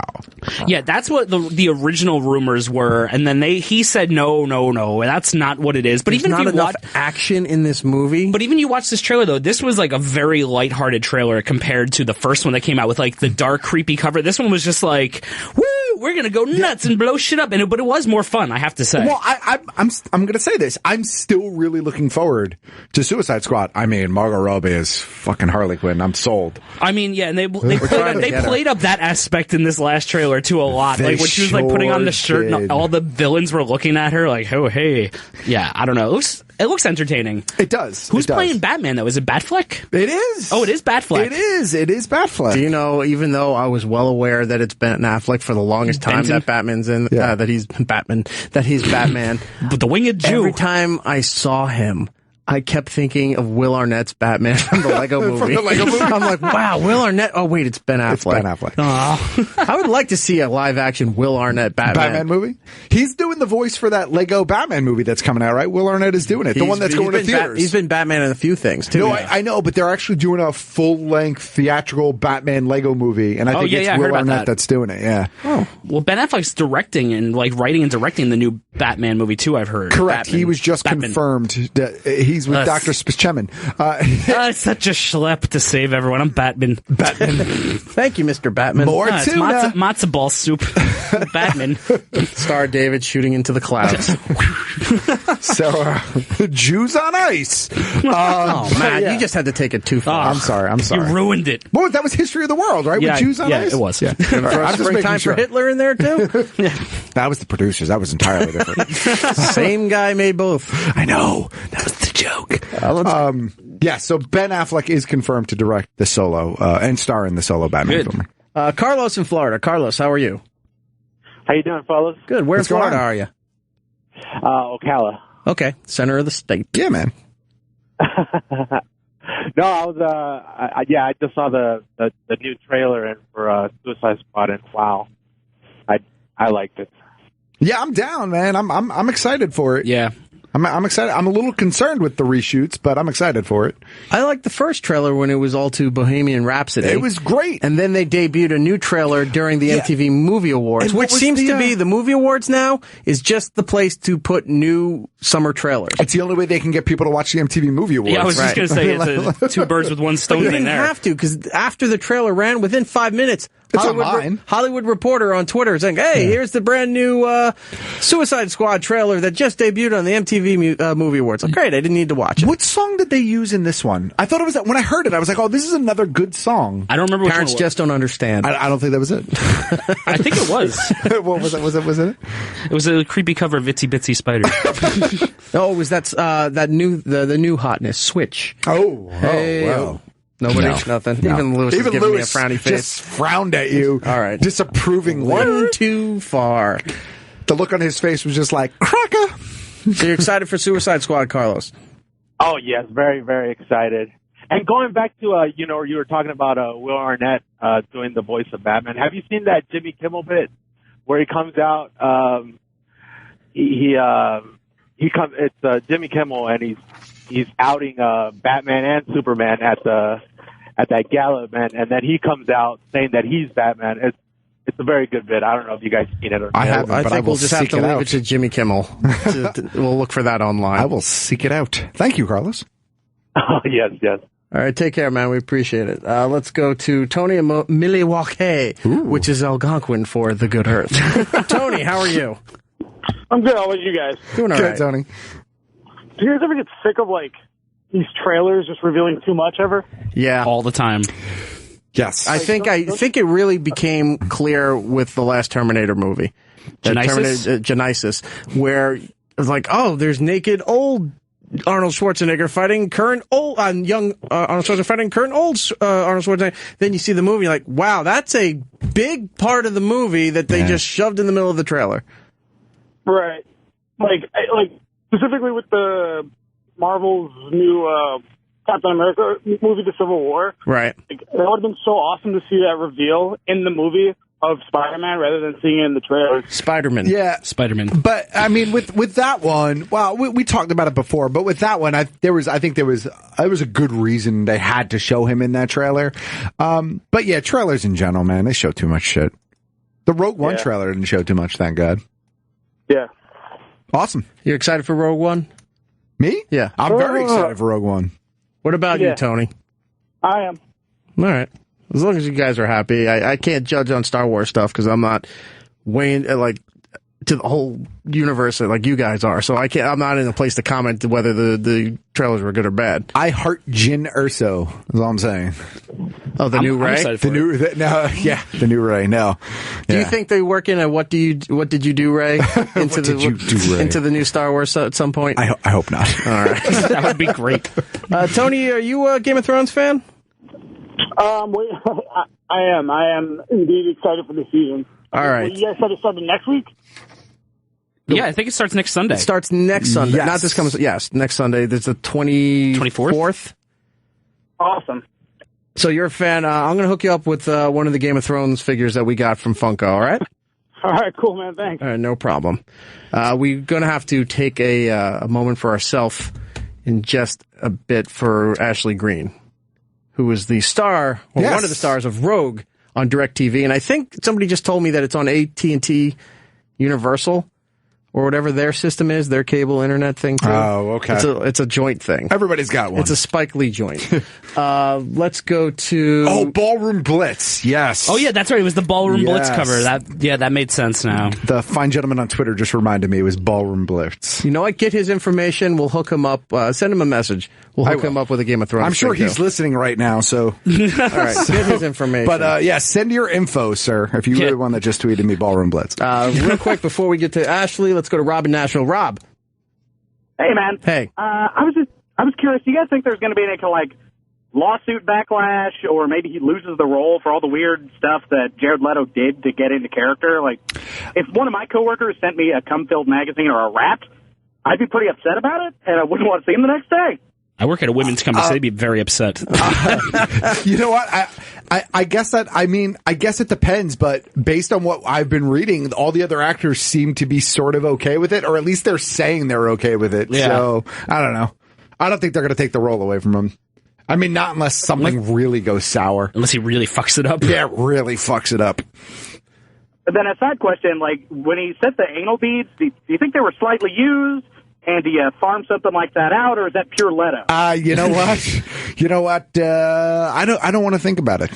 Yeah, that's what the original rumors were, and then he said no, that's not what it is. But
There's
even
not
if you
enough
watch
action in this movie.
But even you watch this trailer though, this was like a very lighthearted trailer compared to the first one that came out with like the dark, creepy cover. This one was just like, woo, we're gonna go nuts and blow shit up, but it was more fun, I have to say.
Well, I'm gonna say this. I'm still really looking forward to Suicide Squad. I mean, Margot Robbie is fucking Harley Quinn. I'm sold.
I mean, yeah, and they played up that aspect in this last trailer too a lot.
They
like when she was like putting on the shirt
sure
and all the villains were looking at her like, oh hey, yeah, I don't know. It looks entertaining.
It does.
Who's playing Batman, though? Is it Batfleck?
It is.
Oh, it is Batfleck.
It is. It is Batfleck.
Do you know, even though I was well aware that it's Ben Affleck for the longest time
Benton?
that Batman's in, that he's Batman,
But the winged Jew.
Every time I saw him, I kept thinking of Will Arnett's Batman from the Lego movie.
From the Lego movie?
I'm like, wow, Will Arnett. Oh, wait, it's Ben Affleck.
It's Ben Affleck.
I would like to see a live-action Will Arnett Batman
movie. He's doing the voice for that Lego Batman movie that's coming out, right? Will Arnett is doing it. The one that's going to theaters.
He's been Batman in a few things, too.
No, I know, but they're actually doing a full-length theatrical Batman Lego movie, and I think it's Will Arnett that's doing it, yeah.
Oh, well, Ben Affleck's directing and writing and directing the new Batman movie, too, I've heard.
Correct. He was just confirmed that he's with Dr. Chemin.
It's such a schlep to save everyone. I'm Batman.
Thank you, Mr. Batman.
More
it's
tuna.
matzo ball soup. Batman.
Star David shooting into the clouds.
So, Jews on ice.
Oh, man, you just had to take it too far.
I'm sorry.
You ruined it.
Well, that was history of the world, right? With Jews on ice?
Yeah, it was.
Yeah.
I'm just time for Hitler in there, too?
That was the producers. That was entirely different.
Same guy made both.
I know. That was the joke. So Ben Affleck is confirmed to direct the solo and star in the solo Batman film.
Carlos in Florida. Carlos, how are you?
How you doing, fellas?
Good. Where in
What's going
Florida
on?
are you?
Ocala.
Okay, center of the state.
Yeah, man.
No, I was. I just saw the new trailer and for Suicide Squad, and wow, I liked it.
Yeah, I'm down, man. I'm excited for it.
Yeah.
I'm excited. I'm a little concerned with the reshoots, but I'm excited for it.
I liked the first trailer when it was all to Bohemian Rhapsody.
It was great.
And then they debuted a new trailer during the MTV Movie Awards, which seems to be the Movie Awards now is just the place to put new summer trailers.
It's the only way they can get people to watch the MTV Movie Awards.
Yeah, I was just going to say it's a two birds with one stone
You
thing
didn't
there.
have to, because after the trailer ran, within 5 minutes, Hollywood Reporter on Twitter saying, hey, here's the brand new Suicide Squad trailer that just debuted on the MTV Movie Awards. Like, great, I didn't need to watch it.
What song did they use in this one? I thought it was, when I heard it, I was like, oh, this is another good song.
I don't remember which
Parents
one it was.
just don't understand.
I don't think that was it.
I think it was.
What was it? Was it?
It was a creepy cover of Itsy Bitsy Spider.
Oh, it was that new hotness, Switch.
Hey,
wow. Nobody, nothing.
No.
Even Lewis is giving me a frowny face.
Just frowned at you.
All right.
Disapprovingly.
One too far.
The look on his face was just like, cracker.
So you're excited for Suicide Squad, Carlos?
Oh yes, very very excited. And going back to you were talking about Will Arnett doing the voice of Batman. Have you seen that Jimmy Kimmel bit where he comes out? He comes. It's Jimmy Kimmel, and he's outing Batman and Superman at that gala event, and then he comes out saying that he's Batman. It's a very good bit. I don't know if you guys seen it or not.
I haven't,
I
but
think we'll just have to leave it to Jimmy Kimmel. We'll look for that online.
I will seek it out. Thank you, Carlos.
Oh, yes.
All right, take care, man. We appreciate it. Let's go to Tony in Milwaukee, which is Algonquin for the good earth. Tony, how are you?
I'm good. How about you guys?
Doing all right.
Tony.
Do you guys ever get sick of these trailers just revealing too much ever?
Yeah,
all the time.
Yes.
I think it really became clear with the last Terminator movie. Genesis, where it was like, oh, there's naked old Arnold Schwarzenegger fighting current old young Arnold Schwarzenegger fighting current old Arnold Schwarzenegger. Then you see the movie, you're like, wow, that's a big part of the movie that they just shoved in the middle of the trailer.
Right. Like specifically with the Marvel's new Captain America movie, The Civil War.
Right.
It would have been so awesome to see that reveal in the movie of Spider-Man rather than seeing it in the trailer.
Spider-Man.
Yeah.
Spider-Man.
But, I mean, with that one, well, we talked about it before, but with that one, there was a good reason they had to show him in that trailer. But yeah, trailers in general, man, they show too much shit. The Rogue One trailer didn't show too much, thank God.
Yeah.
Awesome.
You're excited for Rogue One?
Me?
Yeah.
I'm very excited for Rogue One.
What about you, Tony?
I am.
All right. As long as you guys are happy. I can't judge on Star Wars stuff because I'm not weighing to the whole universe like you guys are. So I'm not in a place to comment whether the trailers were good or bad.
I heart Jyn Erso, is all I'm saying.
Oh, the new Ray?
The new Ray. No.
Do you think they work in a what did you do, Ray? Into into the new Star Wars at some point?
I hope not.
All right.
That would be great.
Tony, are you a Game of Thrones fan?
I am indeed excited for the season.
All right.
You guys said it started next week?
Yeah, I think it starts next Sunday.
It starts next Sunday.
Yes.
Not this coming. Yes, next Sunday. There's the 24th.
Awesome.
So you're a fan. I'm going to hook you up with one of the Game of Thrones figures that we got from Funko, all right?
All right, cool, man. Thanks.
All right, no problem. We're going to have to take a moment for ourselves in just a bit for Ashley Greene, who is the star, or one of the stars of Rogue on DirecTV. And I think somebody just told me that it's on AT&T Universal, or whatever their system is, their cable internet thing too.
Oh, okay.
It's a joint thing.
Everybody's got one.
It's a Spike Lee joint. Let's go to
Ballroom Blitz. Yes.
Oh yeah, that's right. It was the Ballroom Blitz cover. That made sense now.
The fine gentleman on Twitter just reminded me it was Ballroom Blitz.
You know what? Get his information. We'll hook him up. Send him a message. We'll hook him up with a Game of Thrones.
I'm sure he's listening right now. So
all right, get his information.
But send your info, sir. If you really want to just tweeted me Ballroom Blitz.
Real quick before we get to Ashley, let's go to Rob in Nashville. Rob.
Hey, man.
Hey.
I was curious. Do you guys think there's going to be any kind of lawsuit backlash, or maybe he loses the role for all the weird stuff that Jared Leto did to get into character? Like, if one of my coworkers sent me a cum-filled magazine or a rat, I'd be pretty upset about it, and I wouldn't want to see him the next day.
I work at a women's company, so they'd be very upset.
You know what? I guess it depends, but based on what I've been reading, all the other actors seem to be sort of okay with it, or at least they're saying they're okay with it. Yeah. So, I don't know. I don't think they're going to take the role away from him. I mean, not unless something really goes sour.
Unless he really fucks it up.
Yeah, really fucks it up.
But then a side question, when he set the anal beads, do you think they were slightly used? And do you farm something like that out, or is that pure Leto?
You know what? I don't want to think about it.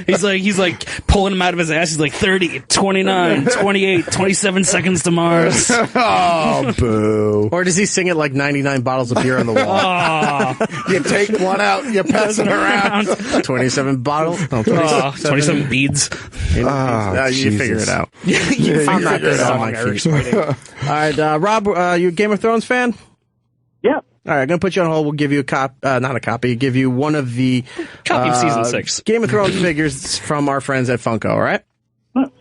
He's like pulling him out of his ass. He's like 30, 29, 28, 27 seconds to Mars.
Oh, boo.
Or does he sing it like 99 bottles of beer on the wall?
You take one out, you pass it around.
27 bottles? No,
27 beads.
You figure it out. I'm not good on my feet. All right, Rob, you a Game of Thrones fan?
Yeah.
All right, I'm going to put you on hold. We'll give you give you one of the
copy of Season 6
Game of Thrones figures from our friends at Funko, all right?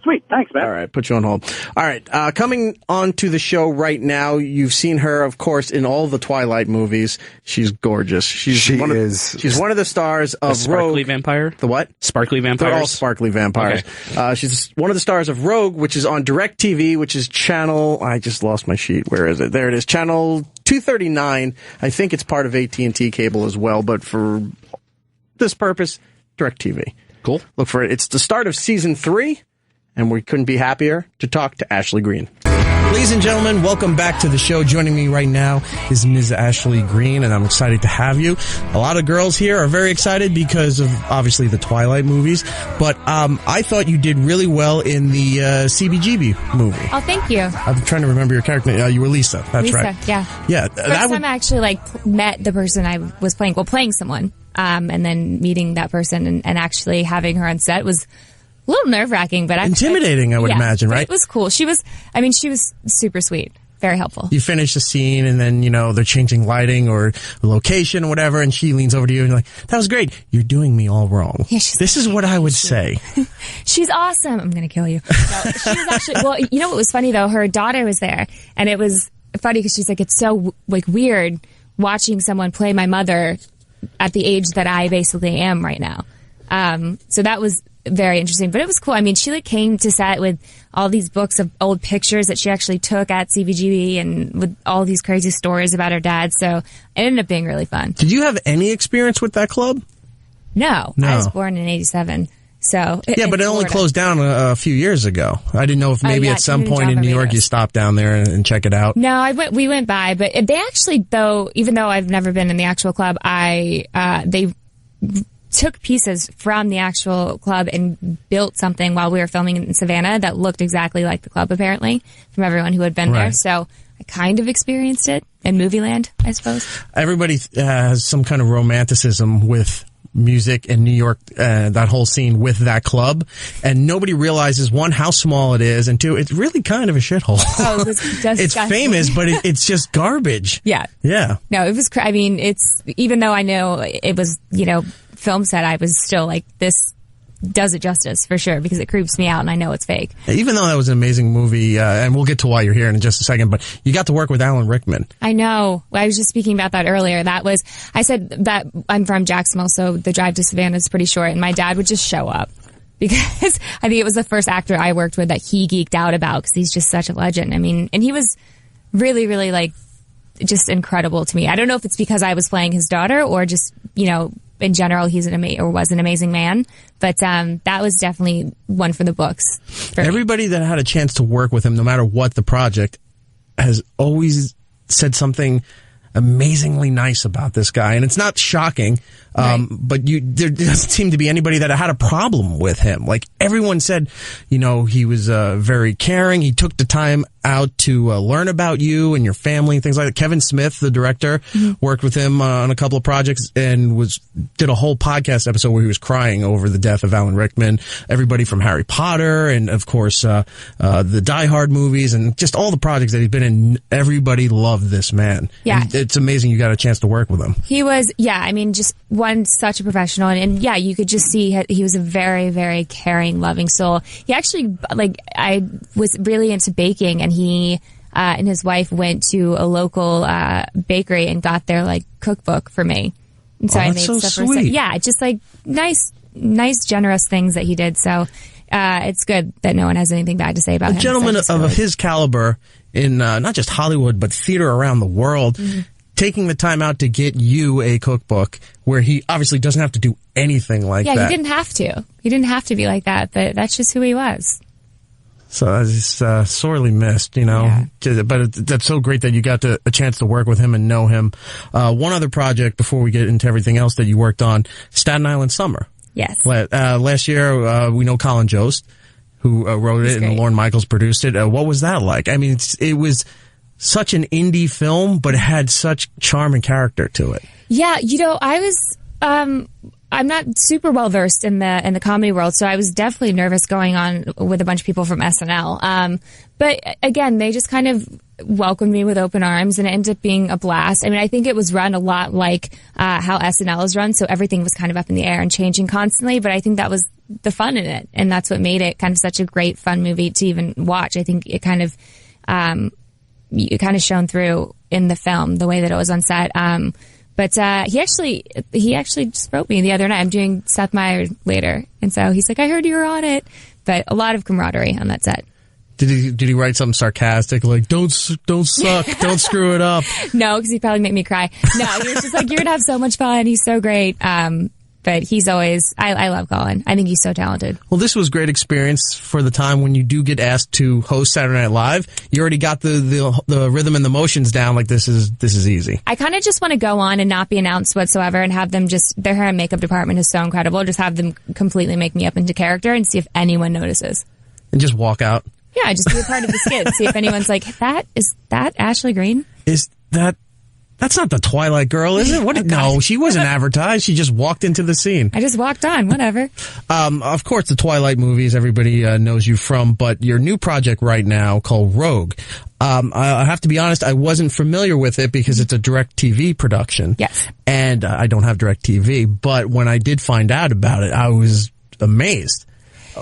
Sweet. Thanks, man.
All right, put you on hold. All right, coming on to the show right now, you've seen her, of course, in all the Twilight movies. She's gorgeous. She's one of the stars of
Sparkly
Rogue.
Vampire?
The what?
Sparkly Vampires?
They're all sparkly vampires. Okay. She's one of the stars of Rogue, which is on DirecTV, which is channel... I just lost my sheet. Where is it? There it is. Channel 239. I think it's part of AT&T cable as well, but for this purpose, DirecTV.
Cool.
Look for it. It's the start of Season 3. And we couldn't be happier to talk to Ashley Greene. Ladies and gentlemen, welcome back to the show. Joining me right now is Ms. Ashley Greene, and I'm excited to have you. A lot of girls here are very excited because of, obviously, the Twilight movies, but I thought you did really well in the CBGB movie.
Oh, thank you.
I'm trying to remember your character name. You were Lisa. That's
Lisa,
right.
Yeah.
Yeah.
First time I actually met the person I was playing. Well, playing someone, and then meeting that person and actually having her on set was a little nerve-wracking, but
intimidating, I would imagine, right?
It was cool. She was super sweet. Very helpful.
You finish the scene, and then, they're changing lighting or location or whatever, and she leans over to you and you're like, that was great. You're doing me all wrong. Yeah, this is what I would say.
She's awesome. I'm going to kill you. No, she was actually, well, you know what was funny, though? Her daughter was there, and it was funny because she's like, it's so, weird watching someone play my mother at the age that I basically am right now. So that was very interesting, but it was cool. I mean, she came to set with all these books of old pictures that she actually took at CBGB and with all these crazy stories about her dad. So it ended up being really fun.
Did you have any experience with that club?
No. I was born in 87. So
yeah, but it only closed down a few years ago. I didn't know if maybe at some point in New York you stopped down there and check it out.
No, we went by, but they actually, though, even though I've never been in the actual club, they took pieces from the actual club and built something while we were filming in Savannah that looked exactly like the club, apparently, from everyone who had been there. So I kind of experienced it in movie land, I suppose.
Everybody has some kind of romanticism with music in New York, that whole scene with that club, and nobody realizes, one, how small it is, and two, it's really kind of a shithole.
Oh, it was disgusting.
It's famous, but it's just garbage.
Yeah.
Yeah.
No, it was, I mean, it's, even though I know it was, film set, I was still like, this does it justice for sure, because it creeps me out and I know it's fake.
Even though that was an amazing movie, and we'll get to why you're here in just a second, but you got to work with Alan Rickman.
I know. I was just speaking about that earlier. I said that I'm from Jacksonville, so the drive to Savannah is pretty short, and my dad would just show up because I think it was the first actor I worked with that he geeked out about, because he's just such a legend. I mean, and he was really, really like just incredible to me. I don't know if it's because I was playing his daughter or just, in general, he's was an amazing man. But that was definitely one for the books.
Everybody that had a chance to work with him, no matter what the project, has always said something amazingly nice about this guy. And it's not shocking, but there doesn't seem to be anybody that had a problem with him. Like, everyone said, he was very caring. He took the time out to learn about you and your family and things like that. Kevin Smith, the director, worked with him on a couple of projects and did a whole podcast episode where he was crying over the death of Alan Rickman. Everybody from Harry Potter and, of course, the Die Hard movies and just all the projects that he's been in. Everybody loved this man.
Yeah.
And it's amazing you got a chance to work with him.
He was, just such a professional. And you could just see he was a very, very caring, loving soul. He actually, I was really into baking, and he and his wife went to a local bakery and got their cookbook for me. And so I made stuff for him. Yeah, just nice, generous things that he did. So it's good that no one has anything bad to say about him.
A gentleman of his caliber in not just Hollywood, but theater around the world, taking the time out to get you a cookbook where he obviously doesn't have to do anything like that.
Yeah, he didn't have to. He didn't have to be like that, but that's just who he was.
So it's sorely missed, Yeah. But that's so great that you got a chance to work with him and know him. One other project before we get into everything else that you worked on, Staten Island Summer.
Yes.
Last year, we know Colin Jost, who wrote it, and Lorne Michaels produced it. What was that like? I mean, it was such an indie film, but it had such charm and character to it.
Yeah, I was, I'm not super well versed in the comedy world, so I was definitely nervous going on with a bunch of people from SNL. But again, they just kind of welcomed me with open arms, and it ended up being a blast. I mean, I think it was run a lot like how SNL is run, so everything was kind of up in the air and changing constantly. But I think that was the fun in it, and that's what made it kind of such a great, fun movie to even watch. I think it kind of shone through in the film, the way that it was on set. But he actually just wrote me the other night. I'm doing Seth Meyers later, and so he's like, "I heard you were on it." But a lot of camaraderie on that set.
Did he write something sarcastic like "Don't suck, don't screw it up"?
No, because he'd probably make me cry. No, he was just like, "You're gonna have so much fun. He's so great." But he's always, I love Colin. I think he's so talented.
Well, this was great experience for the time when you do get asked to host Saturday Night Live. You already got the rhythm and the motions down. Like, this is easy.
I kind of just want to go on and not be announced whatsoever, and have them their hair and makeup department is so incredible. Just have them completely make me up into character and see if anyone notices.
And just walk out.
Yeah, just be a part of the skit. See if anyone's like, is that Ashley Greene?
That's not the Twilight girl, is it? No, she wasn't advertised. She just walked into the scene.
I just walked on, whatever.
Of course, the Twilight movies, everybody knows you from, but your new project right now called Rogue. I have to be honest, I wasn't familiar with it because it's a DirecTV production.
Yes.
And I don't have DirecTV, but when I did find out about it, I was amazed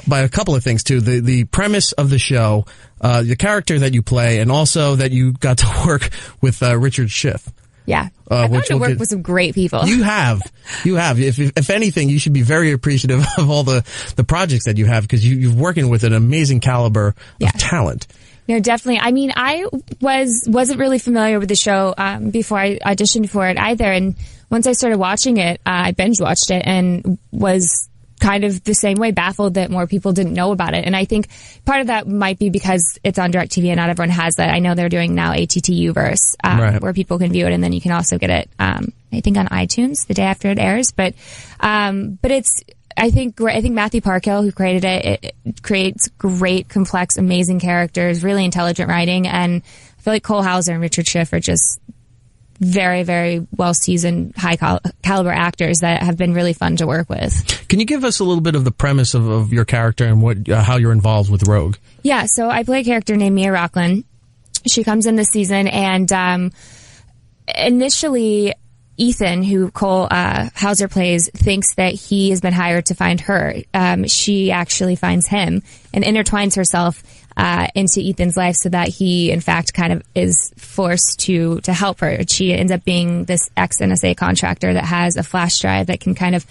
by a couple of things too. The premise of the show, the character that you play, and also that you got to work with Richard Schiff.
Yeah. I've got to work with some great people.
You have. If anything, you should be very appreciative of all the projects that you have, because you're working with an amazing caliber of talent.
No, definitely. I mean, I wasn't really familiar with the show before I auditioned for it either. And once I started watching it, I binge watched it and was kind of the same way, baffled that more people didn't know about it. And I think part of that might be because it's on DirecTV and not everyone has that. I know they're doing now ATTUverse, where people can view it, and then you can also get it, I think on iTunes the day after it airs. But it's, I think Matthew Parkhill, who created it creates great, complex, amazing characters, really intelligent writing, and I feel like Cole Hauser and Richard Schiff are just very, very well seasoned, high caliber actors that have been really fun to work with.
Can you give us a little bit of the premise of your character and what how you're involved with Rogue?
Yeah, so I play a character named Mia Rockland. She comes in this season, and initially Ethan, who Cole Hauser plays, thinks that he has been hired to find her. She actually finds him and intertwines herself into Ethan's life so that he, in fact, kind of is forced to help her. She ends up being this ex-NSA contractor that has a flash drive that can kind of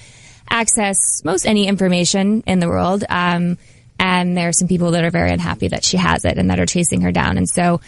access most any information in the world. And there are some people that are very unhappy that she has it and that are chasing her down. And so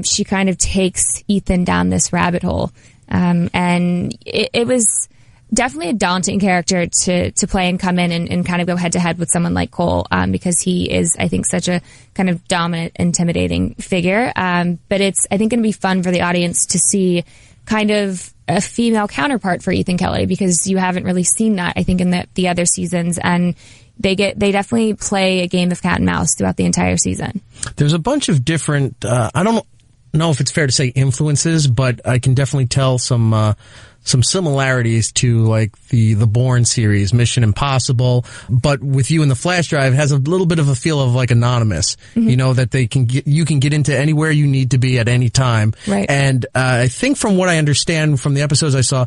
she kind of takes Ethan down this rabbit hole. And it was definitely a daunting character to play and come in and kind of go head to head with someone like Cole, because he is, I think, such a kind of dominant, intimidating figure. But it's, I think, going to be fun for the audience to see kind of a female counterpart for Ethan Kelly, because you haven't really seen that, I think, in the other seasons. And they definitely play a game of cat and mouse throughout the entire season.
There's a bunch of different, I don't know if it's fair to say influences, but I can definitely tell some similarities to like the Bourne series, Mission Impossible, but with you in the flash drive has a little bit of a feel of like Anonymous. Mm-hmm. You know, that you can get into anywhere you need to be at any time.
Right.
And I think from what I understand from the episodes I saw,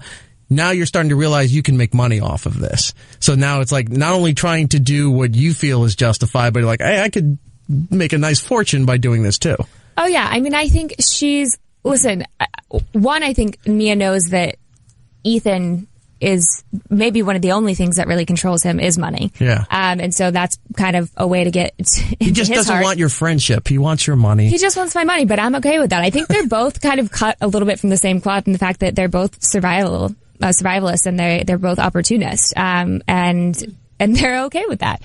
now you're starting to realize you can make money off of this. So now it's like not only trying to do what you feel is justified, but you're like, hey, I could make a nice fortune by doing this too.
Oh, yeah. I mean, I think listen, one, I think Mia knows that Ethan is maybe one of the only things that really controls him is money.
Yeah.
And so that's kind of a way to get
He just doesn't want your friendship. He wants your money.
He just wants my money, but I'm okay with that. I think they're both kind of cut a little bit from the same cloth in the fact that they're both survivalists and they're both opportunists. And they're okay with that.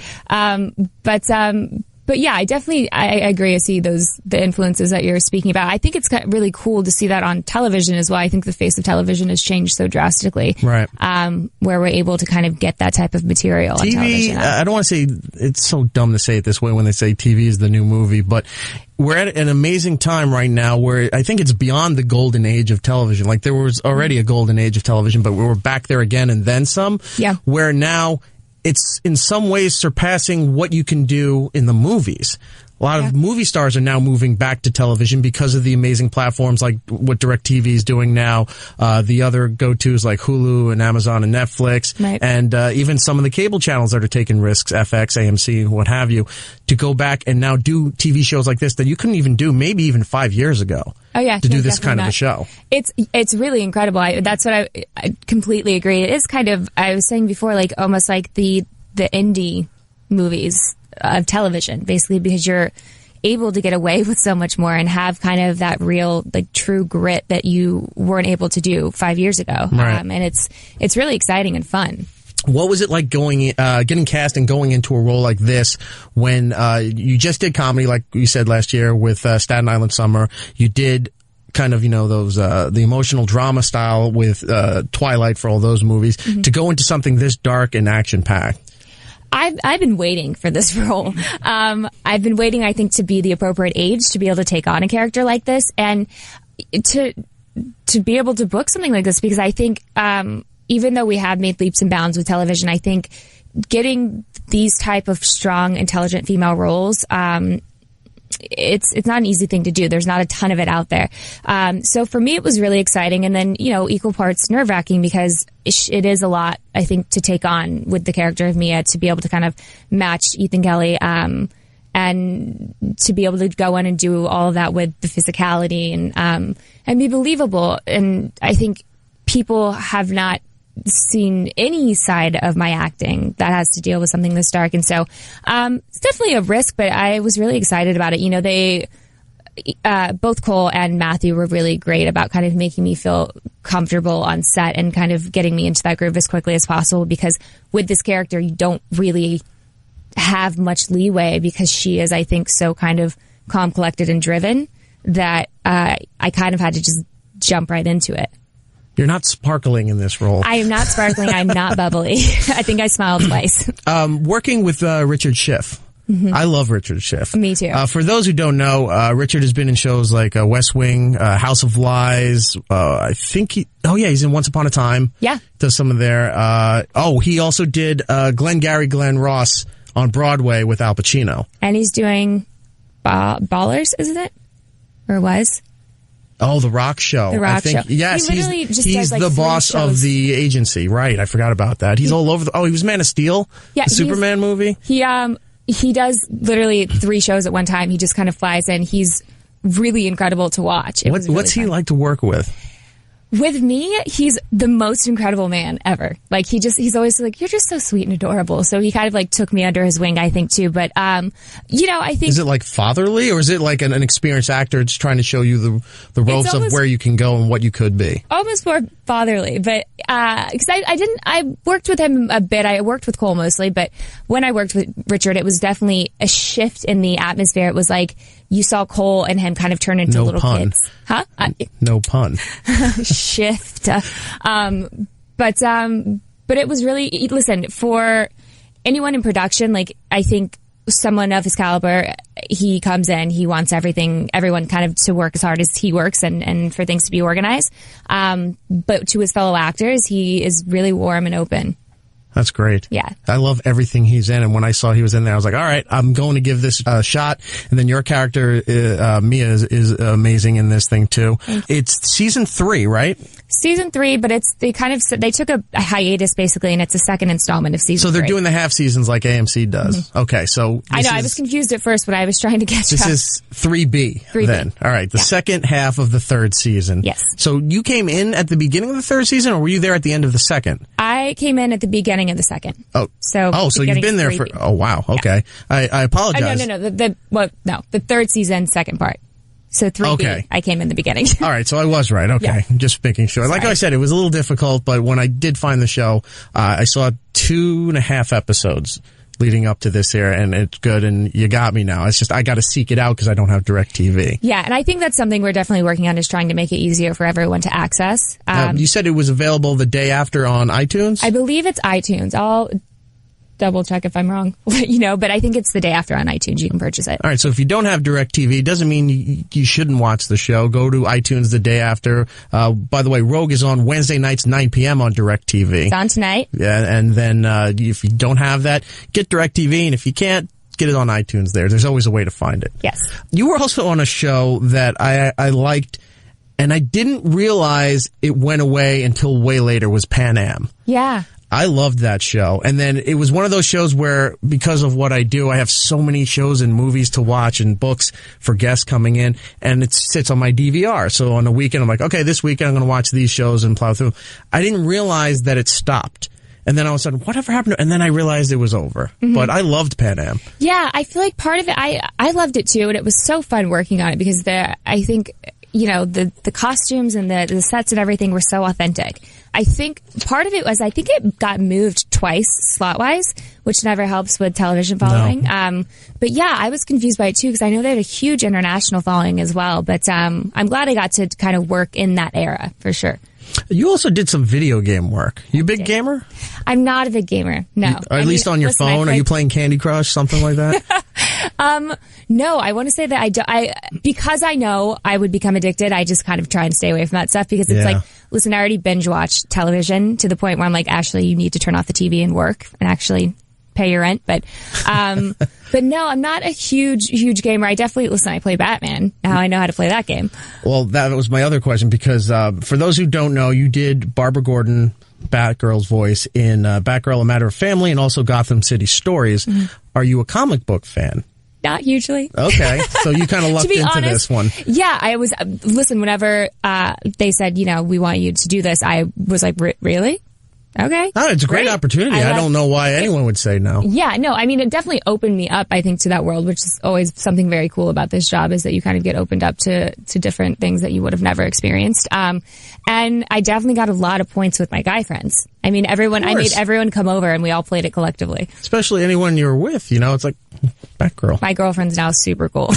But yeah, I agree. I see the influences that you're speaking about. I think it's really cool to see that on television as well. I think the face of television has changed so drastically.
Right.
Where we're able to kind of get that type of material on television.
I don't want to say, it's so dumb to say it this way when they say TV is the new movie, but we're at an amazing time right now where I think it's beyond the golden age of television. Like there was already a golden age of television, but we're back there again and then some.
Yeah.
Where now it's in some ways surpassing what you can do in the movies. A lot of movie stars are now moving back to television because of the amazing platforms like what DirecTV is doing now, the other go-tos like Hulu and Amazon and Netflix,
right.
And even some of the cable channels that are taking risks, FX, AMC, what have you, to go back and now do TV shows like this that you couldn't even do maybe even 5 years ago.
Oh yeah,
to do this kind of a show.
It's really incredible. That's what I completely agree. It is kind of, I was saying before, like almost like the indie movies of television, basically, because you're able to get away with so much more and have kind of that real, like, true grit that you weren't able to do 5 years ago.
Right.
And it's really exciting and fun.
What was it like getting cast and going into a role like this when you just did comedy, like you said last year with Staten Island Summer? You did kind of, those the emotional drama style with Twilight for all those movies, mm-hmm. to go into something this dark and action-packed.
I've been waiting for this role. I've been waiting, I think, to be the appropriate age to be able to take on a character like this and to be able to book something like this, because I think even though we have made leaps and bounds with television, I think getting these type of strong, intelligent female roles, it's not an easy thing to do. There's not a ton of it out there. So for me, it was really exciting. And then, equal parts nerve-wracking, because it is a lot, I think, to take on with the character of Mia, to be able to kind of match Ethan Kelly, and to be able to go in and do all of that with the physicality and be believable. And I think people have not seen any side of my acting that has to deal with something this dark. And so it's definitely a risk, but I was really excited about it. They both Cole and Matthew were really great about kind of making me feel comfortable on set and kind of getting me into that groove as quickly as possible, because with this character you don't really have much leeway, because she is, I think, so kind of calm, collected, and driven that I kind of had to just jump right into it.
You're not sparkling in this role.
I am not sparkling. I'm not bubbly. I think I smiled twice.
Working with Richard Schiff. I love Richard Schiff.
Me too.
For those who don't know, Richard has been in shows like West Wing, House of Lies. I think he's in Once Upon a Time.
Yeah.
Does some of their, he also did Glenn Ross on Broadway with Al Pacino.
And he's doing Ballers, isn't it? Or was?
Oh, The Rock Show.
The Rock
I think,
Show.
Yes,
He literally just
he's
does, like,
the
3
boss of
shows.
the agency. Right, I forgot about that. He's all over he was Man of Steel?
Yeah,
the Superman movie?
He does literally 3 shows at one time. He just kind of flies in. He's really incredible to watch.
What's he like to work with?
With me, he's the most incredible man ever. Like, he's always like, you're just so sweet and adorable. So he kind of like took me under his wing, I think, too. But, I think.
Is it like fatherly, or is it like an experienced actor just trying to show you the ropes of where you can go and what you could be?
Almost more fatherly, but, cause I worked with him a bit. I worked with Cole mostly, but when I worked with Richard, it was definitely a shift in the atmosphere. It was like, you saw Cole and him kind of turn into little kids. Huh?
No pun.
Shift. But it was really, listen, for anyone in production, like, I think someone of his caliber, he comes in, he wants everyone kind of to work as hard as he works and for things to be organized. But to his fellow actors, he is really warm and open.
That's great.
Yeah.
I love everything he's in. And when I saw he was in there, I was like, all right, I'm going to give this a shot. And then your character, Mia, is amazing in this thing, too. It's season 3, right?
Season 3, but they took a hiatus, basically, and it's a second installment of season 3.
So they're doing the half seasons like AMC does. Mm-hmm. Okay, so
I was confused at first when I was trying to catch up.
This is 3B then. All right, the second half of the 3rd season.
Yes.
So you came in at the beginning of the 3rd season, or were you there at the end of the 2nd?
I came in at the beginning of the 2nd.
So you've been there for... Oh, wow. Okay. I apologize.
No. The 3rd season, second part. So 3B,
okay.
I came in the beginning.
All right, so I was right. Okay,
Yeah.
Just making sure. Like I said, it was a little difficult, but when I did find the show, I saw 2.5 episodes leading up to this here, and it's good, and you got me now. It's just I got to seek it out because I don't have DirecTV.
Yeah, and I think that's something we're definitely working on, is trying to make it easier for everyone to access.
You said it was available the day after on iTunes?
I believe it's iTunes. I'll double check if I'm wrong, but I think it's the day after on iTunes you can purchase it.
All right, so if you don't have DirecTV, it doesn't mean you shouldn't watch the show. Go to iTunes the day after. By the way, Rogue is on Wednesday nights, 9 p.m. on DirecTV.
It's on tonight.
Yeah, and then if you don't have that, get DirecTV, and if you can't, get it on iTunes there. There's always a way to find it.
Yes.
You were also on a show that I liked, and I didn't realize it went away until way later, was Pan Am.
Yeah.
I loved that show. And then it was one of those shows where, because of what I do, I have so many shows and movies to watch and books for guests coming in, and it sits on my DVR. So on the weekend, I'm like, okay, this weekend I'm going to watch these shows and plow through. I didn't realize that it stopped. And then all of a sudden, whatever happened? And then I realized it was over. Mm-hmm. But I loved Pan Am.
Yeah, I feel like part of it, I loved it too, and it was so fun working on it because I think, the costumes and the sets and everything were so authentic. I think part of it was, I think it got moved twice slot-wise, which never helps with television following. No. But yeah, I was confused by it too, because I know they had a huge international following as well. But I'm glad I got to kind of work in that era, for sure.
You also did some video game work. You a big gamer?
I'm not a big gamer, no.
At least on your phone? Are you playing Candy Crush, something like that?
No, I want to say that because I know I would become addicted, I just kind of try and stay away from that stuff, because it's like, listen, I already binge watch television to the point where I'm like, Ashley, you need to turn off the TV and work and actually pay your rent. But no, I'm not a huge gamer. I play Batman. Now I know how to play that game.
Well, that was my other question, because for those who don't know, you did Barbara Gordon, Batgirl's voice in Batgirl: A Matter of Family, and also Gotham City Stories. Mm-hmm. Are you a comic book fan?
Not hugely.
Okay, so you kind of lucked into honest, this one.
Yeah, I was. Listen, whenever they said, we want you to do this, I was like, really? Okay.
Oh, it's a great opportunity. I don't know why anyone would say no.
Yeah, no, I mean, it definitely opened me up, I think, to that world, which is always something very cool about this job, is that you kind of get opened up to different things that you would have never experienced. And I definitely got a lot of points with my guy friends. I mean, I made everyone come over and we all played it collectively.
Especially anyone you're with, it's like, Batgirl.
My girlfriend's now super cool.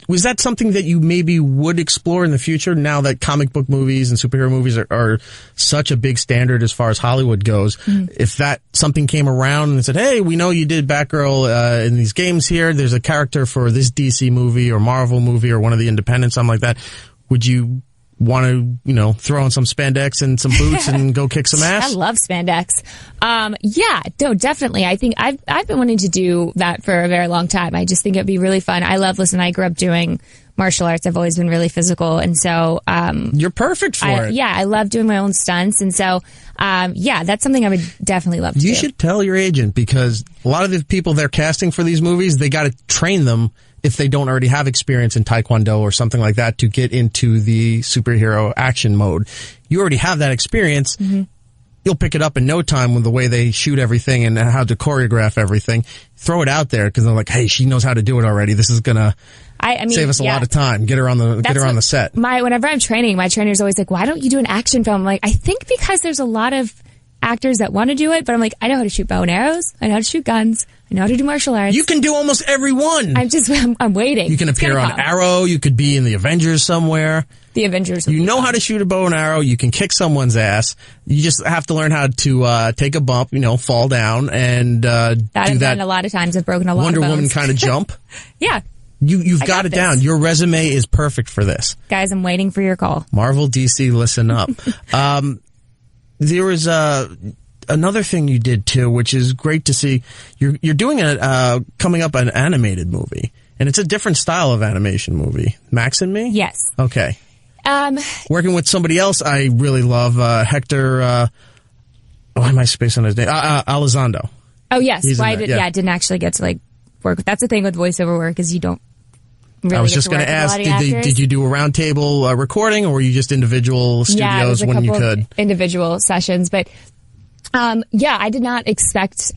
Was that something that you maybe would explore in the future now that comic book movies and superhero movies are such a big standard as far as Hollywood goes? Mm-hmm. If that something came around and said, hey, we know you did Batgirl in these games here. There's a character for this DC movie or Marvel movie or one of the independents, something like that. Would you want to, throw in some spandex and some boots and go kick some ass?
I love spandex. Yeah, no, definitely. I think I've been wanting to do that for a very long time. I just think it'd be really fun. I grew up doing martial arts. I've always been really physical. And so,
you're perfect for it.
Yeah, I love doing my own stunts. And so, that's something I would definitely love to do.
You should tell your agent, because a lot of the people they're casting for these movies, they got to train them if they don't already have experience in Taekwondo or something like that to get into the superhero action mode. You already have that experience. Mm-hmm. You'll pick it up in no time with the way they shoot everything and how to choreograph everything. Throw it out there because they're like, hey, she knows how to do it already. This is going to save us a lot of time. Get her on the set.
Whenever I'm training, my trainer's always like, why don't you do an action film? I'm like, I think because there's a lot of actors that want to do it, but I'm like, I know how to shoot bow and arrows. I know how to shoot guns. I know how to do martial arts.
You can do almost every one.
I'm waiting.
You can appear on Arrow. You could be in the Avengers somewhere.
The Avengers.
You know how to shoot a bow and arrow. You can kick someone's ass. You just have to learn how to take a bump, fall down, and do
I've
that.
done a lot of times. I've broken a lot
Wonder
of bones.
Woman kind of jump.
Yeah.
You've got it down. Your resume is perfect for this.
Guys, I'm waiting for your call.
Marvel, DC, listen up. There was another thing you did too, which is great to see. You're doing coming up an animated movie, and it's a different style of animation movie. Max and Me?
Yes.
Okay. Working with somebody else I really love, Hector. Why am I spacing on his name? Elizondo.
Oh yes. I didn't actually get to work. That's the thing with voiceover work is you don't. Really
I was just going to ask, did you do a roundtable recording, or were you just individual studios when you could?
Individual sessions, but I did not expect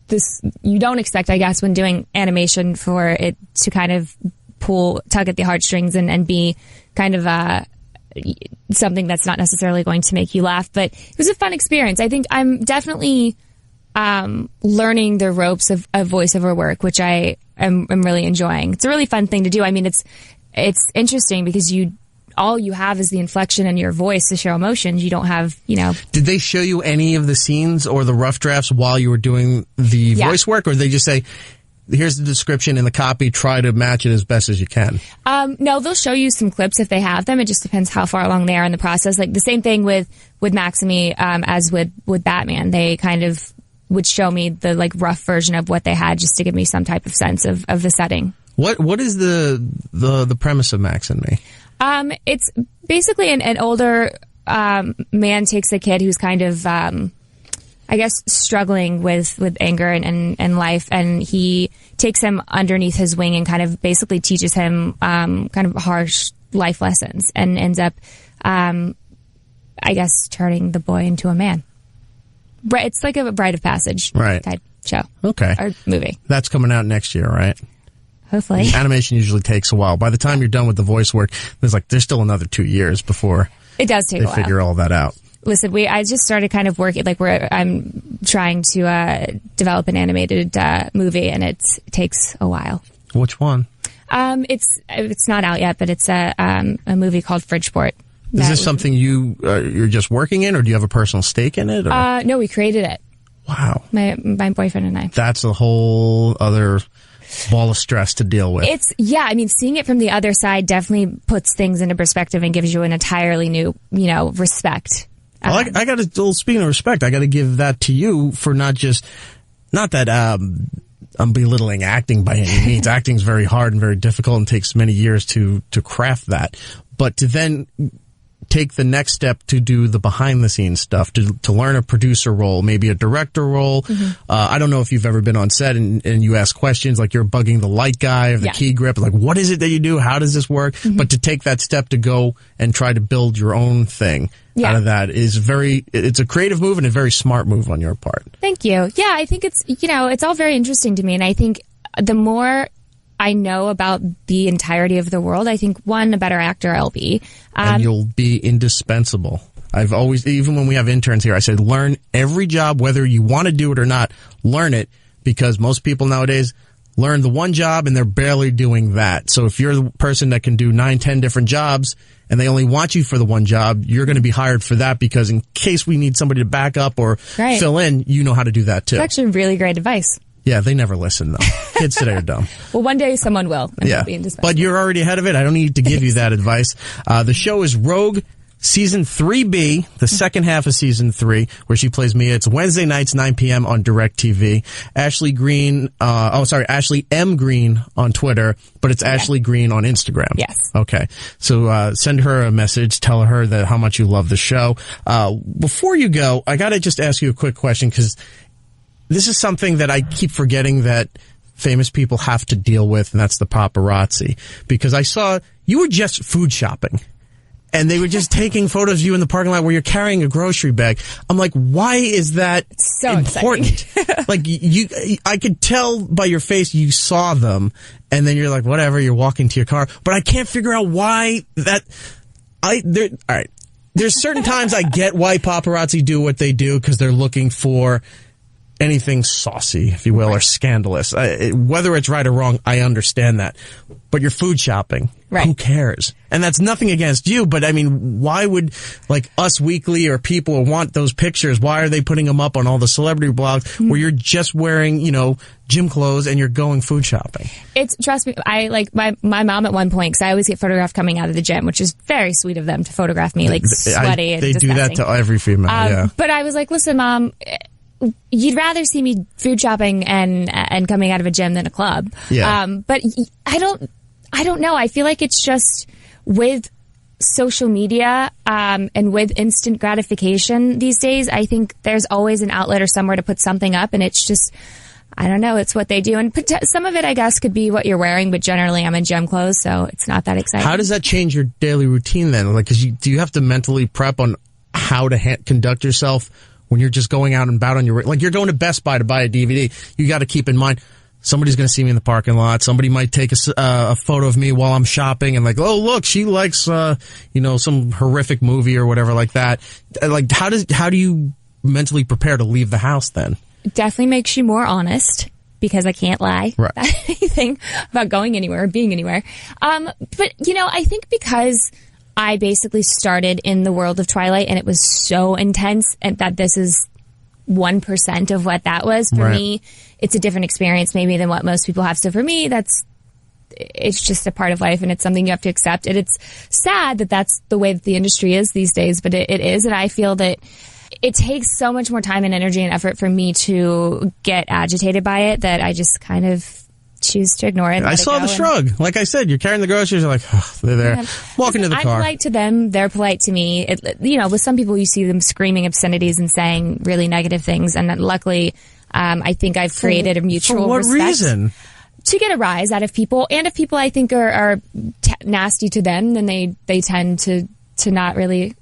this. You don't expect, I guess, when doing animation for it to kind of tug at the heartstrings and be kind of something that's not necessarily going to make you laugh. But it was a fun experience. I think I'm definitely learning the ropes of voiceover work, which I am really enjoying. It's a really fun thing to do. I mean, it's interesting because all you have is the inflection in your voice to show emotions. You don't have,
Did they show you any of the scenes or the rough drafts while you were doing the voice work, or did they just say, here's the description in the copy, try to match it as best as you can?
No, they'll show you some clips if they have them. It just depends how far along they are in the process. Like the same thing with Max and Me, as with Batman. They kind of would show me the rough version of what they had just to give me some type of sense of the setting.
What is the premise of Max and Me?
It's basically an older man takes a kid who's kind of I guess struggling with anger and life, and he takes him underneath his wing and kind of basically teaches him kind of harsh life lessons, and ends up I guess turning the boy into a man. It's like a rite of passage type show.
Okay.
Or movie.
That's coming out next year, right?
Hopefully.
Animation usually takes a while. By the time you're done with the voice work, there's still another 2 years before
it does take a while.
They figure all that out.
Listen, I just started kind of working, I'm trying to develop an animated movie, and it takes a while.
Which one?
It's not out yet, but it's a movie called Fridgeport.
Is this something you're just working in, or do you have a personal stake in it? Or?
No, we created it.
Wow.
My boyfriend and I.
That's a whole other ball of stress to deal with.
Seeing it from the other side definitely puts things into perspective and gives you an entirely new, respect.
Well, I got to, speaking of respect, I got to give that to you for not that I'm belittling acting by any means. Acting is very hard and very difficult and takes many years to craft that. But to then take the next step to do the behind the scenes stuff, to learn a producer role, maybe a director role. Mm-hmm. I don't know if you've ever been on set and you ask questions like you're bugging the light guy or the key grip, like what is it that you do? How does this work? Mm-hmm. But to take that step to go and try to build your own thing out of that is it's a creative move and a very smart move on your part.
Thank you. Yeah, I think it's all very interesting to me. And I think the more I know about the entirety of the world, I think, a better actor I'll be.
And you'll be indispensable. I've always, even when we have interns here, I said, learn every job, whether you want to do it or not, learn it, because most people nowadays learn the one job and they're barely doing that. So if you're the person that can do 9, 10 different jobs and they only want you for the one job, you're going to be hired for that because in case we need somebody to back up or fill in, you know how to do that too.
It's actually really great advice.
Yeah, they never listen though. Kids today are dumb.
Well, one day someone will. And
Yeah,
it'll be indispensable.
but you're already ahead of it. I don't need to give you that advice. The show is Rogue Season 3B, the second half of Season 3, where she plays Mia. It's Wednesday nights, 9 p.m. on DirecTV. Ashley M. Green on Twitter, but it's Ashley Green on Instagram.
Yes.
Okay. So send her a message. Tell her that how much you love the show. Before you go, I got to just ask you a quick question because this is something that I keep forgetting that famous people have to deal with, and that's the paparazzi. Because I saw you were just food shopping. And they were just taking photos of you in the parking lot where you're carrying a grocery bag. I'm like, why is that
so
important? Like I could tell by your face you saw them, and then you're like, whatever, you're walking to your car. But I can't figure out why that. All right. There's certain times I get why paparazzi do what they do because they're looking for anything saucy, if you will, or scandalous. Whether it's right or wrong, I understand that. But you're food shopping.
Right.
Who cares? And that's nothing against you, but I mean, why would like Us Weekly or people want those pictures? Why are they putting them up on all the celebrity blogs where you're just wearing, gym clothes and you're going food shopping?
Trust me, I like my mom at one point, because I always get photographed coming out of the gym, which is very sweet of them to photograph me like sweaty and
They
disgusting.
do that to every female, yeah.
But I was like, listen, Mom, you'd rather see me food shopping and coming out of a gym than a club.
Yeah.
But I don't know. I feel like it's just with social media and with instant gratification these days, I think there's always an outlet or somewhere to put something up, and it's just, I don't know, it's what they do. And some of it, I guess, could be what you're wearing, but generally I'm in gym clothes, so it's not that exciting.
How does that change your daily routine then? Like, do you have to mentally prep on how to conduct yourself when you're just going out and about on your, like you're going to Best Buy to buy a DVD? You got to keep in mind, somebody's going to see me in the parking lot. Somebody might take a photo of me while I'm shopping and like, oh, look, she likes, some horrific movie or whatever like that. Like, how do you mentally prepare to leave the house then?
It definitely makes you more honest, because I can't lie about anything about going anywhere or being anywhere. But, I think because I basically started in the world of Twilight and it was so intense, and that this is 1% of what that was. For me, it's a different experience maybe than what most people have. So for me, it's just a part of life, and it's something you have to accept. And it's sad that that's the way that the industry is these days, but it is. And I feel that it takes so much more time and energy and effort for me to get agitated by it that I just kind of choose to ignore it.
I saw the shrug. Like I said, you're carrying the groceries. You're like, oh, they're there.
Yeah.
Walking to the car.
I'm polite to them. They're polite to me. With some people, you see them screaming obscenities and saying really negative things. And luckily, I think I've created a mutual respect.
For what reason?
To get a rise out of people. And if people, I think, are nasty to them, then they tend to not really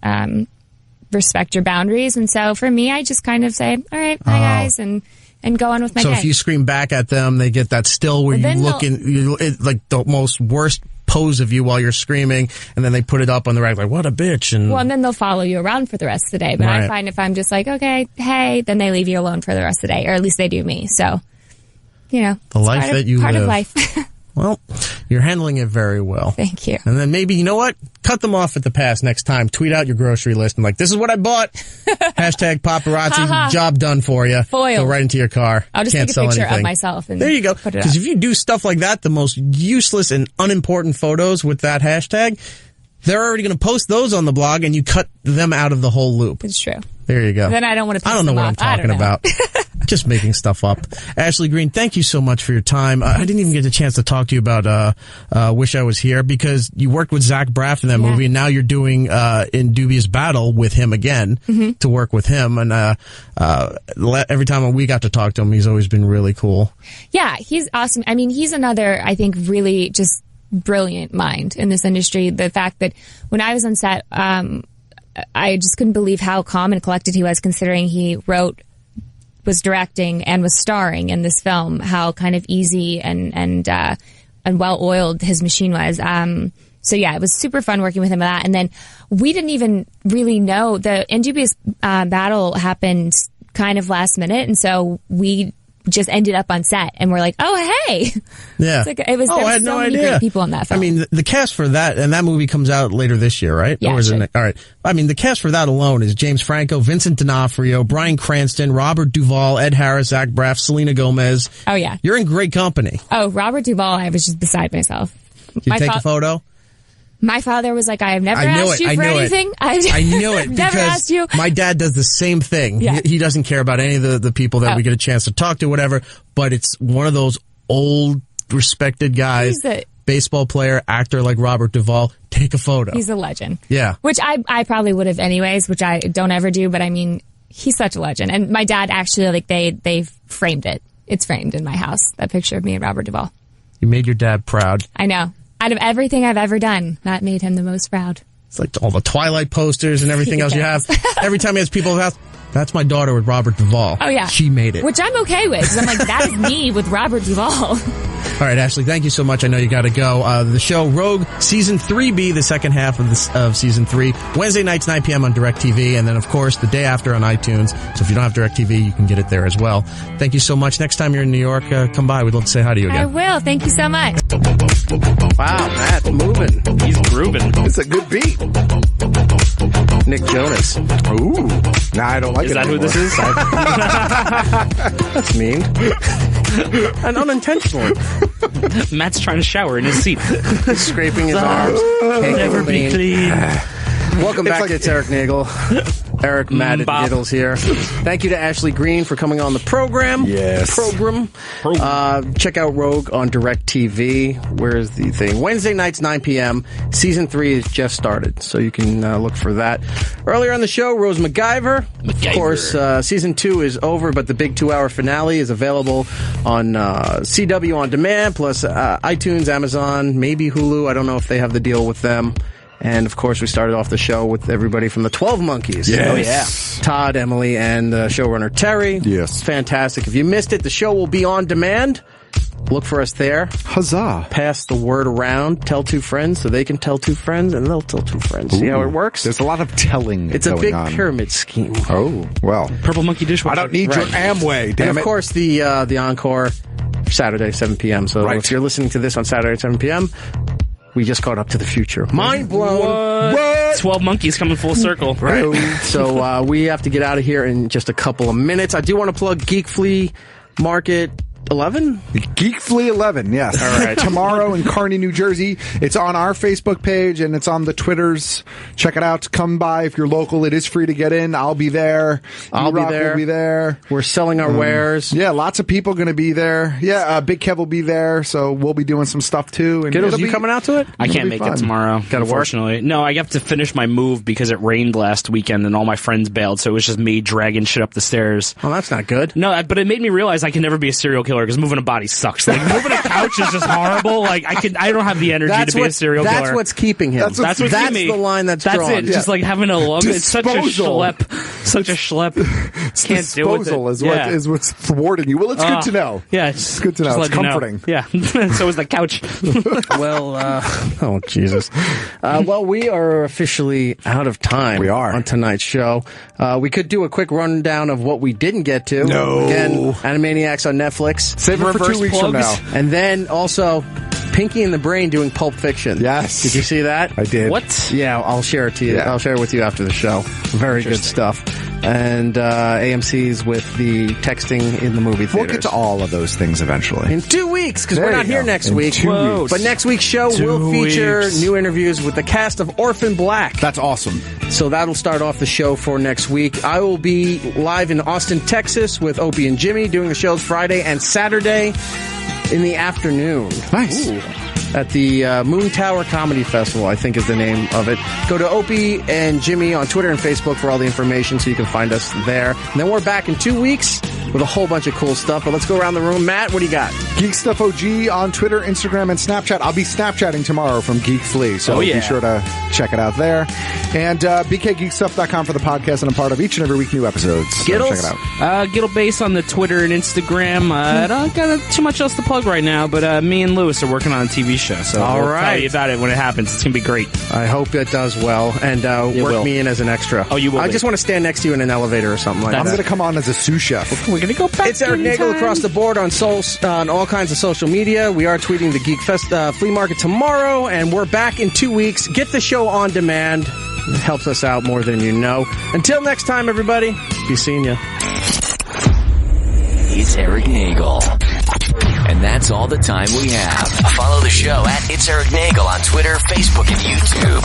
respect your boundaries. And so for me, I just kind of say, all right, bye guys, and go on with my day.
So if you scream back at them, they get that still where you look like the most worst pose of you while you're screaming, and then they put it up on the rack like, what a bitch. And
then they'll follow you around for the rest of the day. But I find if I'm just like, okay, hey, then they leave you alone for the rest of the day, or at least they do me. So,
the life that you
live. Part
live.
of life.
Well, you're handling it very well.
Thank you.
And then maybe, you know what? Cut them off at the pass next time. Tweet out your grocery list and like, this is what I bought. Hashtag paparazzi, job done for you.
Foiled.
Go right into your car.
I'll just take a picture of myself. And
there you go.
Because
if you do stuff like that, the most useless and unimportant photos with that hashtag, they're already going to post those on the blog and you cut them out of the whole loop.
It's true.
There you go.
Then I don't want to piss
I don't know
them
what
off.
I'm talking about. Just making stuff up. Ashley Green, thank you so much for your time. I didn't even get a chance to talk to you about Wish I Was Here, because you worked with Zach Braff in that movie, and now you're doing In Dubious Battle with him again to work with him. And every time we got to talk to him, he's always been really cool.
Yeah, he's awesome. I mean, he's another, I think, really just brilliant mind in this industry. The fact that when I was on set, I just couldn't believe how calm and collected he was, considering he wrote, was directing, and was starring in this film. How kind of easy and well oiled his machine was. So yeah, it was super fun working with him on that. And then we didn't even really know the In Dubious Battle happened kind of last minute, and so we just ended up on set, and we're like, oh hey,
Yeah.
It's like, it was.
Oh,
there
I
were
had
so
no
many
idea.
great people in that film.
I mean, the cast for that, and that movie comes out later this year, right?
Yeah,
Or is
it
it
should.
all right. I mean, the cast for that alone is James Franco, Vincent D'Onofrio, Bryan Cranston, Robert Duvall, Ed Harris, Zach Braff, Selena Gomez.
Oh yeah.
You're in great company.
Oh, Robert Duvall, I was just beside myself.
You take a photo?
My father was like, I have never
I knew
asked
it.
you
I
for
knew
anything.
it. I knew it
never
because
asked you.
my dad does the same thing.
Yeah.
He doesn't care about any of the people that we get a chance to talk to, whatever. But it's one of those old, respected guys, baseball player, actor like Robert Duvall. Take a photo.
He's a legend.
Yeah.
Which I probably would have anyways, which I don't ever do. But I mean, he's such a legend. And my dad actually, like, they framed it. It's framed in my house, that picture of me and Robert Duvall.
You made your dad proud.
I know. Out of everything I've ever done, that made him the most proud.
It's like all the Twilight posters and everything else you have. Every time he has people in the house, that's my daughter with Robert Duvall.
Oh, yeah.
She made it.
Which I'm okay with, because I'm like, that is me with Robert Duvall.
All right, Ashley, thank you so much. I know you got to go. The show Rogue Season 3B, the second half of Season 3, Wednesday nights, 9 p.m. on DirecTV, and then, of course, the day after on iTunes. So if you don't have DirecTV, you can get it there as well. Thank you so much. Next time you're in New York, come by. We'd love to say hi to you
I
again.
will. Thank you so much.
Wow, Matt's moving.
He's grooving.
It's a good beat.
Nick Jonas.
Ooh. Nah, I don't like
Is
it
that who
anymore.
this is?
That's mean. And unintentional.
Matt's trying to shower in his seat.
Scraping his arms. Can't
Never
get
be clean.
Welcome back to It's Erik Nagel. Eric, Matt, and
Bob.
Niggles here. Thank you to Ashley Green for coming on the program.
Yes.
Check out Rogue on DirecTV. Where's the thing? Wednesday nights, 9 p.m. Season 3 has just started, so you can look for that. Earlier on the show, Rose MacGyver. Of course, Season 2 is over, but the big 2-hour finale is available on CW On Demand, plus iTunes, Amazon, maybe Hulu. I don't know if they have the deal with them. And, of course, we started off the show with everybody from the 12 Monkeys.
Yes.
Oh, yeah. Todd, Emily, and showrunner Terry.
Yes.
Fantastic. If you missed it, the show will be on demand. Look for us there.
Huzzah.
Pass the word around. Tell 2 friends so they can tell 2 friends, and they'll tell 2 friends. See how it works?
There's a lot of telling
It's a
going
big
on.
pyramid scheme.
Oh, well.
Purple monkey dishwasher.
I don't need your Amway, damn
And, of
it.
course, the encore Saturday, 7 p.m. So if you're listening to this on Saturday at 7 p.m., we just caught up to the future. Mind blown.
What? 12 monkeys coming full circle.
Right. So we have to get out of here in just a couple of minutes. I do want to plug Geek Flea Market 11?
Geek Flea 11, yes.
All right.
Tomorrow in Kearney, New Jersey. It's on our Facebook page and it's on the Twitters. Check it out. Come by if you're local. It is free to get in. I'll be there.
I'll be
E-Rock
there.
will be there.
We're selling our wares.
Yeah, lots of people going to be there. Yeah, Big Kev will be there, so we'll be doing some stuff too. And
Giddles,
it'll
you
be-
coming out to it?
I
It'll
can't
be
make
fun.
it tomorrow.
Gotta work?
Unfortunately. No, I have to finish my move because it rained last weekend and all my friends bailed, so it was just me dragging shit up the stairs.
Oh, that's not good.
No, but it made me realize I can never be a serial killer because moving a body sucks. Like moving a couch is just horrible. Like I don't have the energy to be a serial killer.
That's what's keeping him.
That's what's keeping me.
the line that's drawn.
it. Just like having a long. It's such a
Disposal.
schlep. Such a schlep. Can't do with it.
Disposal is what's thwarting you. Well, it's good to know.
Yeah,
It's good to know.
just
It's
let you know.
comforting.
Yeah. So is the couch.
Well, oh, Jesus. Well, we are officially out of time.
We are.
On tonight's show. We could do a quick rundown of what we didn't get to.
No.
Again, Animaniacs on Netflix.
Save it for 2 weeks from now.
And then also Pinky and the Brain doing Pulp Fiction.
Yes.
Did you see that?
I did.
What?
Yeah, I'll share it to you.
Yeah.
I'll share it with you after the show. Very good stuff. And AMC's with the texting in the movie theaters.
We'll get to all of those things eventually.
In 2 weeks, because
There
we're not
you
here
go.
next
In
week.
2 weeks.
But next week's show
2
will feature
weeks.
new interviews with the cast of Orphan Black.
That's awesome.
So that'll start off the show for next week. I will be live in Austin, Texas with Opie and Jimmy doing the shows Friday and Saturday in the afternoon.
Nice.
Ooh. At the Moon Tower Comedy Festival, I think is the name of it. Go to Opie and Jimmy on Twitter and Facebook for all the information so you can find us there. And then we're back in 2 weeks with a whole bunch of cool stuff. But let's go around the room. Matt, what do you got?
Geek Stuff OG on Twitter, Instagram, and Snapchat. I'll be Snapchatting tomorrow from Geek Flea, so be sure to check it out there. And bkgeekstuff.com for the podcast, and I'm part of each and every week new episodes. So
Giddles?
check it out.
Giddle Base on the Twitter and Instagram. I don't got too much else to plug right now, but me and Lewis are working on a TV TV show. So
All
we'll
right.
tell you about it when it happens. It's going to be great.
I hope it does well, and work
will.
me in as an extra.
Oh, you will
I
be.
just want to stand next to you in an elevator or something like
I'm
that.
going to come on as a sous chef.
We're going to go back.
It's Erik Nagel across the board on all kinds of social media. We are tweeting the Geek Fest flea market tomorrow, and we're back in 2 weeks. Get the show on demand. It helps us out more than you know. Until next time, everybody, be seeing you.
It's Erik Nagel. And that's all the time we have. Follow the show at It's Erik Nagel on Twitter, Facebook, and YouTube.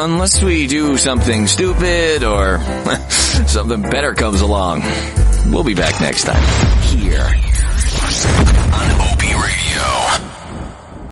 Unless we do something stupid or something better comes along. We'll be back next time here on